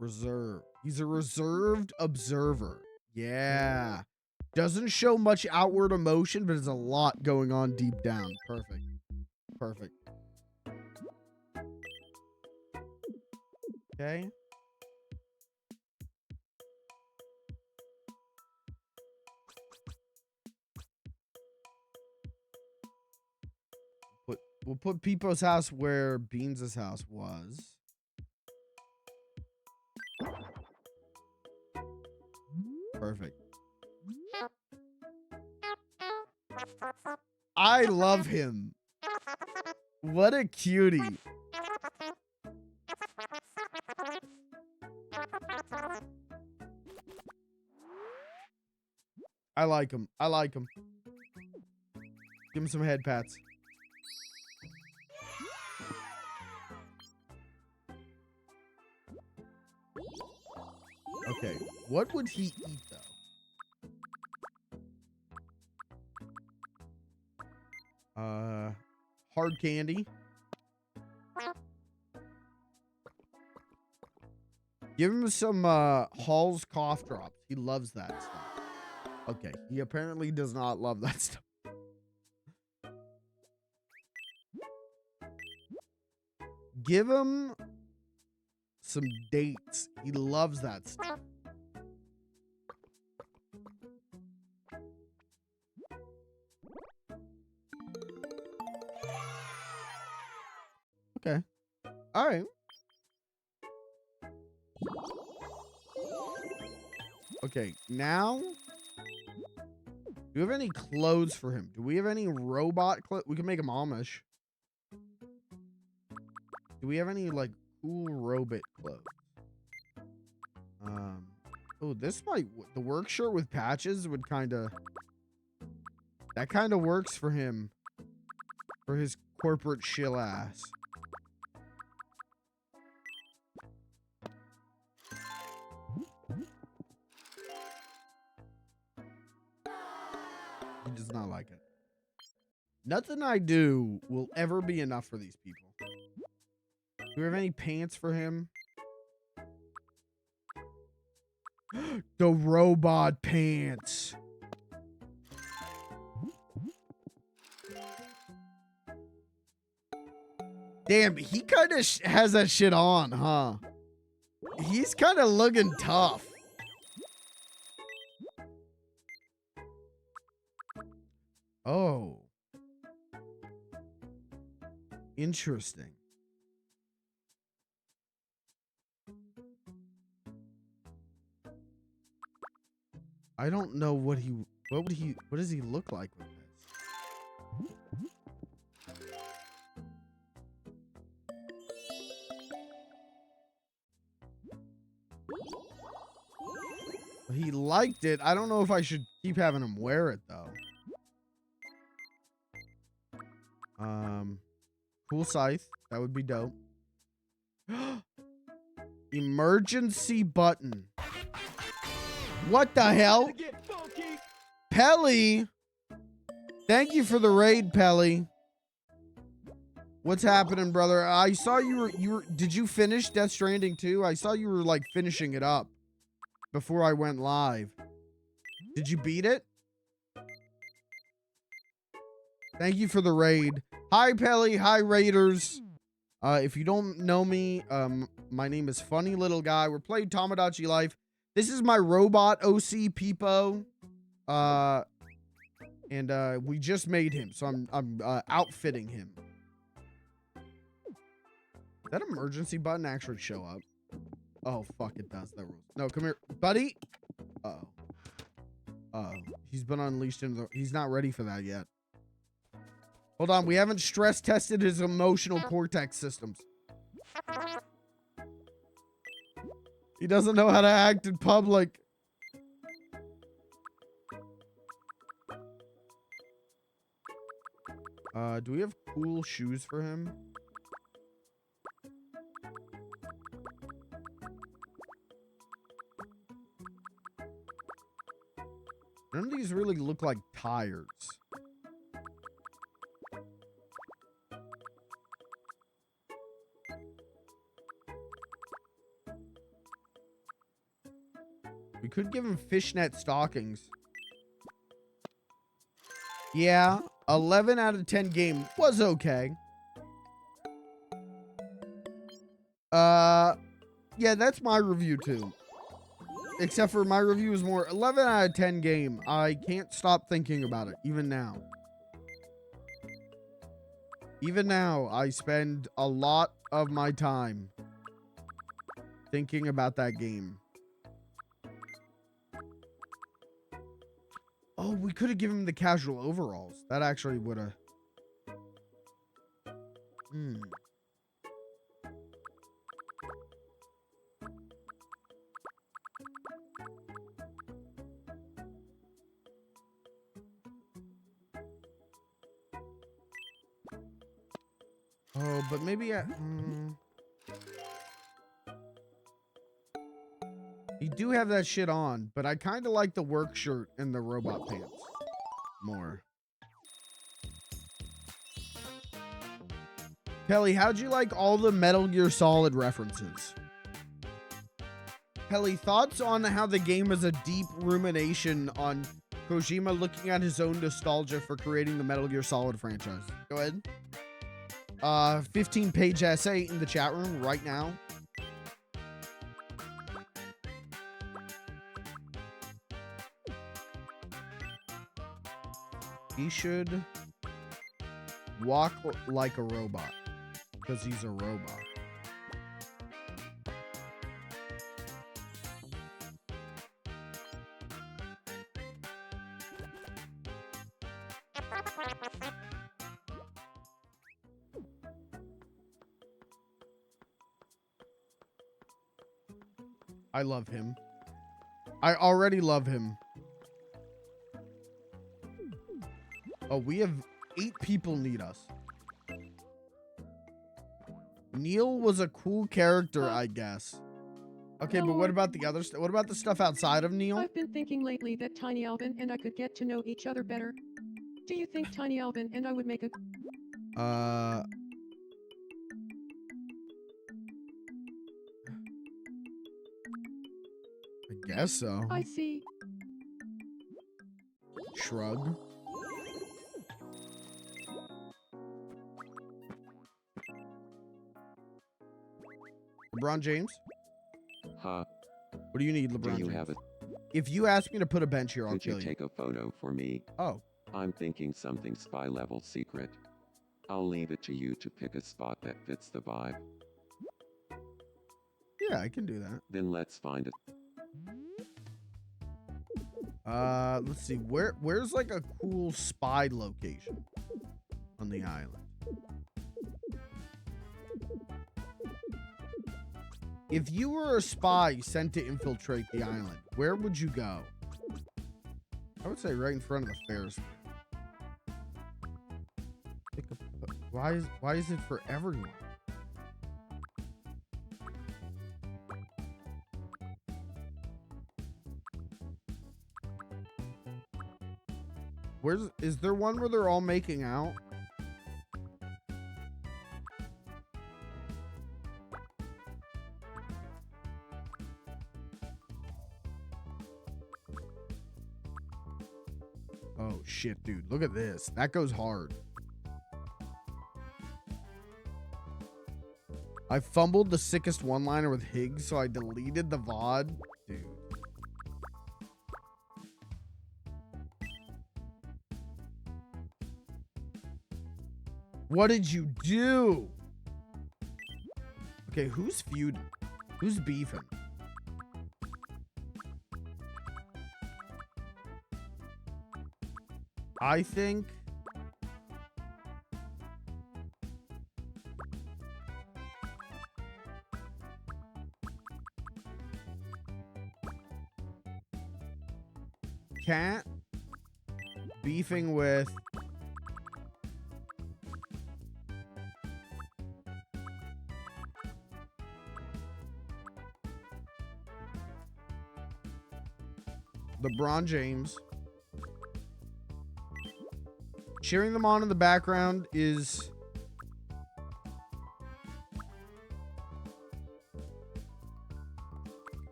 Reserve. He's a reserved observer. Yeah. Doesn't show much outward emotion, but there's a lot going on deep down. Perfect. Perfect. Okay. We'll put Peepo's house where Beans' house was. Perfect. I love him. What a cutie. I like him. I like him. Give him some head pats. Okay, what would he eat though? Hard candy. Give him some Hall's cough drops. He loves that stuff. Okay, he apparently does not love that stuff. Give him some dates. He loves that stuff. Okay. All right. Okay, now, do we have any clothes for him? Do we have any robot clothes? We can make him Amish. Do we have any, like, cool robot clothes? Oh, this might, the work shirt with patches would that kind of works for him. For his corporate shill ass. He does not like it. Nothing I do will ever be enough for these people. Do we have any pants for him? The robot pants. Damn, he kind of has that shit on, huh? He's kind of looking tough. Oh. Interesting. I don't know what does he look like with this? He liked it. I don't know if I should keep having him wear it though. Cool scythe. That would be dope. Emergency button. What the hell? Pelly. Thank you for the raid, Pelly. What's happening, brother? I saw you were did you finish Death Stranding 2? I saw you were like finishing it up before I went live. Did you beat it? Thank you for the raid. Hi, Pelly. Hi, Raiders. If you don't know me, my name is Funny Little Guy. We're playing Tomodachi Life. This is my robot OC Peepo. And we just made him, so I'm outfitting him. Did that emergency button actually show up? Oh, fuck, it does. That rules. No, come here, buddy. Uh-oh. He's been unleashed into the... He's not ready for that yet. Hold on, we haven't stress tested his emotional cortex systems. He doesn't know how to act in public. Do we have cool shoes for him? None of these really look like tires. We could give him fishnet stockings. Yeah, 11 out of 10 game was okay. Yeah, that's my review too. Except for my review is more 11 out of 10 game. I can't stop thinking about it, even now. Even now, I spend a lot of my time thinking about that game. Oh, we could have given him the casual overalls. That actually would have... Oh, but maybe I... You do have that shit on, but I kind of like the work shirt and the robot pants more. Kelly, how'd you like all the Metal Gear Solid references? Kelly, thoughts on how the game is a deep rumination on Kojima looking at his own nostalgia for creating the Metal Gear Solid franchise? Go ahead. 15-page essay in the chat room right now. He should walk like a robot because he's a robot. I love him. I already love him. Oh, we have 8 people need us. Neil was a cool character, I guess. Okay, but what about the other stuff? What about the stuff outside of Neil? I've been thinking lately that Tiny Alvin and I could get to know each other better. Do you think Tiny Alvin and I would make a... I guess so. I see. Shrug. LeBron James? Huh? What do you need, Do LeBron you James? have it? If you ask me to put a bench here, I'll Could you kill you. take a photo for me? Oh, I'm thinking something spy level secret. I'll leave it to you to pick a spot that fits the vibe. yeah, I can do that. Then let's find it. Let's see. Where's like a cool spy location on the island? If you were a spy sent to infiltrate the island, where would you go? I would say right in front of the Ferris wheel. Why is it for everyone? Is there one where they're all making out? Oh shit, dude. Look at this. That goes hard. I fumbled the sickest one-liner with Higgs, so I deleted the VOD. Dude. What did you do? Okay, who's feuding? Who's beefing? I think Cat beefing with LeBron James. Cheering them on in the background is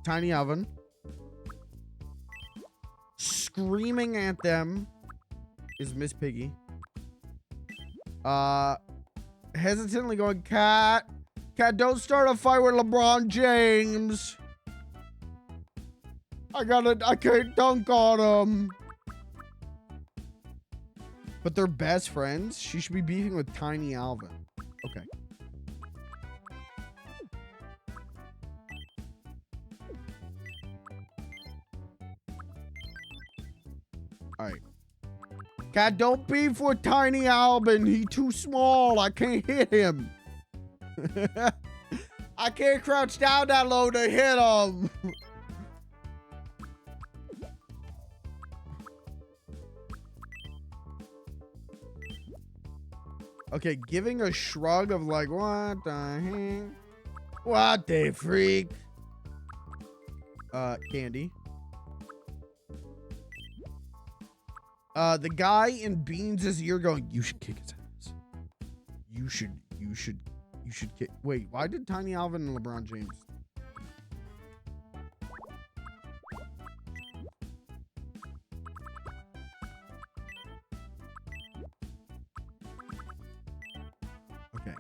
Tiny Oven. Screaming at them is Miss Piggy. Hesitantly going, Cat, don't start a fight with LeBron James. I can't dunk on him. But they're best friends. She should be beefing with Tiny Alvin. Okay. All right. Cat, don't beef with Tiny Alvin. He too small. I can't hit him. I can't crouch down that low to hit him. Okay, giving a shrug of like, what the heck? What the freak? Candy. The guy in Beans' ear going, you should kick his ass. You should kick. Wait, why did Tiny Alvin and LeBron James? Okay.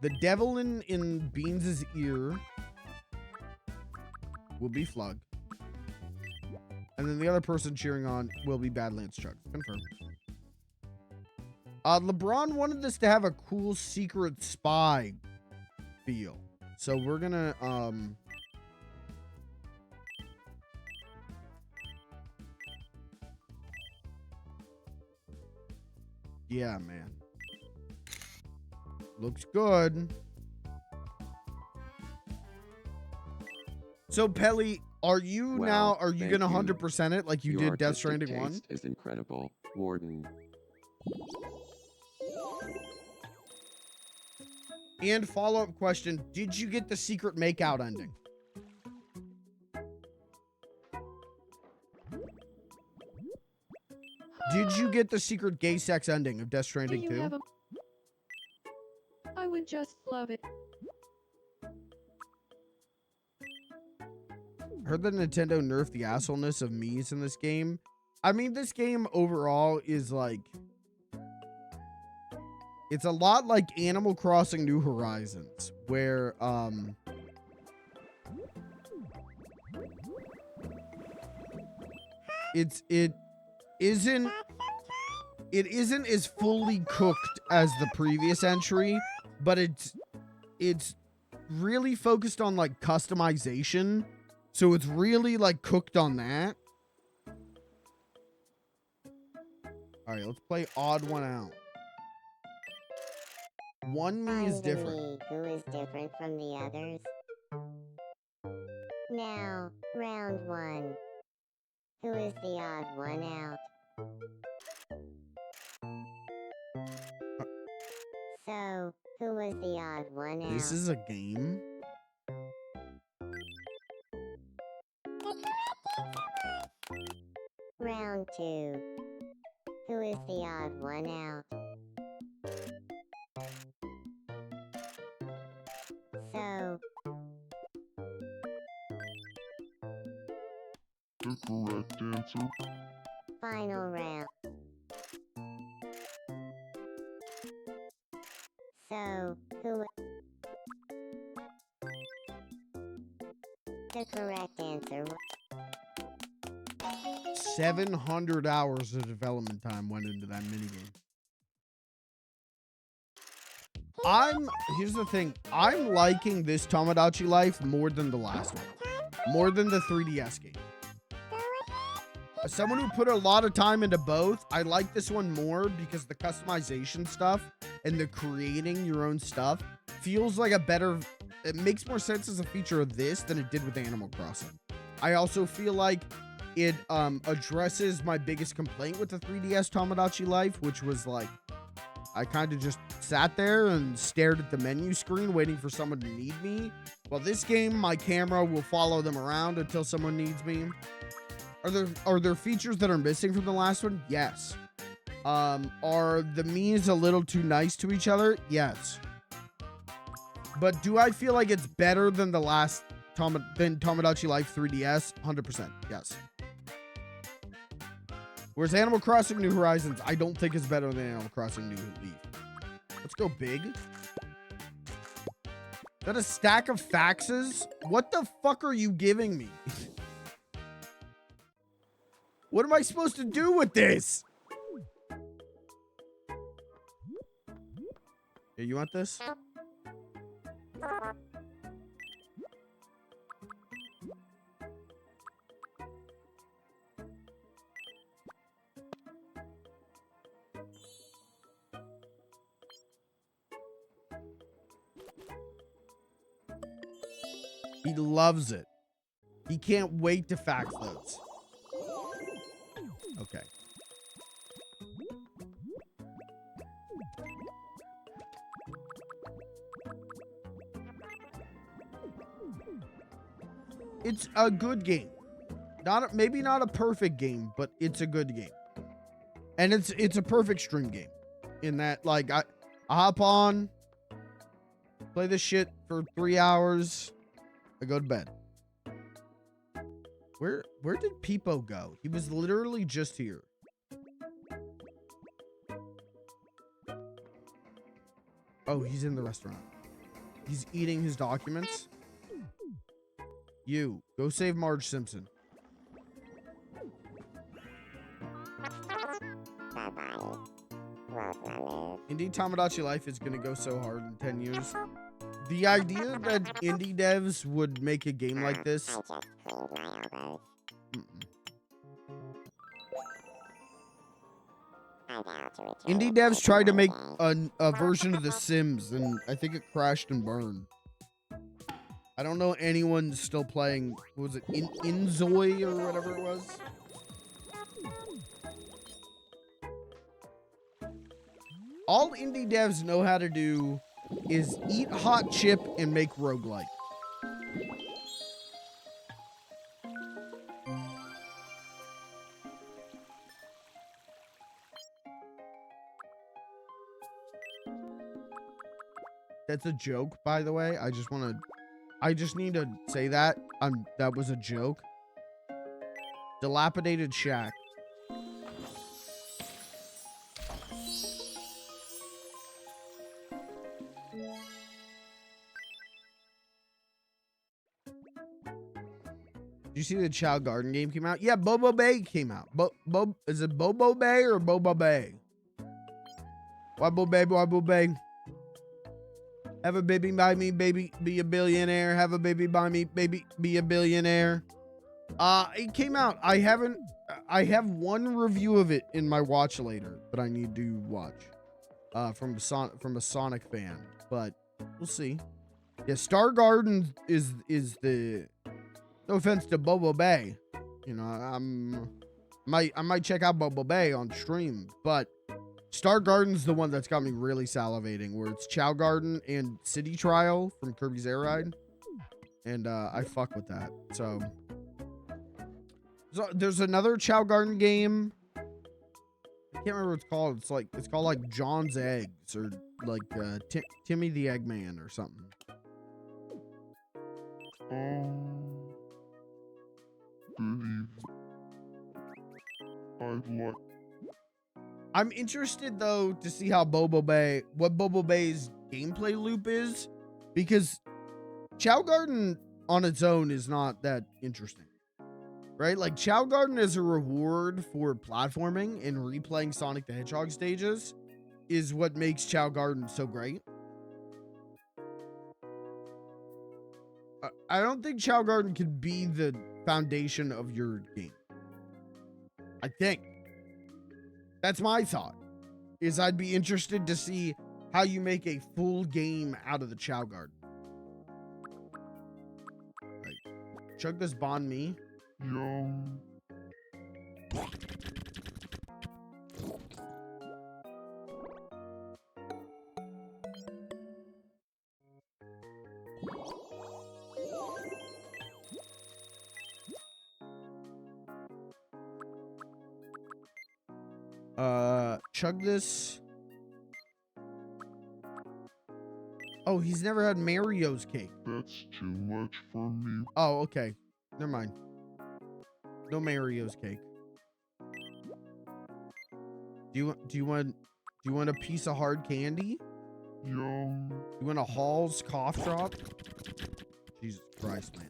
The devil in Beans' ear will be Flug. And then the other person cheering on will be Badlands Chuck. Confirmed. LeBron wanted this to have a cool secret spy feel. So we're gonna yeah, man. Looks good. So Pelly, are you Well, are you thank gonna you. 100% it like you Your did Death artistic Stranding 1? taste is incredible, Warden. And follow-up question, did you get the secret makeout ending? Did you get the secret gay sex ending of Death Do Stranding you 2? have a... I would just love it. Heard that Nintendo nerfed the assholeness of Mii's in this game. I mean, this game overall is like... It's a lot like Animal Crossing New Horizons, where, it isn't as fully cooked as the previous entry, but it's really focused on like customization. So it's really like cooked on that. All right, let's play odd one out. One Mii is Find the different. me who is different from the others. Now, round one. Who is the odd one out? So, who was the odd one out? This is a game? Round two. Who is the odd one out? So, The correct answer. final round. So, who... The correct answer was... 700 hours of development time went into that minigame. Here's the thing. I'm liking this Tomodachi Life more than the last one. More than the 3DS game. As someone who put a lot of time into both, I like this one more because the customization stuff and the creating your own stuff feels like a better, it makes more sense as a feature of this than it did with Animal Crossing. I also feel like it addresses my biggest complaint with the 3DS Tomodachi Life, which was like, I kind of just sat there and stared at the menu screen waiting for someone to need me. Well, this game, my camera will follow them around until someone needs me. Are there features that are missing from the last one? Yes. Are the Mii's a little too nice to each other? Yes. But do I feel like it's better than the last Tomodachi Life 3DS? 100%. Yes. Whereas Animal Crossing New Horizons, I don't think is better than Animal Crossing New Leaf. Let's go big. Is that a stack of faxes? What the fuck are you giving me? What am I supposed to do with this? Here, you want this? He loves it. He can't wait to fax those. Okay. It's a good game. Maybe not a perfect game, but it's a good game. And it's a perfect stream game. In that, like, I hop on, play this shit for 3 hours, I go to bed. Where did Peepo go? He was literally just here. Oh, he's in the restaurant. He's eating his documents. You, go save Marge Simpson. Indie Tomodachi Life is gonna go so hard in 10 years. The idea that indie devs would make a game like this. Indie devs tried to make a version of The Sims, and I think it crashed and burned. I don't know anyone still playing. What was it, Inzoi or whatever it was? All indie devs know how to do is eat hot chip and make roguelike. That's a joke, by the way. I just need to say that. That was a joke. Dilapidated shack. Did you see the Chow Garden game came out? Yeah, Bobo Bay came out. Is it Bobo Bay or Boba Bay? Wabbo Bay, Wabbo Bay. Have a baby by me, baby, be a billionaire. Have a baby by me, baby, be a billionaire. It came out. I have one review of it in my watch later that I need to watch. From a Sonic fan, but we'll see. Yeah, Star Garden is the. No offense to Bobo Bay, you know, I might check out Bobo Bay on stream, but Star Garden's the one that's got me really salivating, where it's Chow Garden and City Trial from Kirby's Air Ride, and I fuck with that. So there's another Chow Garden game. I can't remember what it's called. It's called like John's Eggs or like Timmy the Eggman or something. I'm interested though to see how what Bobo Bay's gameplay loop is, because Chow Garden on its own is not that interesting, right? Like Chow Garden is a reward for platforming and replaying Sonic the Hedgehog stages is what makes Chow Garden so great. I don't think Chow Garden can be the foundation of your game. I think. That's my thought. Is I'd be interested to see how you make a full game out of the Chow Garden. Right. Chug this banh mi. Yum. Chug this. Oh, he's never had Mario's cake. That's too much for me. Oh, okay. Never mind. No Mario's cake. Do you want a piece of hard candy? Yum. You want a Hall's cough drop? Jesus Christ, man.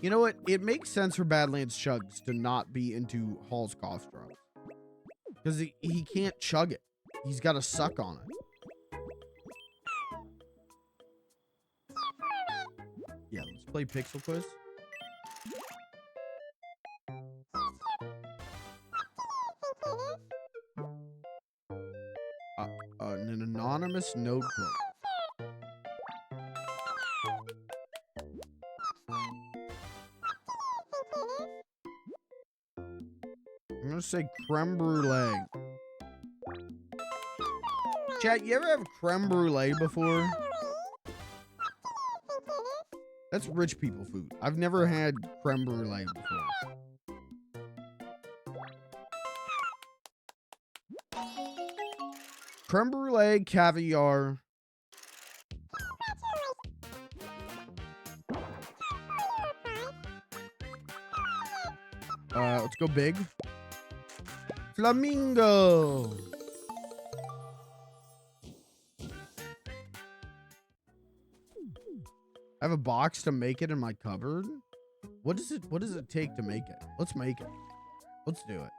You know what? It makes sense for Badlands Chugs to not be into Hall's cough drops. Because he can't chug it. He's got to suck on it. Yeah, let's play Pixel Quiz. An anonymous notebook. I'm gonna say creme brulee. Chat, you ever have creme brulee before? That's rich people food. I've never had creme brulee before. Creme brulee, caviar. Let's go big. Flamingo. I have a box to make it in my cupboard. What does it take to make it? Let's make it. Let's do it.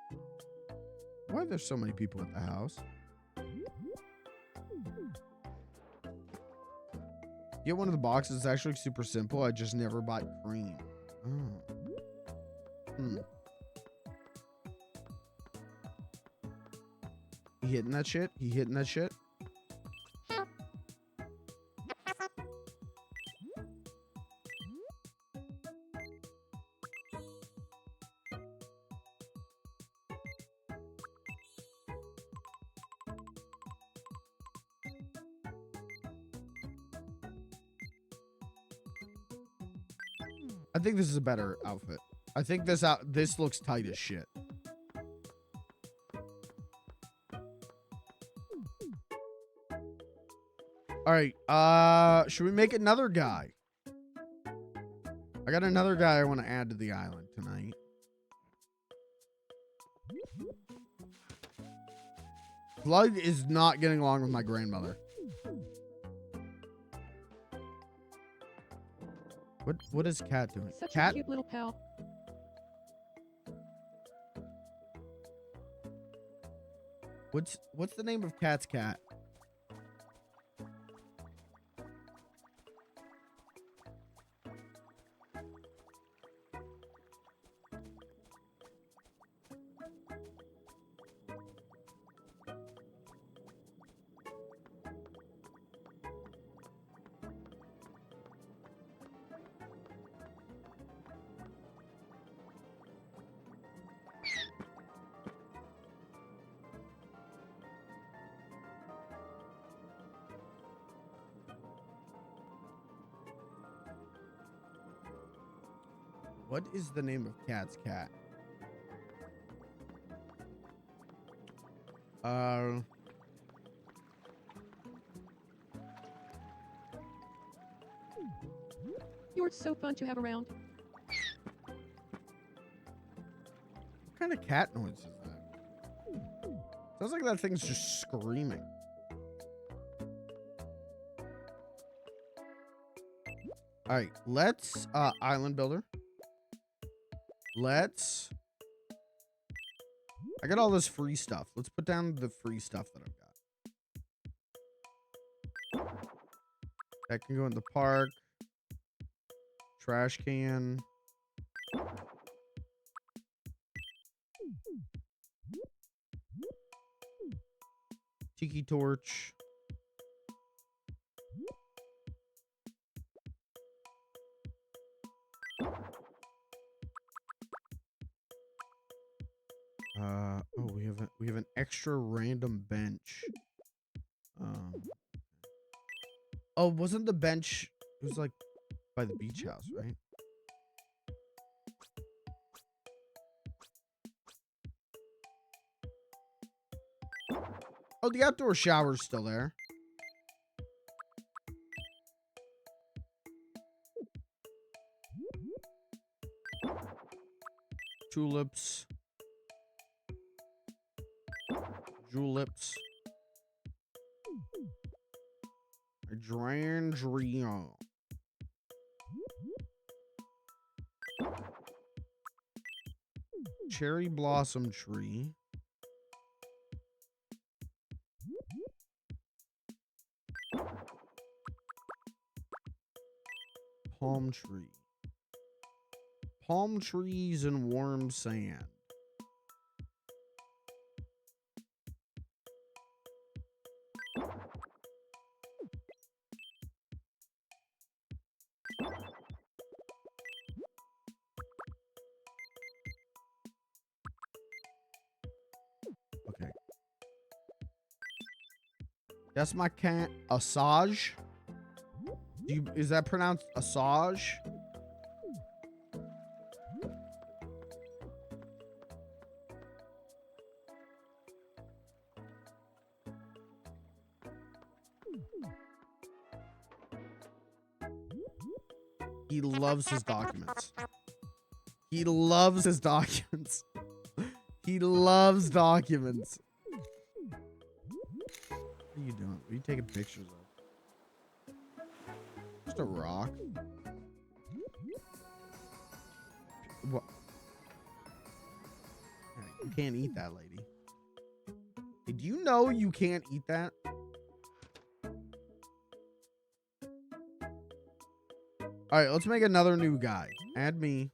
Why are there so many people at the house? Get one of the boxes. It's actually super simple. I just never bought cream. Oh. He hitting that shit? He hitting that shit? I think this is a better outfit. I think this looks tight as shit. All right, should we make another guy? I got another guy I want to add to the island tonight. Flood is not getting along with my grandmother. What is Cat doing? Such Cat? a cute little pal. What's the name of Cat's cat? What is the name of Cat's cat? You're so fun to have around. What kind of cat noise is that? Sounds like that thing's just screaming. All right, let's island builder. Let's. I got all this free stuff. Let's put down the free stuff that I've got. That can go in the park. Trash can. Tiki torch. Oh, we have an extra random bench. Oh, wasn't the bench, it was like by the beach house, right? Oh, the outdoor shower's still there. Tulips. Juleps. Hydrangea. Cherry blossom tree. Palm tree. Palm trees and warm sand. Okay. That's my cat, Asajj. Is that pronounced Asajj? He loves his documents. He loves his documents. He loves documents. What are you doing? What are you taking pictures of? Just a rock. What? You can't eat that, lady. Did you know you can't eat that? All right, let's make another new guy. Add me.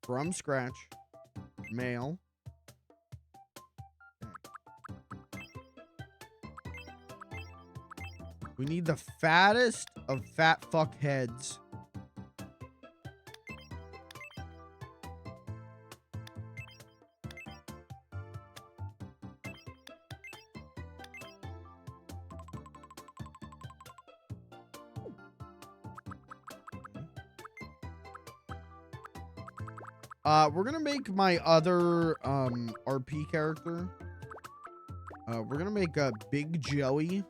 From scratch. Male. Okay. We need the fattest of fat fuck heads. We're gonna make my other RP character. We're gonna make a Big Joey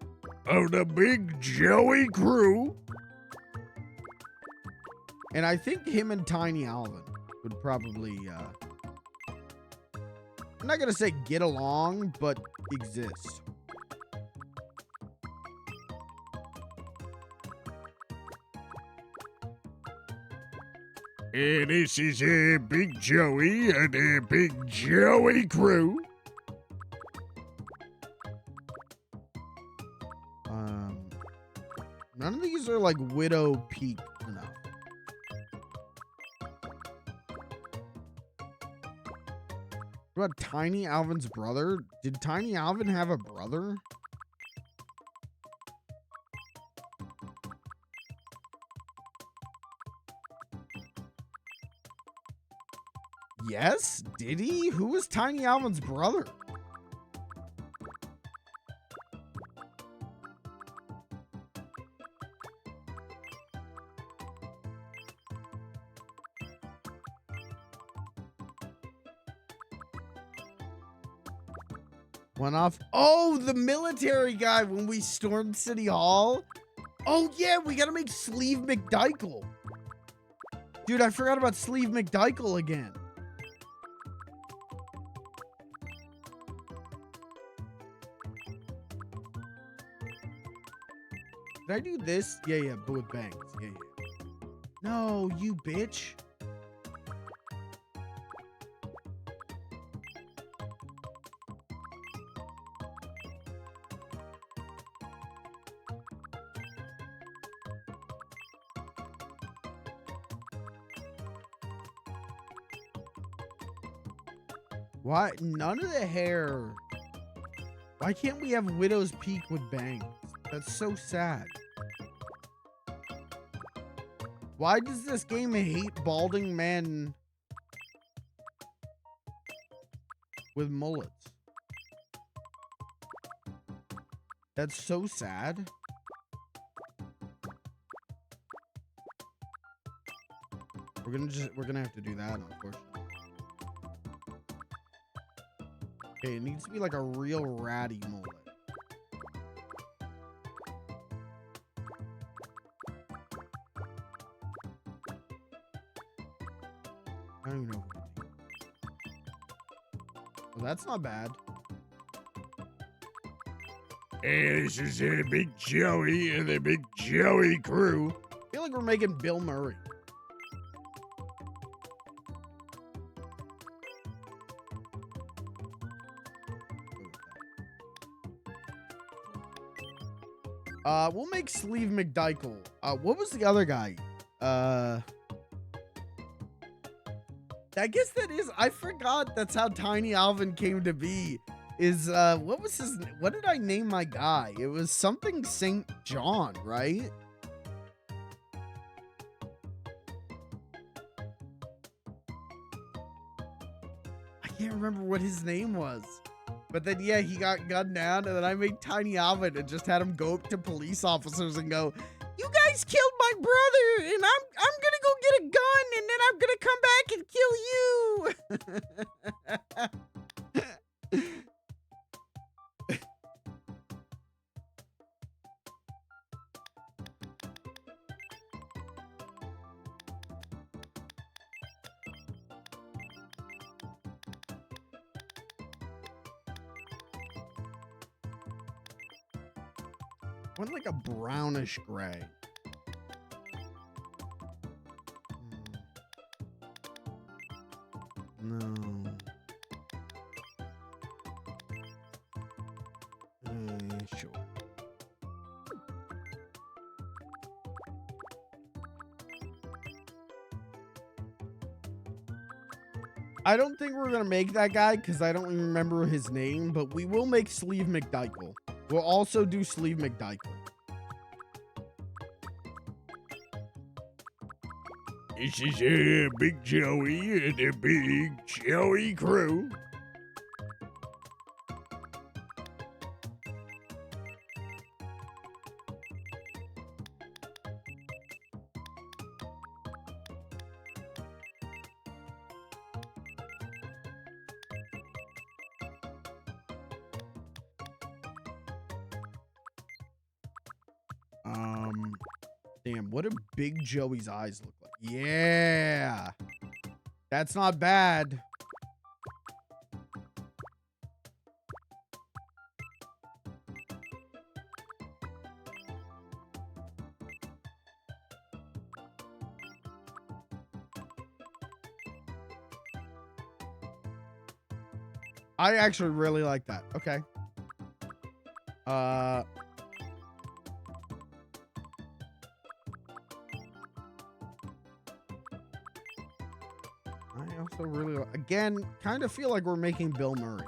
of the Big Joey crew. And I think him and Tiny Alvin would probably I'm not gonna say get along, but exist. This is a Big Joey and a Big Joey crew. None of these are like Widow Peak enough. What about Tiny Alvin's brother? Did Tiny Alvin have a brother? Yes? Did he? Who was Tiny Alvin's brother? Went off. Oh, the military guy when we stormed City Hall. Oh, yeah, we gotta make Sleeve McDykel. Dude, I forgot about Sleeve McDykel again. Did I do this? Yeah, but with bangs. Yeah. No, you bitch. Why? None of the hair. Why can't we have Widow's Peak with bangs? That's so sad. Why does this game hate balding men with mullets? That's so sad. We're gonna have to do that, unfortunately. Okay, it needs to be like a real ratty mullet. I don't even know. Well, that's not bad. Hey, this is Big Joey and the Big Joey crew. I feel like we're making Bill Murray. We'll make Sleeve McDykel. What was the other guy? I guess that is. I forgot that's how Tiny Alvin came to be. What was his? What did I name my guy? It was something St. John, right? I can't remember what his name was. But then, yeah, he got gunned down, and then I made Tiny Alvin and just had him go up to police officers and go, "You guys killed my brother, and I'm gonna go get a gun, and then I'm gonna come back and kill you." Went like a brownish gray. No. Sure. I don't think we're gonna make that guy because I don't even remember his name, but we will make Sleeve McDykel. We'll also do Sleeve McDykel. This is Big Joey and the Big Joey crew. Damn, what do Big Joey's eyes look like? Yeah. That's not bad. I actually really like that. Okay. I also really, again, kind of feel like we're making Bill Murray.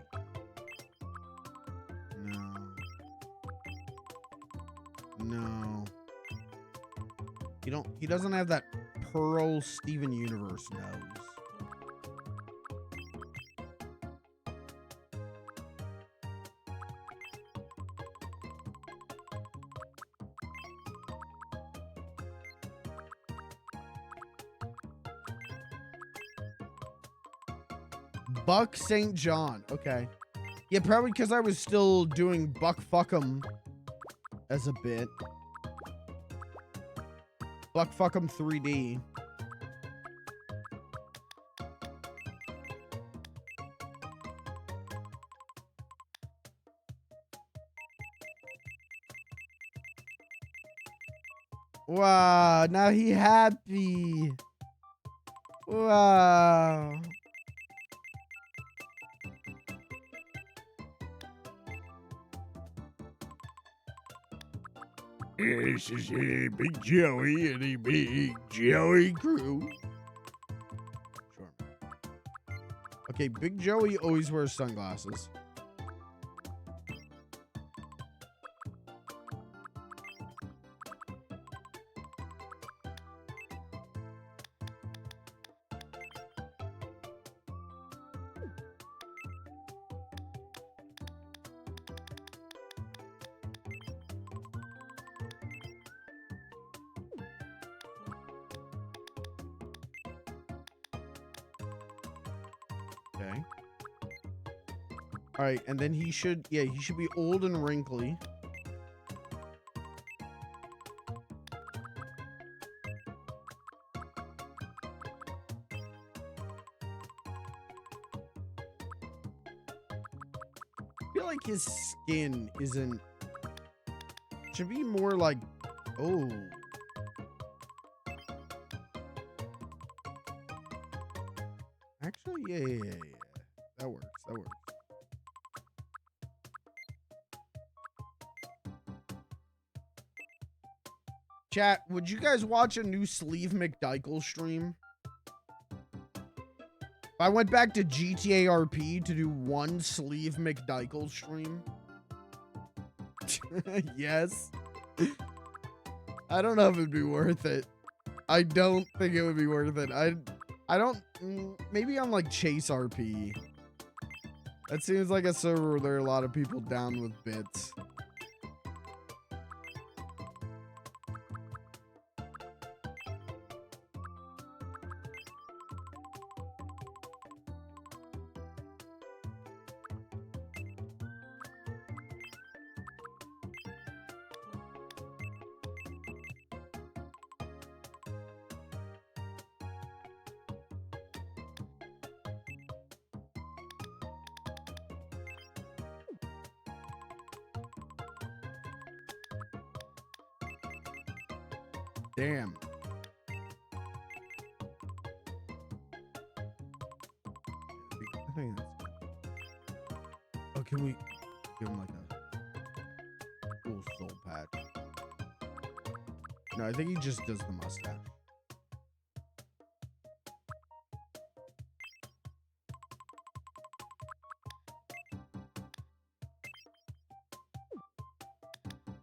No. No. He doesn't have that Pearl Steven Universe nose. Buck St. John. Okay. Yeah, probably because I was still doing Buck Fuck'em as a bit. Buck Fuck'em 3D. Wow, now he happy. Wow. This is a Big Joey and a Big Joey crew. Sure. Okay, Big Joey always wears sunglasses. Okay. All right, and then he should be old and wrinkly. I feel like his skin isn't, should be more like, oh. Actually, yeah. That works. Chat, would you guys watch a new Sleeve McDykel stream? If I went back to GTA RP to do one Sleeve McDykel stream? Yes. I don't know if it'd be worth it. I don't think it would be worth it. I don't, maybe on like Chase RP. That seems like a server where there are a lot of people down with bits. Damn. I think that's good. Oh, can we give him like a cool soul patch? No, I think he just does the mustache.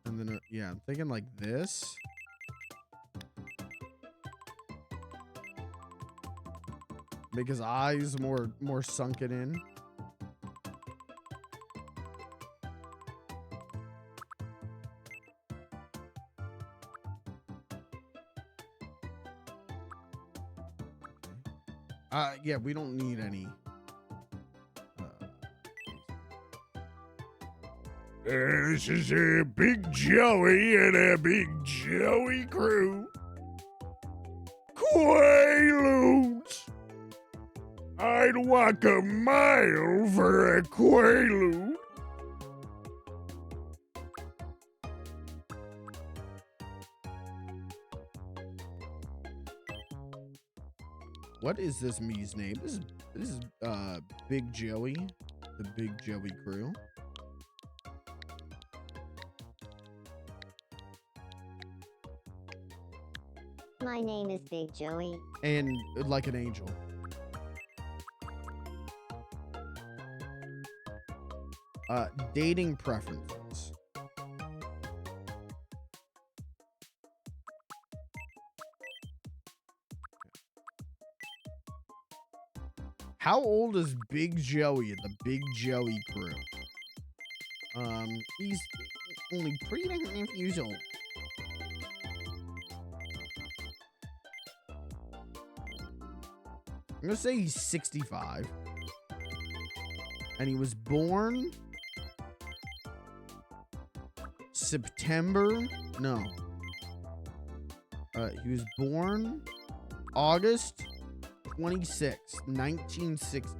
And then, yeah, I'm thinking like this. Make his eyes more sunken in. Yeah, we don't need any. This is a Big Joey and a Big Joey crew. Quaaludes. I'd walk a mile for a Quaalude. What is this me's name? This is Big Joey, the Big Joey crew. My name is Big Joey. And like an angel. Dating preferences. How old is Big Joey in the Big Joey crew? He's only 3.5 years old. I'm gonna say he's 65. And he was born September. No. He was born August 26, 1960.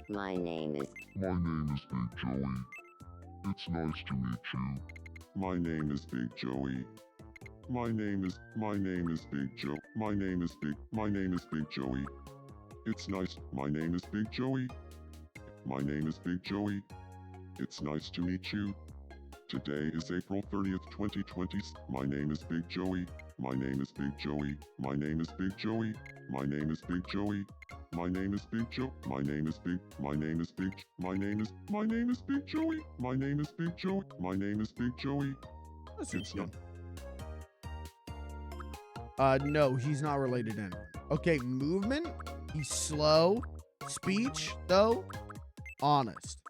My name is My name is Big Joey. It's nice to meet you. My name is Big Joey. My name is Big Joe. My name is Big Joey. It's nice. My name is Big Joey. My name is Big Joey. It's nice to meet you. Today is April 30th, 2020. My name is Big Joey. My name is Big Joey. My name is Big Joey. My name is Big Joey. My name is Big Joe. My name is Big. My name is Big. My name is Big Joey. My name is Big Joey. My name is Big Joey. That's It's not. No, he's not related to anyone. Okay, movement. He's slow. Speech, though, honest.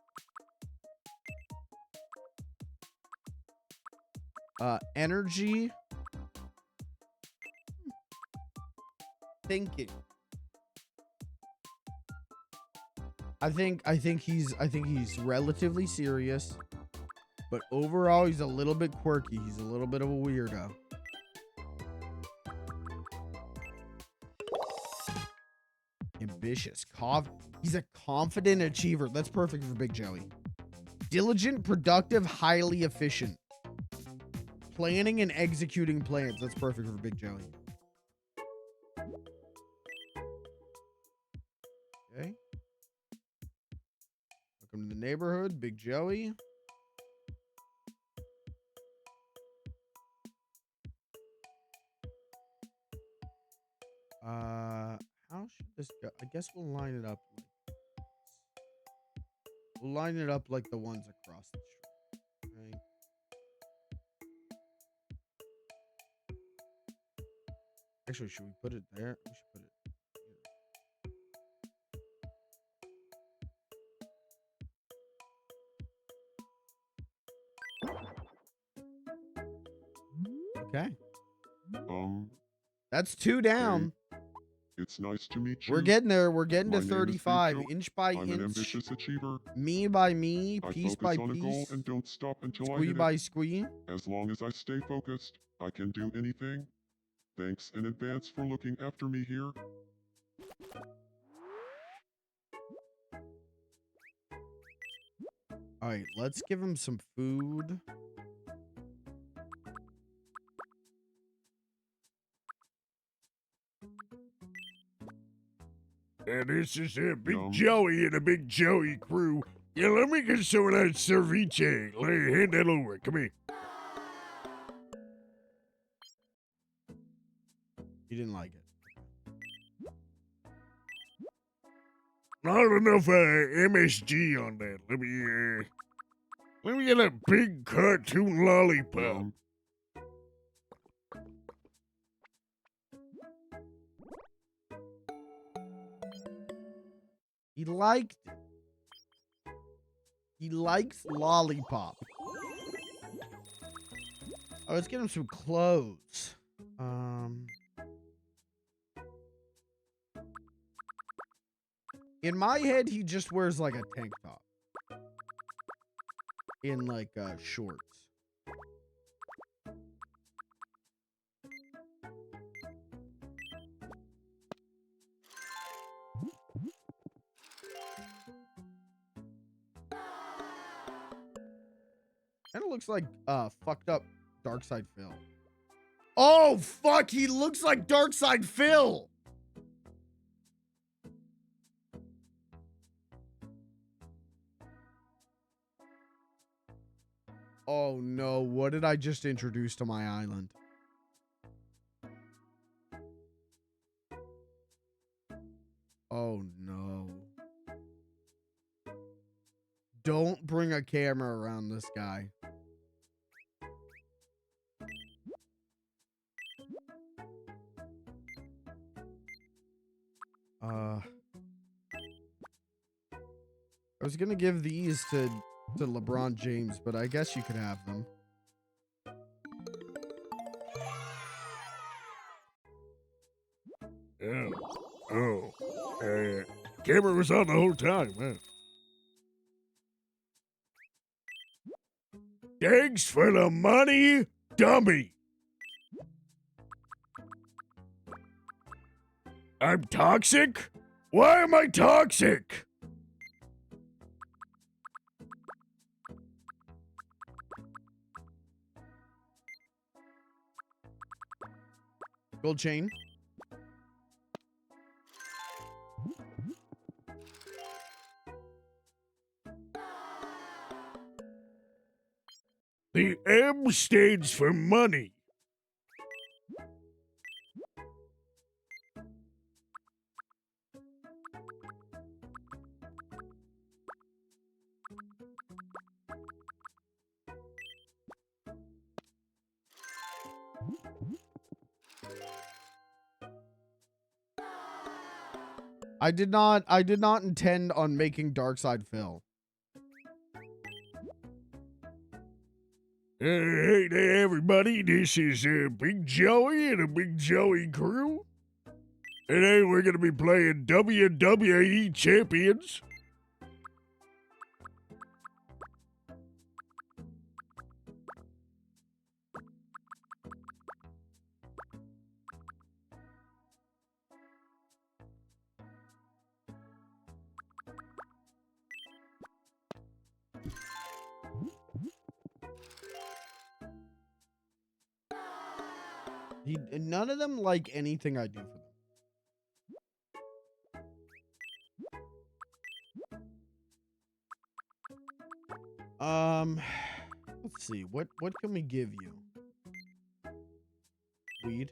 Energy. Thinking. I think he's relatively serious, but overall he's a little bit quirky. He's a little bit of a weirdo. Ambitious. He's a confident achiever. That's perfect for Big Joey. Diligent, productive, highly efficient. Planning and executing plans. That's perfect for Big Joey. Okay. Welcome to the neighborhood, Big Joey. How should this go? I guess we'll line it up like this. We'll line it up like the ones across the street, right? Actually, should we put it there? We should put it here. Okay. That's 2 down. It's nice to meet you. We're getting there. We're getting My to name is Big 35, Joe. inch by I'm an inch, ambitious achiever. me by me, I piece focus by on a goal piece, and don't stop until I squee hit by it. squee. As long as I stay focused, I can do anything. Thanks in advance for looking after me here. All right, let's give him some food. And this is Big Yum. Joey and the Big Joey crew. Yeah, let me get some of that ceviche. Let me hand that over. Come here. He didn't like it. Not enough MSG on that. Let me get a big cartoon lollipop. Yum. He liked it. He likes lollipop. Oh, let's get him some clothes. In my head, he just wears like a tank top. In like shorts. Kind of looks like fucked up Darkside Phil. Oh fuck, he looks like Darkside Phil. Oh no, what did I just introduce to my island? Oh no. Don't bring a camera around this guy. I was gonna give these to LeBron James, but I guess you could have them. Camera was on the whole time, man. Thanks for the money, dummy. I'm toxic? Why am I toxic? Gold chain. The M stands for money. I did not intend on making Darkside Phil. Hey there, everybody. This is Big Joey and a Big Joey crew. Today we're going to be playing WWE Champions. None of them like anything I do for them. Let's see. What can we give you? Weed.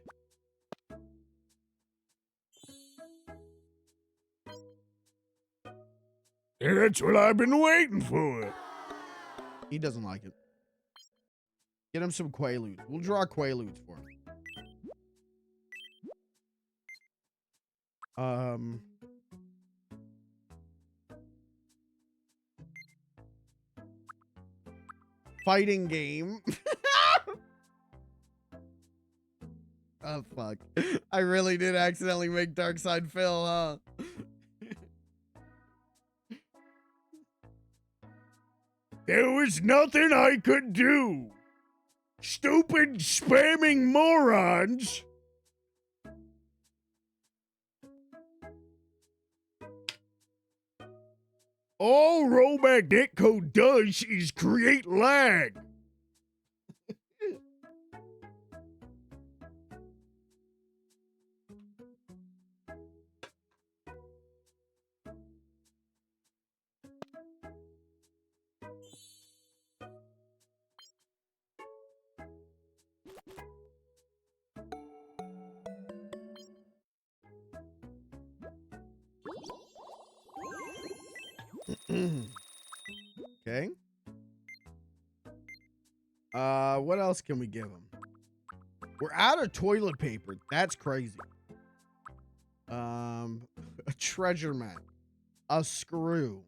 Yeah, that's what I've been waiting for. He doesn't like it. Get him some Quaaludes. We'll draw Quaaludes for him. Fighting game. Oh, fuck. I really did accidentally make Darkside Phil, huh? There was nothing I could do. Stupid spamming morons. All Rollback Netcode does is create lag. Okay. What else can we give him? We're out of toilet paper. That's crazy. A treasure map. A screw.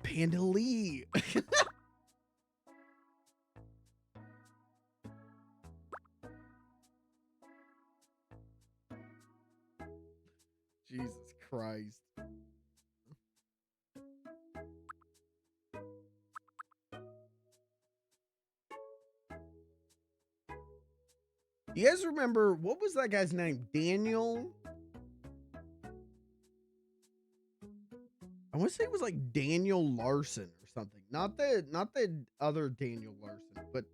Panda Lee. Jesus Christ. You guys remember, what was that guy's name? Daniel? I want to say it was like Daniel Larson or something. Not the other Daniel Larson, but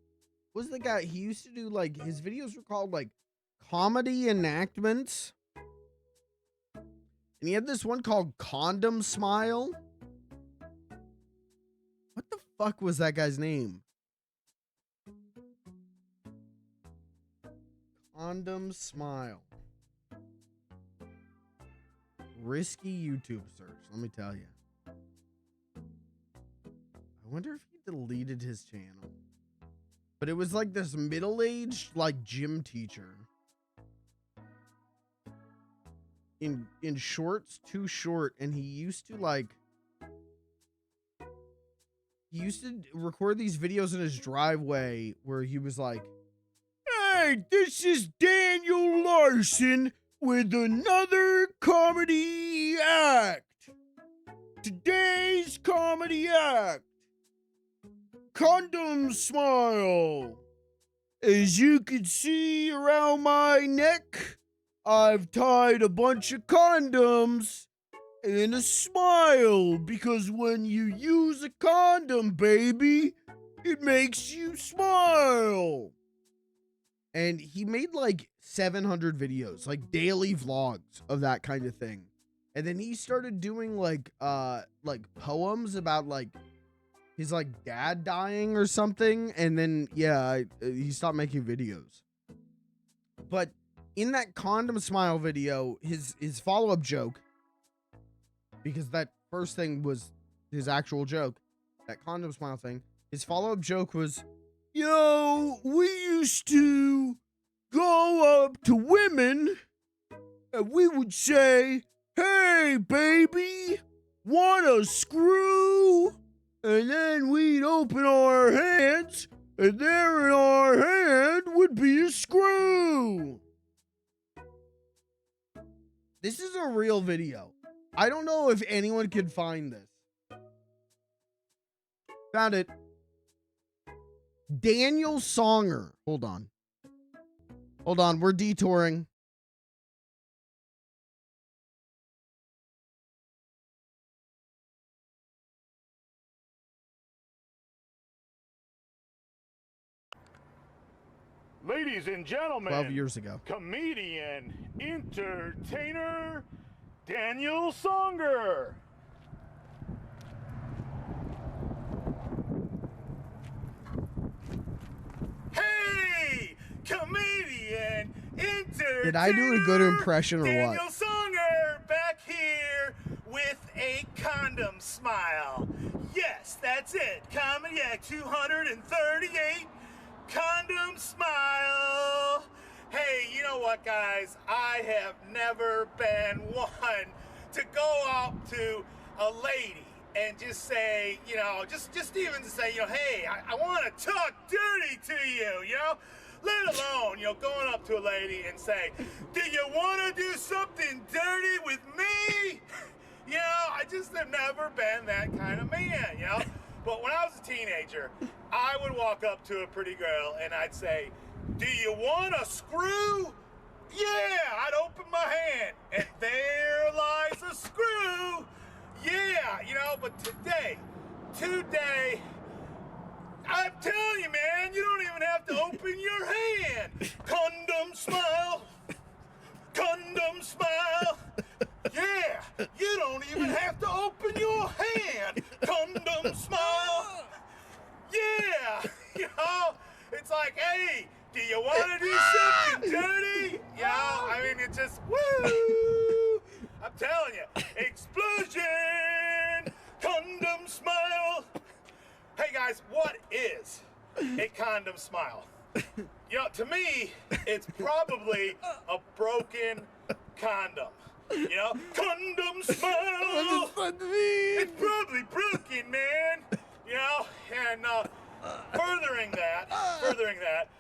was the guy, he used to do like, his videos were called like comedy enactments. And he had this one called Condom Smile. What the fuck was that guy's name? Condom Smile. Risky YouTube search, let me tell you. I wonder if he deleted his channel. But it was like this middle-aged, like, gym teacher. In shorts, too short, and he used to, like... He used to record these videos in his driveway where he was like, Hey, this is Daniel Larson with another comedy act. Today's comedy act. Condom Smile. As you can see around my neck, I've tied a bunch of condoms and a smile because when you use a condom, baby, it makes you smile. and he made like 700 videos, like daily vlogs of that kind of thing. And then he started doing like poems about like his like dad dying or something. And then, yeah, he stopped making videos. But in that Condom Smile video, his follow-up joke, because that first thing was his actual joke, that Condom Smile thing, his follow-up joke was, Yo, we used to go up to women and we would say, hey, hey, baby, want a screw? And then we'd open our hands, and there in our hand would be a screw. This is a real video. I don't know if anyone can find this. Found it. Daniel Songer. Hold on. Hold on. We're detouring. Ladies and gentlemen, 12 years ago. comedian, entertainer, Daniel Songer. Hey, comedian, entertainer. Did I do a good impression or Daniel what? Songer back here with a condom smile. Yes, that's it. Comedy Act 238. Condom smile. Hey, you know what, guys? I have never been one to go up to a lady and just say, you know, just even to say, you know, hey, I want to talk dirty to you, you know? Let alone, you know, going up to a lady and say, do you want to do something dirty with me? You know, I just have never been that kind of man, you know? But when I was a teenager, I would walk up to a pretty girl and I'd say, do you want a screw? Yeah, I'd open my hand and there lies a screw. Yeah, you know, but today, I'm telling you, man, you don't even have to open your hand. Condom smile. Condom smile. Yeah, you don't even have to open your hand. Condom smile. Yeah, you know, it's like, hey, do you want to do something dirty? You know, I mean, it's just, woo. I'm telling you, explosion, condom smile. Hey guys, what is a condom smile? You know, to me, it's probably a broken condom. You know, condom smile. It's probably broken, man. You know, and furthering that,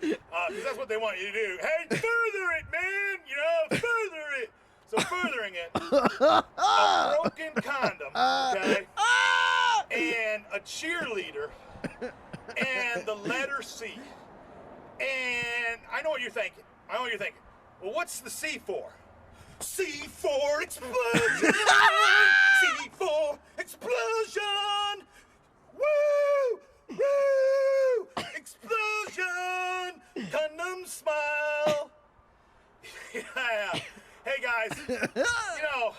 because that's what they want you to do. Hey, further it, man. You know, further it. So furthering it, a broken condom, okay, and a cheerleader, and the letter C. And I know what you're thinking. Well, what's the C for? C for explosion! C for explosion! Woo! Woo! Explosion! Condom smile! Yeah. Hey guys, you know,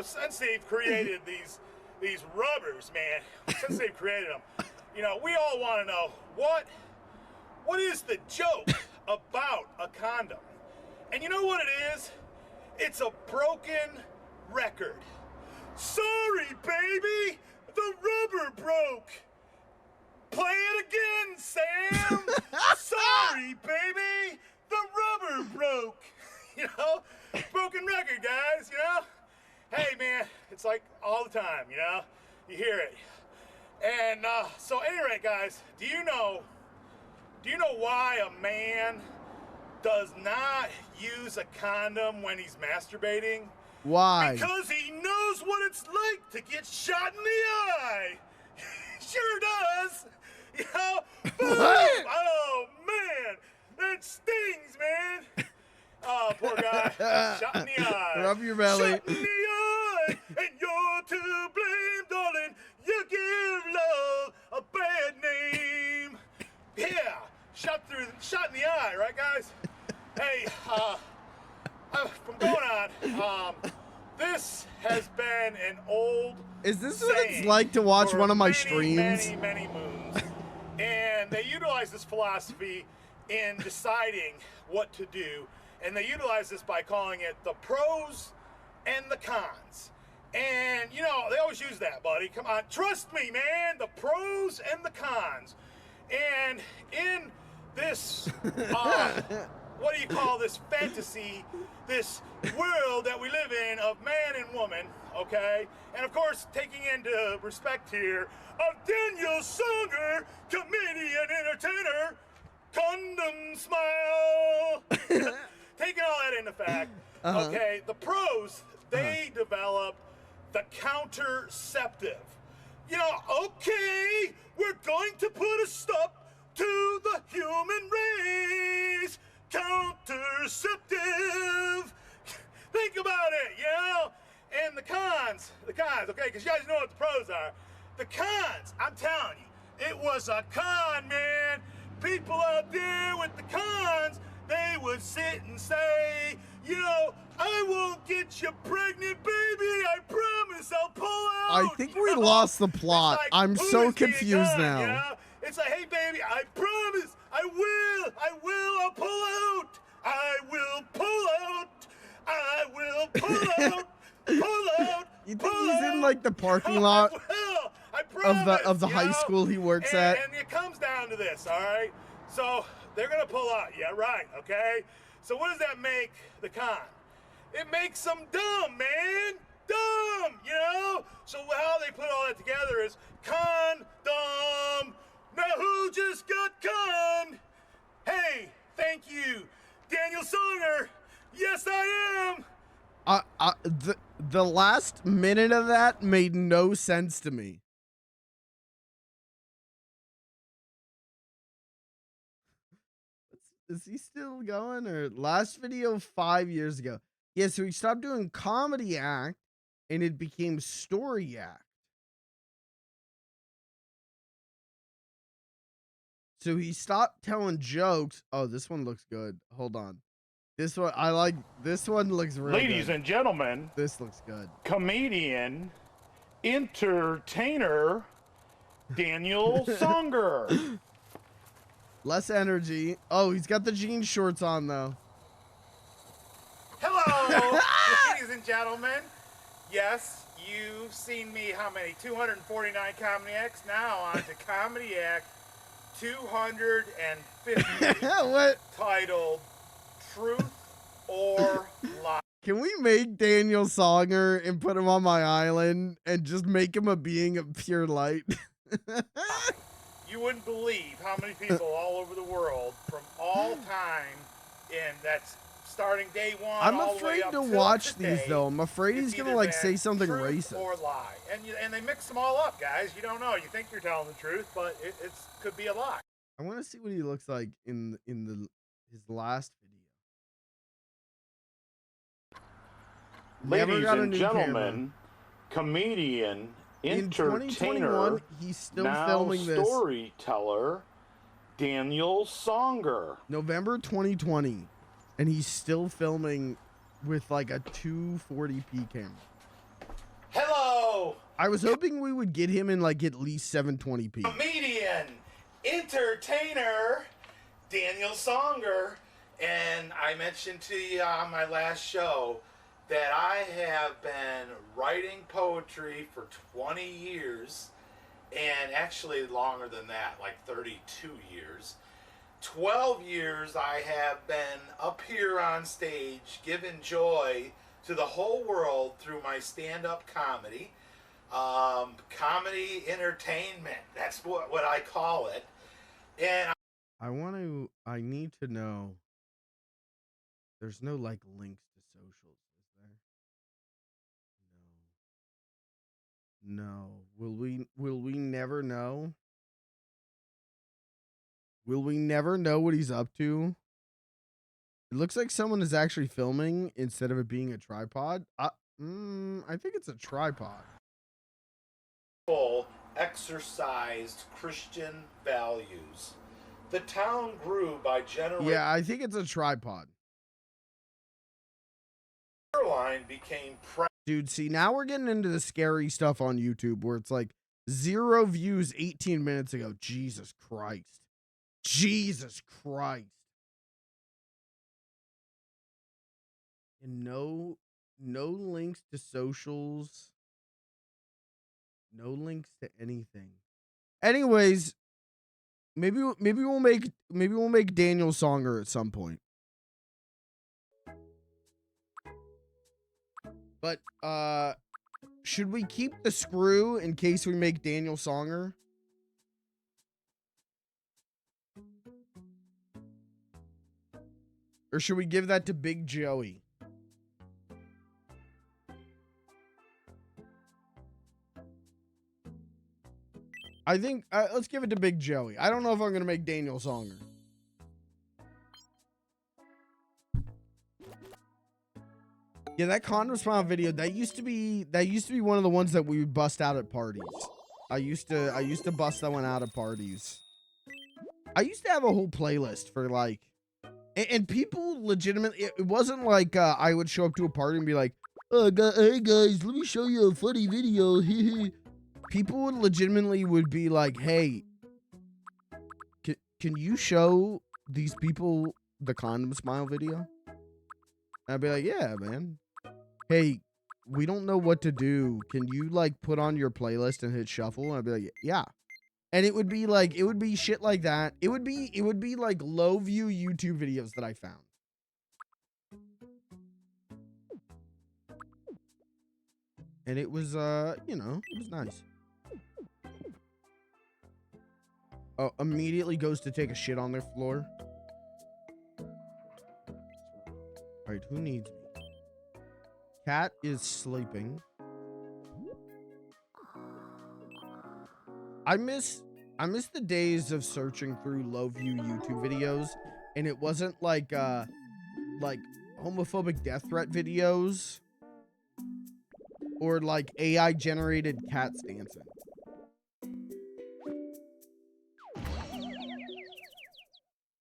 since they've created these rubbers, man, since they've created them, you know, we all want to know what is the joke about a condom? And you know what it is? It's a broken record. Sorry, baby, the rubber broke. Play it again, Sam. Sorry, baby, the rubber broke. You know, broken record, guys, you know? Hey, man, it's like all the time, you know? You hear it. And so anyway, guys, do you know why a man does not use a condom when he's masturbating? Why? Because he knows what it's like to get shot in the eye. Sure does. You know? Boom. Oh, man. That stings, man. Oh, poor guy. Shot in the eye. Rub your belly. Shot in the eye. And you're to blame, darling. You give love a bad name. Yeah. Shot in the eye, right, guys? Hey, from going on, this has been an old Is this what it's like to watch one of my streams? Many moons. And they utilize this philosophy in deciding what to do. And they utilize this by calling it the pros and the cons. And, you know, they always use that, buddy. Come on. Trust me, man. The pros and the cons. And in this what do you call this fantasy, this world that we live in of man and woman, okay? And of course, taking into respect here of Daniel Songer, comedian, entertainer, condom smile. Taking all that into fact, okay, the pros, they developed the counterceptive. You know, okay, we're going to put a stop to the human race. Counterceptive. Think about it, you know? And the cons, okay, because you guys know what the pros are. The cons, I'm telling you, it was a con, man. People out there with the cons, they would sit and say, you know, I won't get you pregnant, baby. I promise I'll pull out. I think we lost the plot. It's like, I'm who so is being confused done, now. you know? It's like, hey, baby, I promise I will, I'll pull out. I will pull out. I will pull out. Pull out. You think pull he's out. in like the parking lot I will. I promise, of the you high know? school he works at? And it comes down to this, all right? So they're gonna pull out. Yeah, right. Okay. So what does that make the con? It makes them dumb, man. Dumb, you know? So how they put all that together is con, dumb. Now who just got con? Hey, thank you, Daniel Songer. Yes, I am. The last minute of that made no sense to me. Is he still going? Or last video 5 years ago? Yeah, so he stopped doing comedy act and it became story act. So he stopped telling jokes. Oh, this one looks good. Hold on. This one, I like, this one looks really Ladies good. and gentlemen, This looks good. comedian, entertainer, Daniel Songer. Less energy. Oh, he's got the jean shorts on though. Hello, ladies and gentlemen. Yes, you've seen me how many? 249 Comedy Acts. Now on to Comedy Act 250. What? Titled Truth or Lie. Can we make Daniel Songer and put him on my island and just make him a being of pure light? You wouldn't believe how many people all over the world from all time, and that's starting day one. I'm all the way afraid up to till watch today, these though. I'm afraid it's he's gonna either like been say something truth racist. or lie, and they mix them all up, guys. You don't know. You think you're telling the truth, but it could be a lie. I want to see what he looks like in his last video. Ladies and gentlemen, comedian, In 2021, entertainer, he's still now filming this. storyteller, Daniel Songer. November 2020, and he's still filming with like a 240p camera. Hello, I was hoping we would get him in like at least 720p. comedian, entertainer, Daniel Songer. And I mentioned to you on my last show that I have been writing poetry for 20 years, and actually longer than that, like 32 years. 12 years I have been up here on stage giving joy to the whole world through my stand-up comedy. Comedy entertainment, that's what I call it. And I need to know. There's no like links to socials, is there? No. Will we never know? Will we never know what he's up to? It looks like someone is actually filming instead of it being a tripod. I think it's a tripod. full exercised Christian values. The town grew by generations. Yeah, I think it's a tripod. Caroline became Dude, see, now we're getting into the scary stuff on YouTube where it's like 0 views 18 minutes ago. Jesus Christ. Jesus Christ. And no links to socials. No links to anything. Anyways, maybe we'll make Daniel Songer at some point. But, should we keep the screw in case we make Daniel Songer? Or should we give that to Big Joey? I think, let's give it to Big Joey. I don't know if I'm going to make Daniel Songer. Yeah, that condom smile video, that used to be one of the ones that we would bust out at parties. I used to bust that one out at parties. I used to have a whole playlist for like, and people legitimately, it wasn't like I would show up to a party and be like, hey guys, let me show you a funny video. People would legitimately would be like, hey, can you show these people the condom smile video? And I'd be like, yeah, man. Hey, we don't know what to do. Can you like put on your playlist and hit shuffle? And I'd be like, yeah. And it would be like, it would be shit like that. It would be like low view YouTube videos that I found. And it was, you know, it was nice. Oh, immediately goes to take a shit on their floor. All right, who needs me? Cat is sleeping. I miss the days of searching through low view YouTube videos, and it wasn't like homophobic death threat videos or like AI generated cats dancing.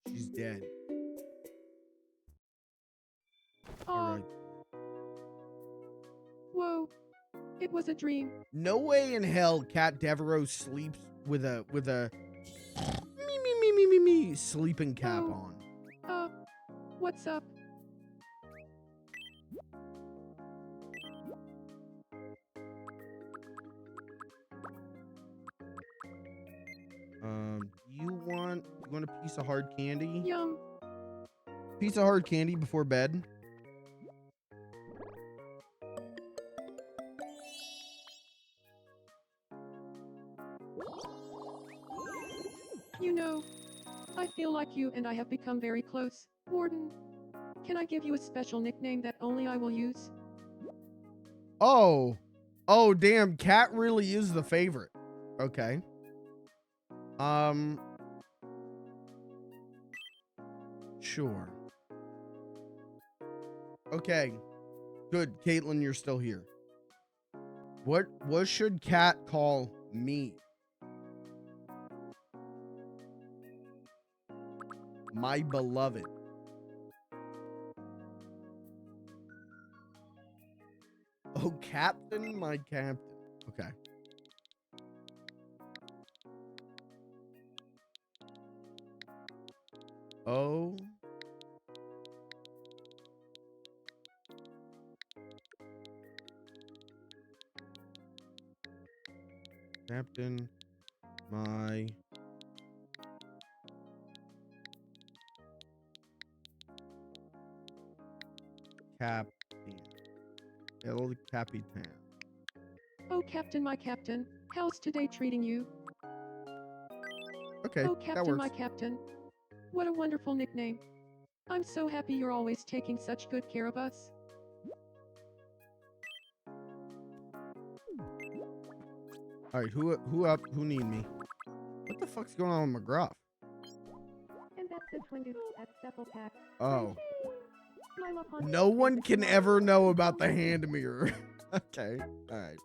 She's dead. All right. Whoa. It was a dream. No way in hell Cat Devereaux sleeps with a me sleeping cap on. What's up? You want a piece of hard candy? Yum. Piece of hard candy before bed? You know, I feel like you and I have become very close. Warden, can I give you a special nickname that only I will use? Oh. Oh, damn. Cat really is the favorite. Okay. Sure. Okay. Good. Caitlin, you're still here. What should Cat call me? My beloved. Oh, Captain, my captain. Okay. Oh. Captain, my captain. El Capitan. Oh, Captain, my captain, how's today treating you? Okay, Oh, that Captain, my works. captain. What a wonderful nickname. I'm so happy you're always taking such good care of us. All right, who up? Who need me? What the fuck's going on with McGruff? And that's the twin dude at Sepple Pack. Oh. My love hunt No is one the can tomorrow. ever know about the hand mirror. Okay, all right.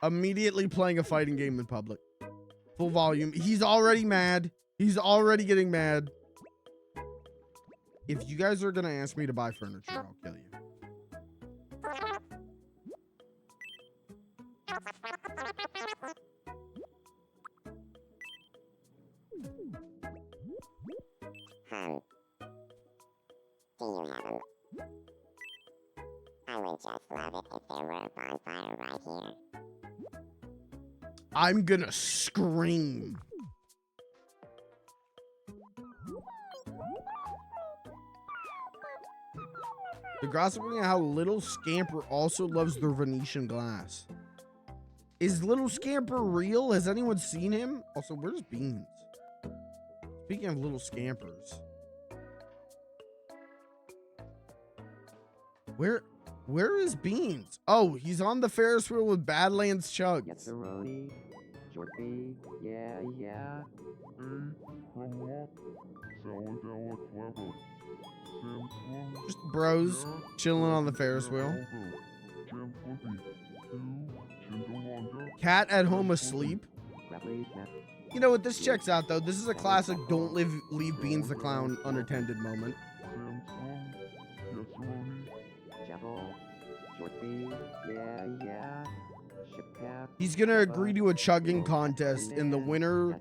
Immediately playing a fighting game in public. Full volume. He's already mad. He's already getting mad. If you guys are gonna ask me to buy furniture, I'll kill you. Do you have them? I would just love it if there were a bonfire right here. I'm gonna scream. They're gossiping how Little Scamper also loves their Venetian glass. Is Little Scamper real? Has anyone seen him? Also, where's Beans? Speaking of Little Scampers. Where is Beans? Oh, he's on the Ferris wheel with Badlands Chugs. Yes-a-roni. Jordy. Yeah, yeah. Just bros chilling on the Ferris wheel. Cat at home asleep. You know what? This checks out though. This is a classic don't leave Beans the Clown unattended moment. He's gonna agree to a chugging contest, and the winner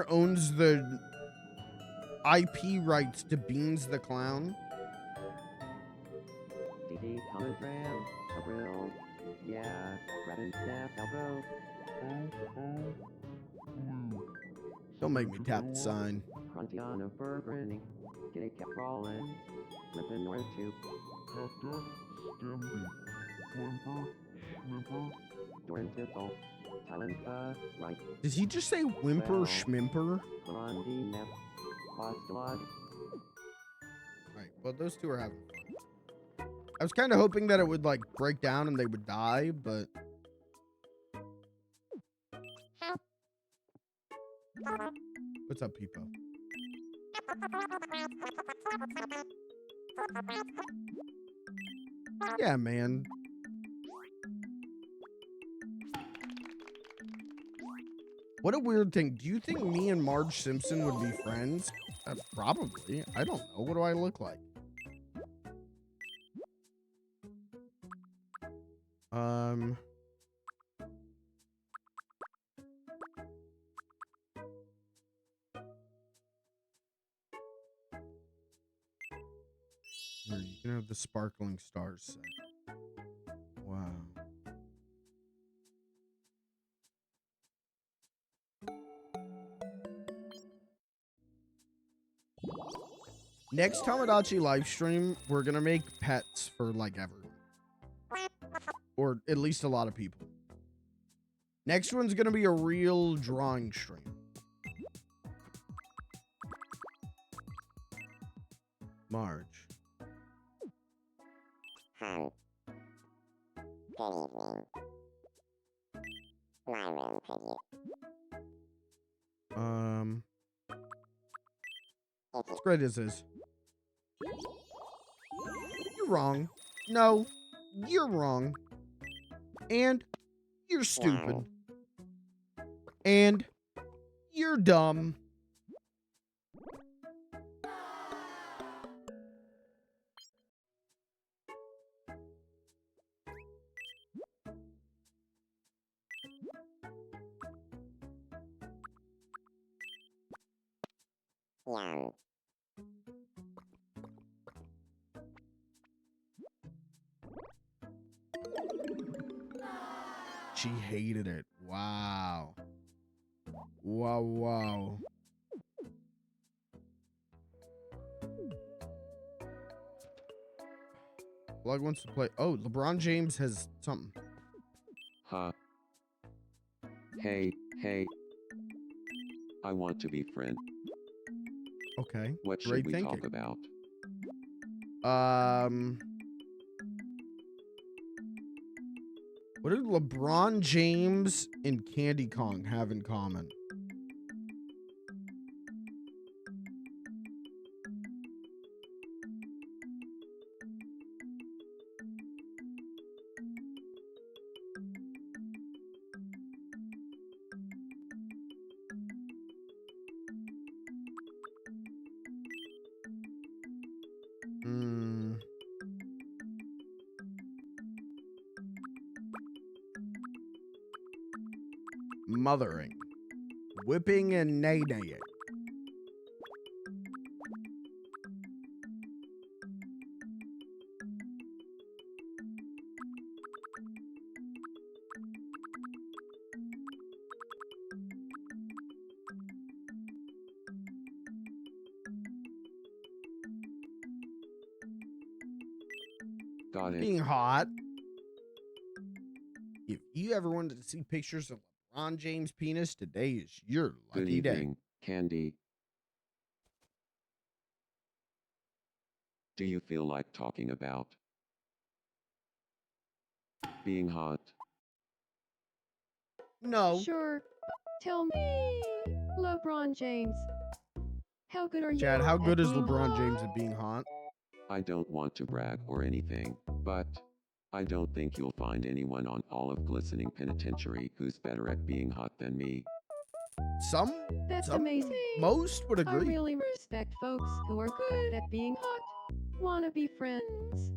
owns the IP rights to Beans the Clown. Don't make me tap the sign. Did he just say whimper schmimper? Alright, well those two are having fun. I was kind of hoping that it would like break down and they would die, but what's up, Peepo? Yeah, man. What a weird thing. Do you think me and Marge Simpson would be friends? Probably. I don't know. What do I look like? Here, you can have the sparkling stars set. Wow. Next Tomodachi live stream, we're gonna make pets for like everyone. Or at least a lot of people. Next one's gonna be a real drawing stream. Marge. Hi. Good evening. My room, could you? As great as is. You're wrong. No, you're wrong. And you're stupid. And you're dumb. Yum. She hated it. Wow. Wow, wow. Plug wants to play. Oh, LeBron James has something. Huh. Hey, hey. I want to be friend. Okay. What should Great we thinking. talk about? What do LeBron James and Candy Kong have in common? Mothering. Whipping and nay-naying. Got it. Being hot. If you ever wanted to see pictures of LeBron James' penis, today is your Good lucky day. evening, Candy. Do you feel like talking about being hot? No. Sure. Tell me, LeBron James. How good are you? Chad, how at good is being LeBron hot? James at being hot? I don't want to brag or anything, but I don't think you'll find anyone on all of Glistening Penitentiary who's better at being hot than me. Some, That's some, amazing. most would I agree. really respect folks who are good at being hot. Wanna be friends?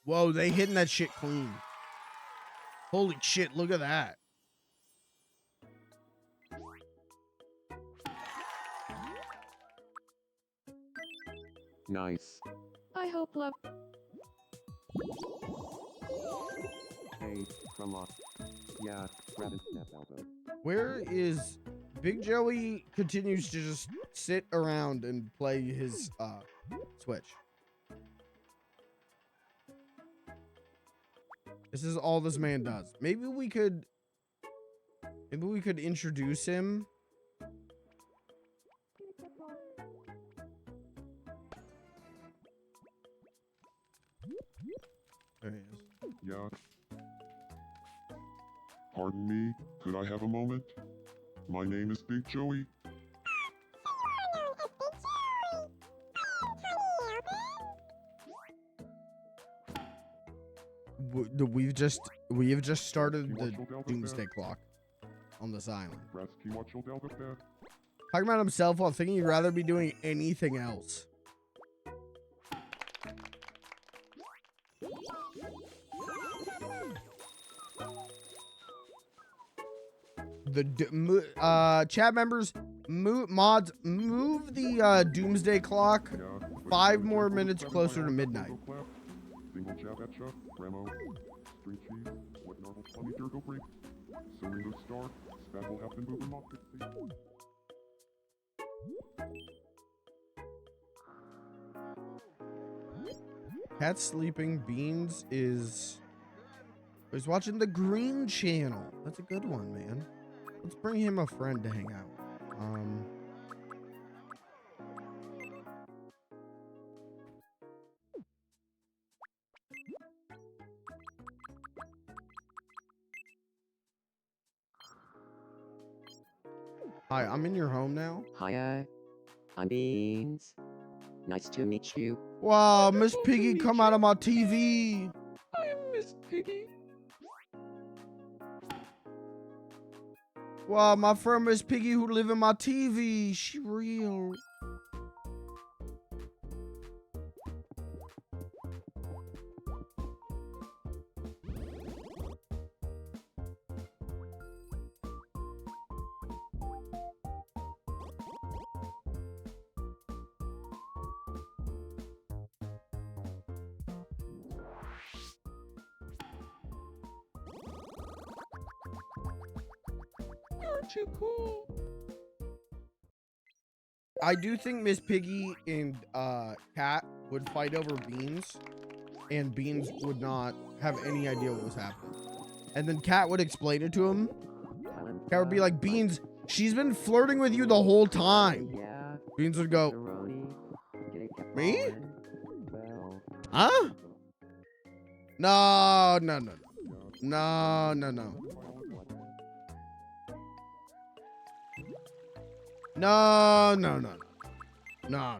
Whoa, they hitting that shit clean. Holy shit, look at that. Nice. I hope love. Hey, from up. Yeah, grab and snap elbow. Where is Big Joey continues to just sit around and play his Switch. This is all this man does. Maybe we could introduce him. There he is. Yeah. Pardon me, could I have a moment? My name is Big Joey. We have just started the doomsday clock on this island. Talking about himself while thinking he'd rather be doing anything else. The chat members, mods, move the doomsday clock 5 more minutes closer to midnight. Single jab at Chuck, Ramo, string cheese, what normal funny Durgo break, so Ringo Star, Spat will have been moving off 60. Cat's sleeping. Beans is watching the Green Channel. That's a good one, man. Let's bring him a friend to hang out. Hi, I'm in your home now. Hiya, I'm Beans. Nice to meet you. Wow, Miss Piggy, come out of my TV. I am Miss Piggy. Wow, my friend Miss Piggy who live in my TV. She real. You're too cool. I do think Miss Piggy and Cat would fight over Beans, and Beans would not have any idea what was happening. And then Cat would explain it to him. Cat would be like, Beans, she's been flirting with you the whole time. Yeah, Beans would go, Roni. Getting kept Me? on. Well, huh? No, no, no, no, no, no. No, no, no, no. No,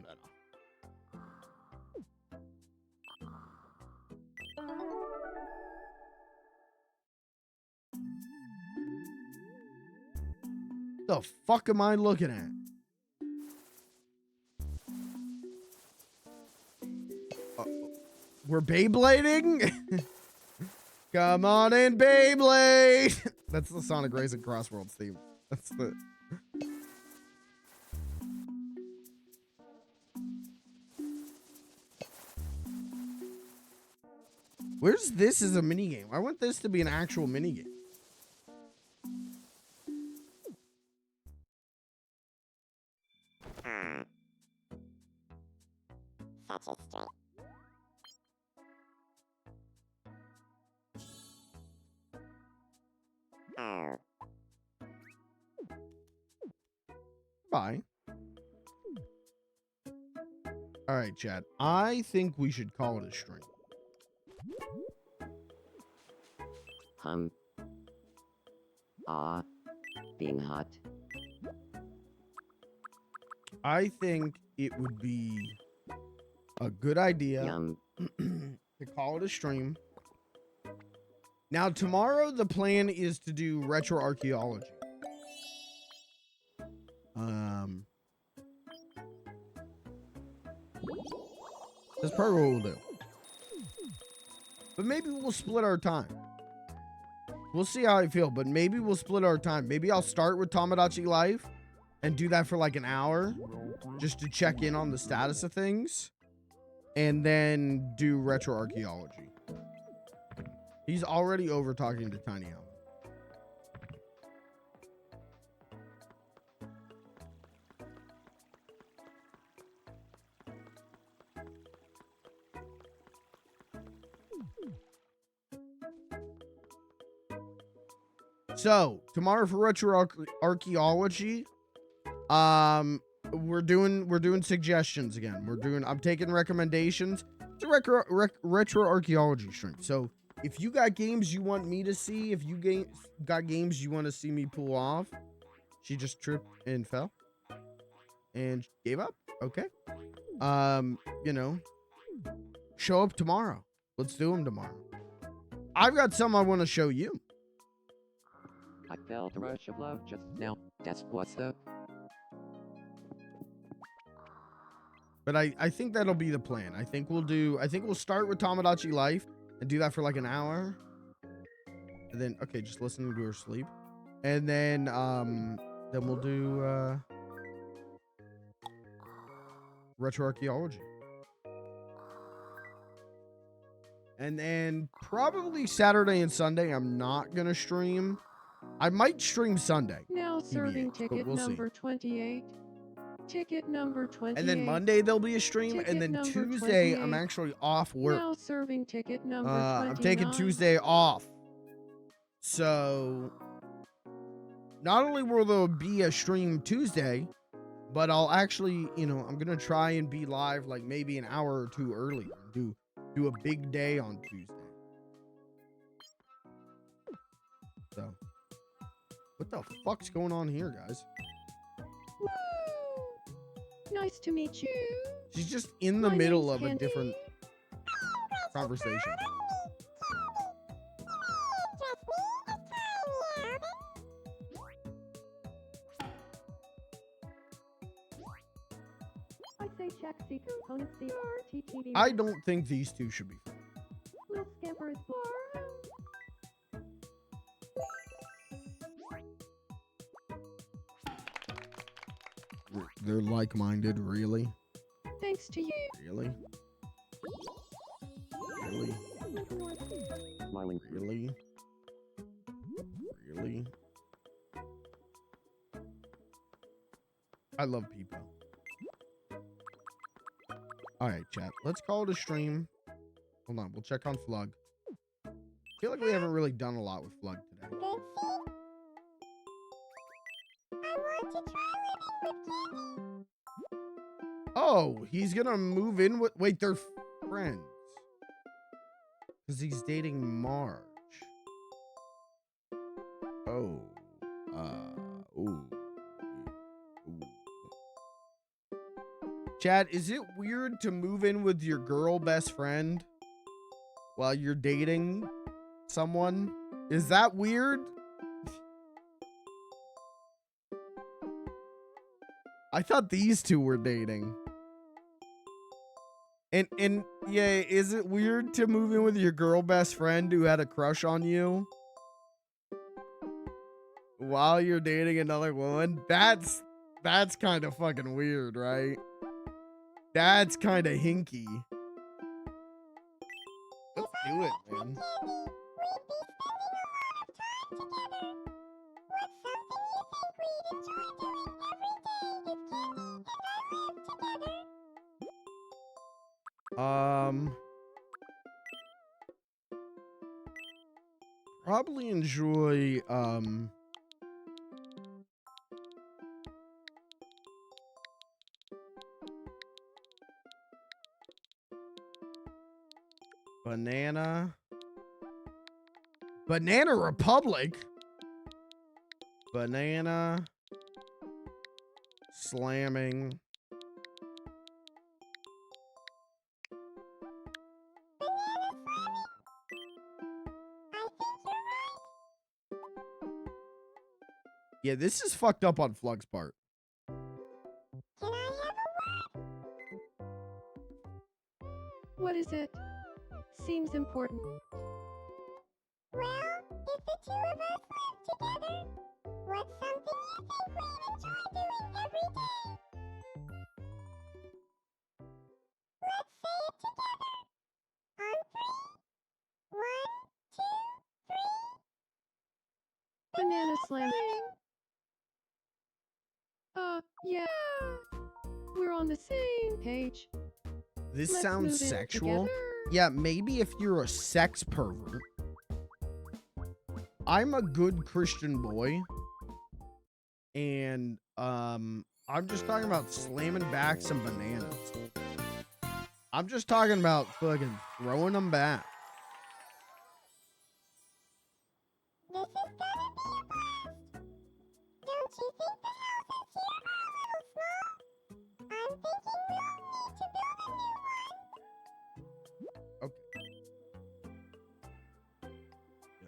no, no. The fuck am I looking at? We're Beyblading? Come on in, Beyblade! That's the Sonic Racing Crossworlds theme. That's the... Where's this as a minigame? I want this to be an actual minigame. such a straight. Oh. Fine. All right, chat. I think we should call it a stream. Being hot. I think it would be a good idea Yum. to call it a stream. Now, tomorrow, the plan is to do retro archaeology. That's probably what we'll do. But maybe we'll split our time. We'll see how I feel, but maybe we'll split our time. Maybe I'll start with Tomodachi Life and do that for like an hour just to check in on the status of things. And then do retro archaeology. He's already over talking to Tiny Owl. So tomorrow for retro archaeology, we're doing suggestions again. I'm taking recommendations. It's a retro archaeology stream. So if you got games you want me to see, if you got games you want to see me pull off, she just tripped and fell and gave up. Okay. You know, show up tomorrow. Let's do them tomorrow. I've got some I want to show you. I felt a rush of love just now. That's what's up. But I think that'll be the plan. I think we'll start with Tomodachi Life and do that for like an hour. And then, okay, just listening to her sleep. And then we'll do retro archaeology. And then probably Saturday and Sunday, I'm not going to stream. I might stream Sunday. Now serving TBH, ticket we'll see. number 28. Ticket number 28. And then Monday there'll be a stream, Ticket and then number Tuesday 28. I'm actually off work. Now serving ticket number 29. I'm taking Tuesday off. So not only will there be a stream Tuesday, but I'll actually, you know, I'm gonna try and be live like maybe an hour or two earlier. Do a big day on Tuesday. So what the fuck's going on here, guys? Woo! Nice to meet you. She's just in the My middle name's of a Candy. different conversation. I say check C component CRTTV. I don't think these two should be friends. Little scamper is far. They're like-minded, really? Thanks to you. Really? Really? Smiling. Really? Really? I love people. Alright, chat. Let's call it a stream. Hold on, we'll check on FLG. I feel like we haven't really done a lot with FLG today. Good see? I want to try living with Candy. Oh, he's gonna move in with... Wait, they're friends. Because he's dating Marge. Oh. Ooh. Ooh. Chad, is it weird to move in with your girl best friend while you're dating someone? Is that weird? I thought these two were dating. And yeah, is it weird to move in with your girl best friend who had a crush on you while you're dating another woman? That's kind of fucking weird, right? That's kind of hinky. Let's do it, man. Candy, we'd be spending a lot of time together. What's something you think we'd enjoy doing every day if Candy and I lived together? Probably enjoy, Banana Republic. Banana slamming. Yeah, this is fucked up on Flug's part. Can I have a What is it? Seems important. Well, if the two of us live together, what's something you think we'd enjoy doing every day? Let's say it together. On three. 1, 2, 3. Banana slamming. Yeah. We're on the same page. This Let's sounds move in sexual. together. Yeah, maybe if you're a sex pervert. I'm a good Christian boy. And I'm just talking about slamming back some bananas. I'm just talking about fucking throwing them back. This is gonna be a blast. Don't you think the houses here are a little small? I'm thinking we'll need to build a new one. Okay.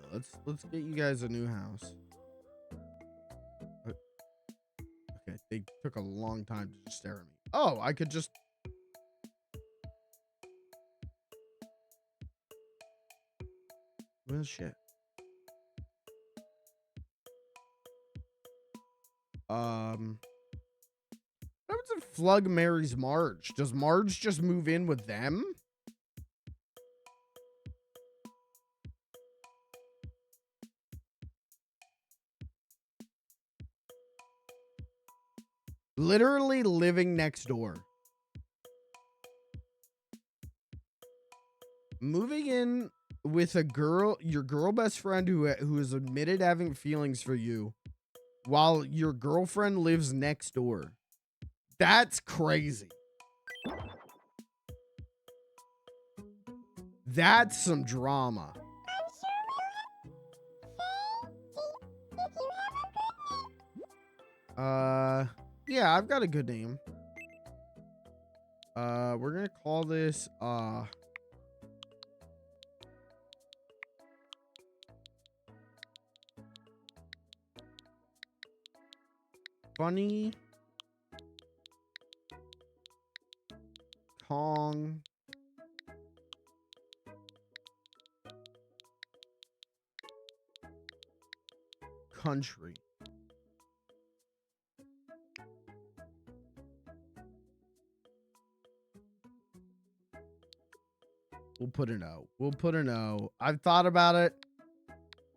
Yeah, let's get you guys a new house. Okay, they took a long time to just stare at me. Oh, I could just... Well, shit. What happens if Flug marries Marge? Does Marge just move in with them? Literally living next door. Moving in with a girl, your girl best friend who has admitted having feelings for you while your girlfriend lives next door. That's crazy. That's some drama. Yeah, I've got a good name. We're gonna call this, Funny Kong Country. We'll put an O. We'll put an O. I've thought about it.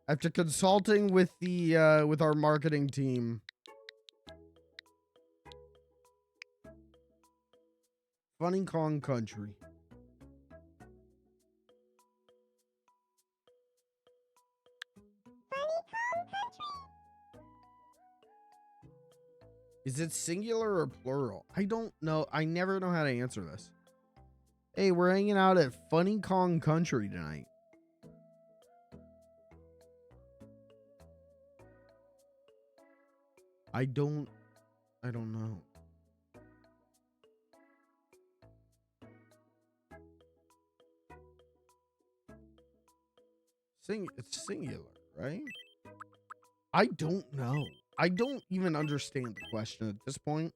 After consulting with the with our marketing team. Funny Kong Country. Is it singular or plural? I don't know. I never know how to answer this. Hey, we're hanging out at Funny Kong Country tonight. I don't know. It's singular, right? I don't know. I don't even understand the question at this point.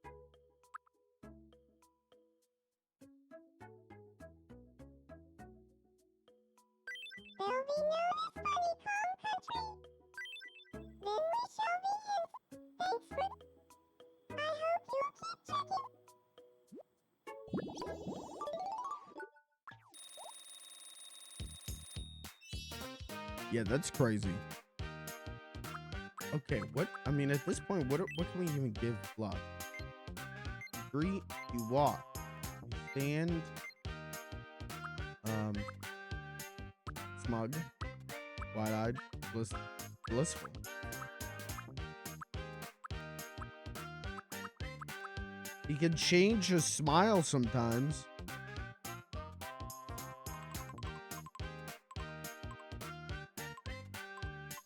They'll be known as Funny Kong Country. Then we shall be his. Thanks for... I hope you'll keep checking. Yeah, that's crazy. Okay, what? I mean, at this point, what can we even give Fluff? Greet, you walk. You stand, Smug, wide-eyed, blissful. He can change his smile sometimes.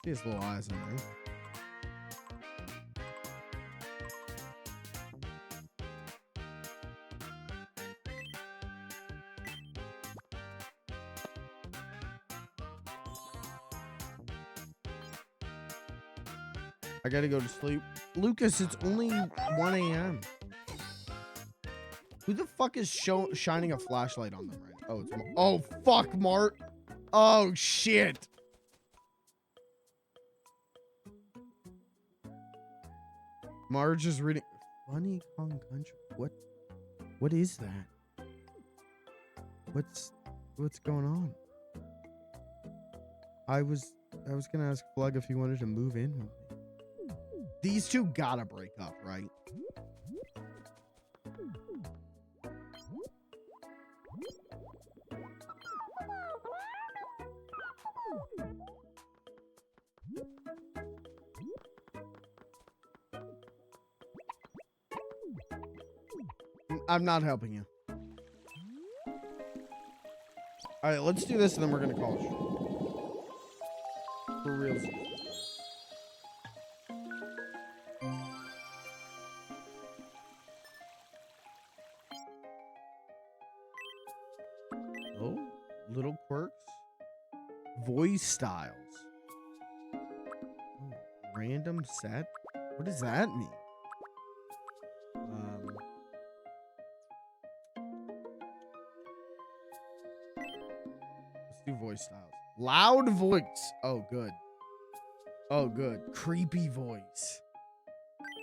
See his little eyes in there. I gotta go to sleep. Lucas, it's only 1 a.m. Who the fuck is shining a flashlight on them right now? Oh, it's oh, fuck, Mart. Oh, shit. Marge is reading Funny Kong Country. What is that? What's going on? I was gonna ask Flug if he wanted to move in with me. These two gotta break up, right? I'm not helping you. All right, let's do this and then we're gonna call it. For real. Oh, little quirks. Voice styles. Oh, random set? What does that mean? Let's do voice styles. Loud voice. Oh, good. Oh, good. Creepy voice.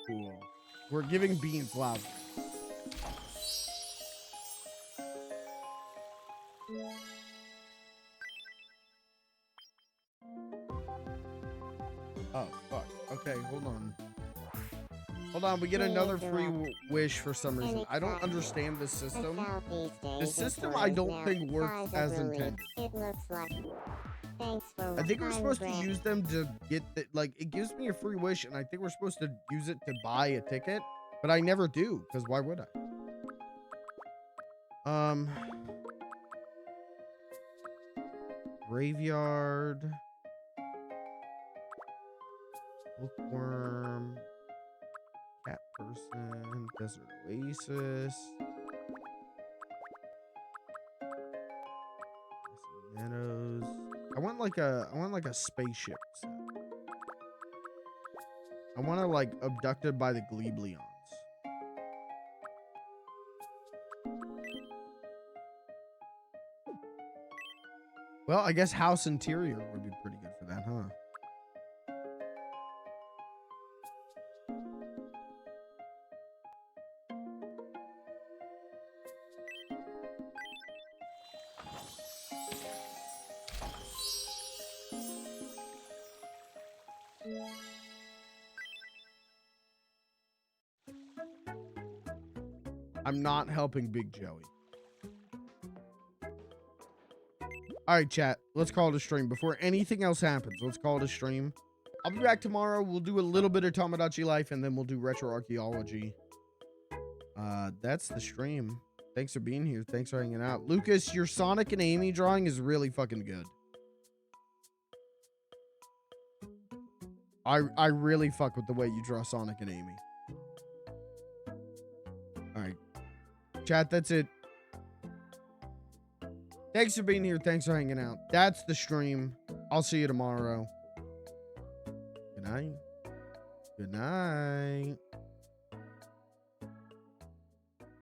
Cool. We're giving Beans loud. Oh, fuck. Okay, hold on. Hold on, we get another free wish for some reason. I don't understand this system. The system I don't think works as intended. It looks like. Thanks for I think we're supposed to use them to get the, like, it gives me a free wish, and I think we're supposed to use it to buy a ticket, but I never do, because why would I? Graveyard. Bookworm. Cat person. Desert Oasis. Meadows. I want like a spaceship set. I want to like abducted by the Gleebleons. Well, I guess house interior would be pretty good for that, huh? I'm not helping Big Joey. All right, chat. Let's call it a stream. Before anything else happens, let's call it a stream. I'll be back tomorrow. We'll do a little bit of Tomodachi Life, and then we'll do Retro Archaeology. That's the stream. Thanks for being here. Thanks for hanging out. Lucas, your Sonic and Amy drawing is really fucking good. I really fuck with the way you draw Sonic and Amy. All right. Chat, that's it. Thanks for being here. Thanks for hanging out. That's the stream. I'll see you tomorrow. Good night. Good night.